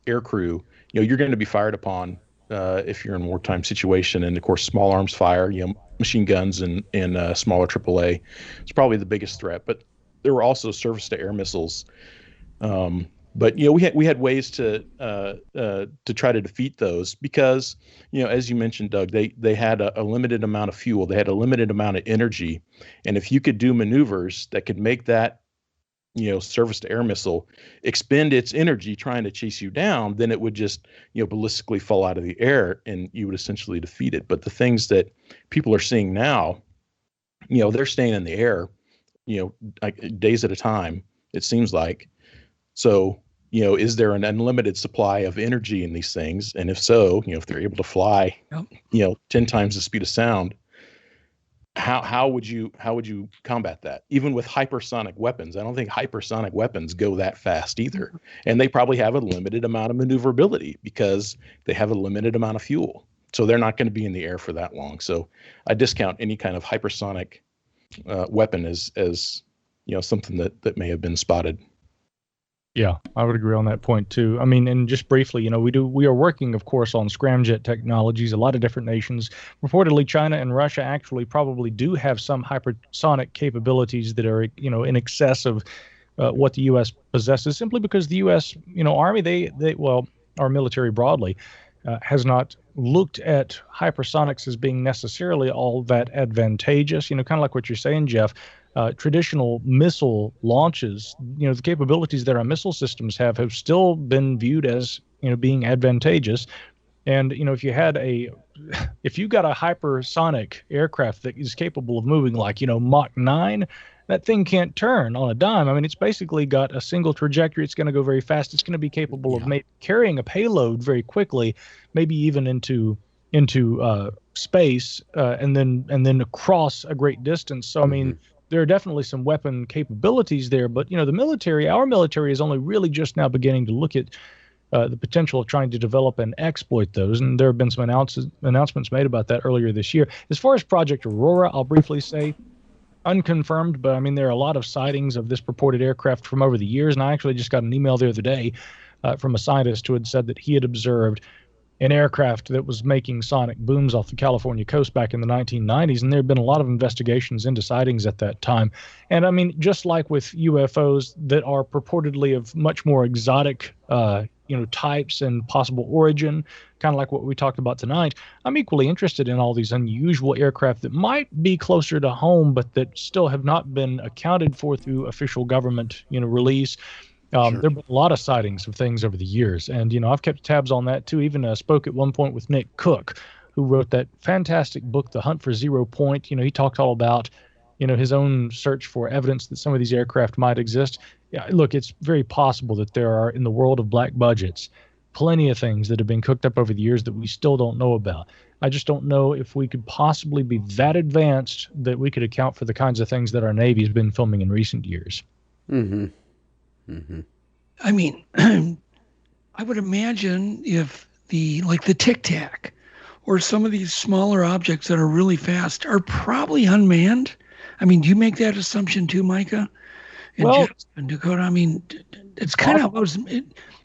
air crew, you're going to be fired upon if you're in a wartime situation. And of course, small arms fire, machine guns and smaller AAA. It's probably the biggest threat, but there were also surface to air missiles. But we had ways to try to defeat those because, as you mentioned, Doug, they had a limited amount of fuel. They had a limited amount of energy. And if you could do maneuvers that could make that surface to air missile expend its energy trying to chase you down, then it would just, ballistically fall out of the air and you would essentially defeat it. But the things that people are seeing now, they're staying in the air, like days at a time, it seems like. So, is there an unlimited supply of energy in these things? And if so, if they're able to fly, 10 times the speed of sound, how would you combat that? Even with hypersonic weapons, I don't think hypersonic weapons go that fast either. And they probably have a limited amount of maneuverability because they have a limited amount of fuel. So they're not going to be in the air for that long. So I discount any kind of hypersonic weapon as something that may have been spotted. Yeah, I would agree on that point too. And just briefly, we are working, of course, on scramjet technologies. A lot of different nations, reportedly China and Russia, actually probably do have some hypersonic capabilities that are, in excess of what the U.S. possesses, simply because the U.S. Army, our military broadly, has not looked at hypersonics as being necessarily all that advantageous. Kind of like what you're saying, Jeff. Traditional missile launches, the capabilities that our missile systems have still been viewed as, being advantageous. And, if you got a hypersonic aircraft that is capable of moving like, Mach 9, that thing can't turn on a dime. I mean, it's basically got a single trajectory. It's going to go very fast. It's going to be capable of carrying a payload very quickly, maybe even into space, and then across a great distance. So, I mean, there are definitely some weapon capabilities there. But, our military is only really just now beginning to look at the potential of trying to develop and exploit those. And there have been some announcements made about that earlier this year. As far as Project Aurora, I'll briefly say, unconfirmed, but I mean, there are a lot of sightings of this purported aircraft from over the years. And I actually just got an email the other day from a scientist who had said that he had observed an aircraft that was making sonic booms off the California coast back in the 1990s. And there have been a lot of investigations into sightings at that time. And I mean, just like with UFOs that are purportedly of much more exotic, types and possible origin, kind of like what we talked about tonight, I'm equally interested in all these unusual aircraft that might be closer to home, but that still have not been accounted for through official government, release. There have been a lot of sightings of things over the years. And, I've kept tabs on that too. Even spoke at one point with Nick Cook, who wrote that fantastic book, The Hunt for Zero Point. He talked all about, his own search for evidence that some of these aircraft might exist. Yeah, look, it's very possible that there are, in the world of black budgets, plenty of things that have been cooked up over the years that we still don't know about. I just don't know if we could possibly be that advanced that we could account for the kinds of things that our Navy has been filming in recent years. Mm-hmm. Mm-hmm. I mean, I would imagine if the Tic Tac or some of these smaller objects that are really fast are probably unmanned. I mean, do you make that assumption too, Micah? And Dakota, I mean, it's kind of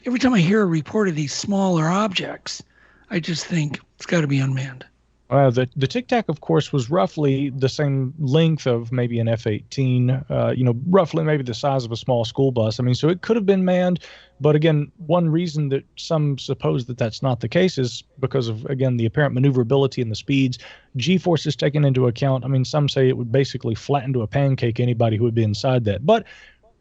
every time I hear a report of these smaller objects, I just think it's got to be unmanned. The Tic Tac, of course, was roughly the same length of maybe an F-18, roughly maybe the size of a small school bus. I mean, so it could have been manned. But again, one reason that some suppose that that's not the case is because of, again, the apparent maneuverability and the speeds. G-forces taken into account. I mean, some say it would basically flatten to a pancake anybody who would be inside that. But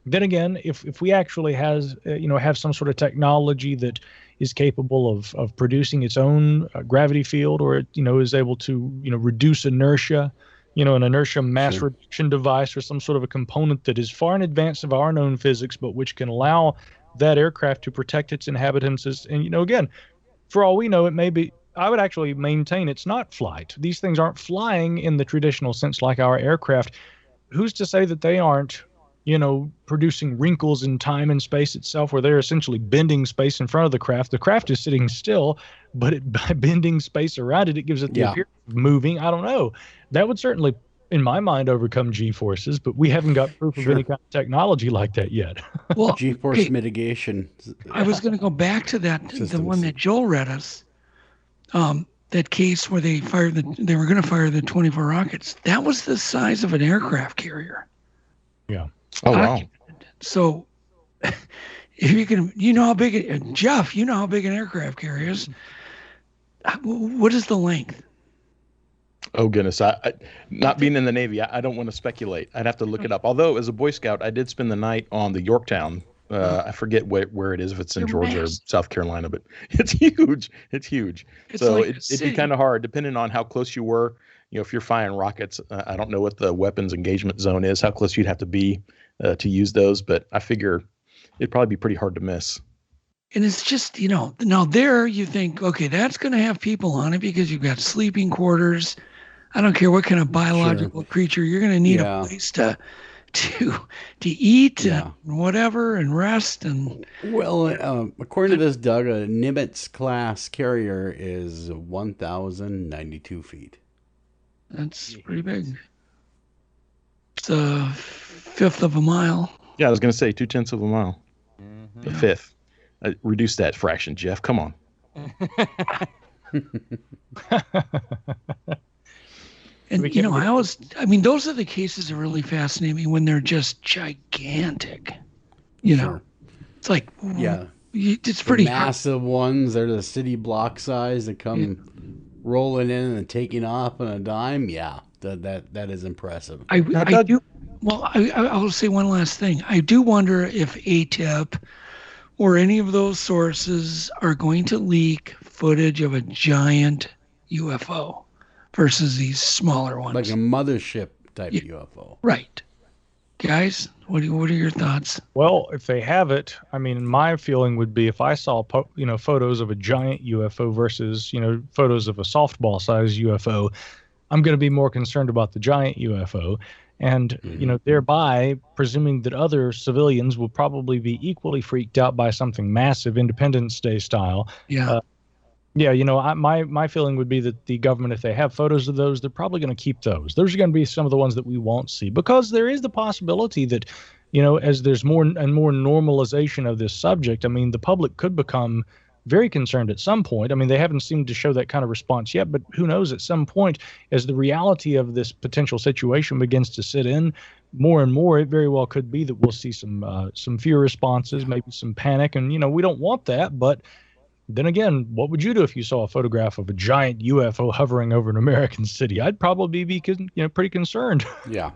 then again, if we actually have some sort of technology that is capable of producing its own gravity field, or it, is able to, reduce inertia, an inertia mass reduction device, or some sort of a component that is far in advance of our known physics, but which can allow that aircraft to protect its inhabitants. And, again, for all we know, it may be, I would actually maintain it's not flight. These things aren't flying in the traditional sense like our aircraft. Who's to say that they aren't, producing wrinkles in time and space itself, where they're essentially bending space in front of the craft. The craft is sitting still, but by bending space around it, it gives it the appearance of moving. I don't know. That would certainly, in my mind, overcome G-forces, but we haven't got proof of any kind of technology like that yet. Well, G-force mitigation. I was going to go back to that, the one that Joel read us, that case where they were going to fire the 24 rockets. That was the size of an aircraft carrier. Yeah. Oh, wow. So if you can, how big, Jeff, how big an aircraft carrier is. What is the length? Oh, goodness. I not being in the Navy, I don't want to speculate. I'd have to look it up. Although, as a Boy Scout, I did spend the night on the Yorktown. I forget where it is, if it's in Georgia or South Carolina, but it's huge. It's huge. So like it'd be kind of hard, depending on how close you were. If you're firing rockets, I don't know what the weapons engagement zone is, how close you'd have to be to use those, but I figure it'd probably be pretty hard to miss. And it's just, now there you think, okay, that's going to have people on it because you've got sleeping quarters. I don't care what kind of biological creature, you're going to need a place to eat and whatever and rest. And well, according to this, Doug, a Nimitz class carrier is 1,092 feet. That's pretty big. It's a fifth of a mile. Yeah, I was going to say 0.2 of a mile. Mm-hmm. A fifth. Reduce that fraction, Jeff. Come on. And, those are the cases that really fascinate me when they're just gigantic. It's like, it's pretty the massive ones. They're the city block size that come rolling in and taking off on a dime. Yeah, that is impressive. I do. Well, I'll say one last thing. I do wonder if ATIP or any of those sources are going to leak footage of a giant UFO versus these smaller ones. Like a mothership type UFO. Right. Guys, what are your thoughts? Well, if they have it, I mean, my feeling would be if I saw, photos of a giant UFO versus, photos of a softball-sized UFO, I'm going to be more concerned about the giant UFO. And, thereby presuming that other civilians will probably be equally freaked out by something massive, Independence Day style. Yeah. My feeling would be that the government, if they have photos of those, they're probably going to keep those. Those are going to be some of the ones that we won't see, because there is the possibility that, as there's more and more normalization of this subject, I mean, the public could become very concerned at some point. I mean, they haven't seemed to show that kind of response yet, but who knows, at some point, as the reality of this potential situation begins to sit in more and more, it very well could be that we'll see some fear responses, maybe some panic. And, we don't want that, but then again, what would you do if you saw a photograph of a giant UFO hovering over an American city? I'd probably be, pretty concerned. Yeah.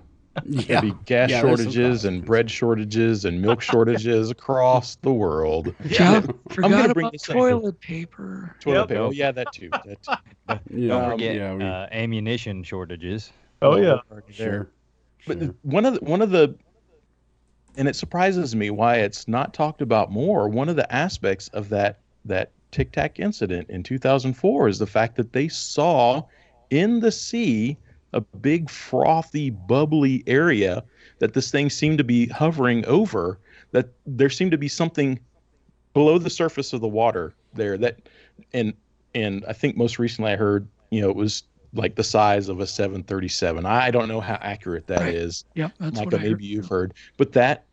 There'd be gas shortages and bread shortages and milk shortages across the world. Yeah, forgot about toilet paper. Toilet paper. Oh, yeah, that too. Don't forget ammunition shortages. Oh, yeah. Sure. But one of the, and it surprises me why it's not talked about more, one of the aspects of that Tic Tac incident in 2004 is the fact that they saw in the sea a big frothy, bubbly area that this thing seemed to be hovering over, that there seemed to be something below the surface of the water there and I think most recently I heard, it was like the size of a 737. I don't know how accurate that is. Yep, that's Micah, what I heard. maybe you've heard, but that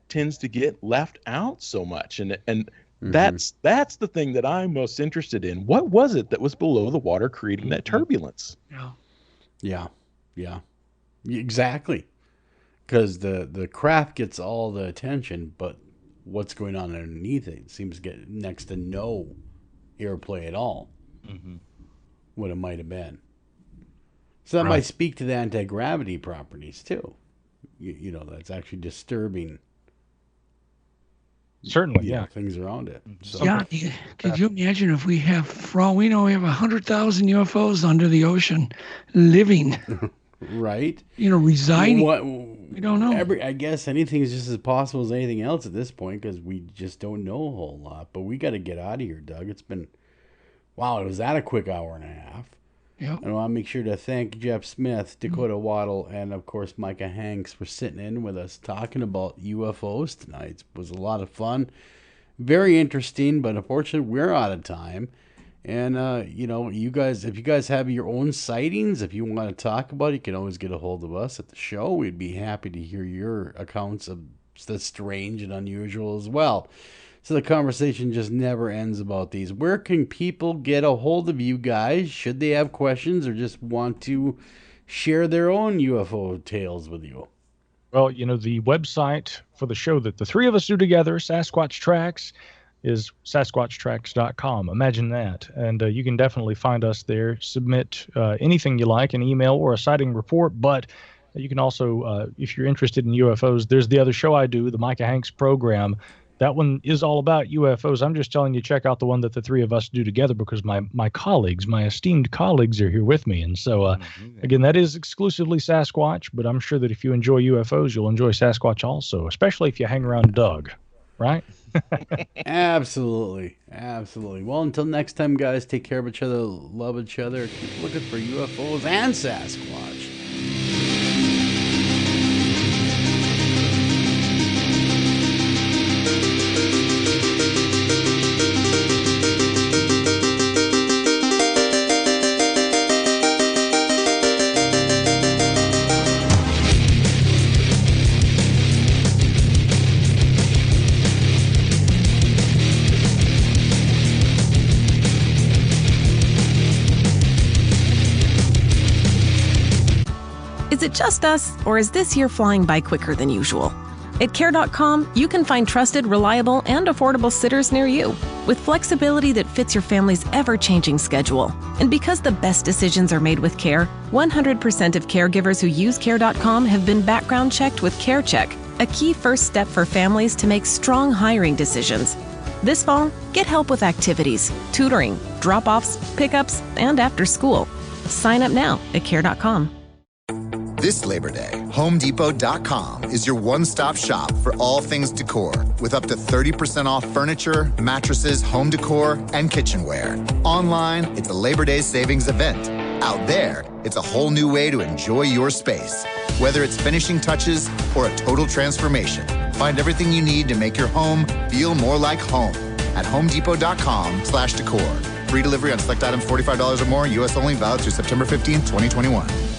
tends to get left out so much. And that's the thing that I'm most interested in. What was it that was below the water creating that turbulence? Yeah. Exactly. Because the craft gets all the attention, but what's going on underneath it seems to get next to no airplay at all. What it might have been. So that might speak to the anti-gravity properties too. That's actually disturbing. Certainly, things around it. So. Yeah, could you imagine if we have, for all we know, we have 100,000 UFOs under the ocean living, right? Residing. We don't know. I guess anything is just as possible as anything else at this point, because we just don't know a whole lot. But we got to get out of here, Doug. It's been, was that a quick hour and a half? Yeah. And I want to make sure to thank Jeff Smith, Dakota Waddell, and of course Micah Hanks for sitting in with us talking about UFOs tonight. It was a lot of fun, very interesting, but unfortunately we're out of time. And you guys, if you guys have your own sightings, if you want to talk about it, you can always get a hold of us at the show. We'd be happy to hear your accounts of the strange and unusual as well. So the conversation just never ends about these. Where can people get a hold of you guys? Should they have questions or just want to share their own UFO tales with you? Well, the website for the show that the three of us do together, Sasquatch Tracks, is sasquatchtracks.com. Imagine that. And you can definitely find us there. Submit anything you like, an email or a sighting report. But you can also, if you're interested in UFOs, there's the other show I do, the Micah Hanks program. That one is all about UFOs. I'm just telling you, check out the one that the three of us do together, because my colleagues, my esteemed colleagues, are here with me. And so, again, that is exclusively Sasquatch, but I'm sure that if you enjoy UFOs, you'll enjoy Sasquatch also, especially if you hang around Doug, right? Absolutely. Well, until next time, guys, take care of each other, love each other, keep looking for UFOs and Sasquatch. Is it just us, or is this year flying by quicker than usual? At Care.com, you can find trusted, reliable, and affordable sitters near you, with flexibility that fits your family's ever-changing schedule. And because the best decisions are made with Care, 100% of caregivers who use Care.com have been background checked with CareCheck, a key first step for families to make strong hiring decisions. This fall, get help with activities, tutoring, drop-offs, pickups, and after school. Sign up now at care.com. This Labor Day, HomeDepot.com is your one-stop shop for all things decor, with up to 30% off furniture, mattresses, home decor, and kitchenware. Online, it's a Labor Day savings event. Out there, it's a whole new way to enjoy your space. Whether it's finishing touches or a total transformation, find everything you need to make your home feel more like home at HomeDepot.com/decor. Free delivery on select items $45 or more, U.S. only, valid through September 15, 2021.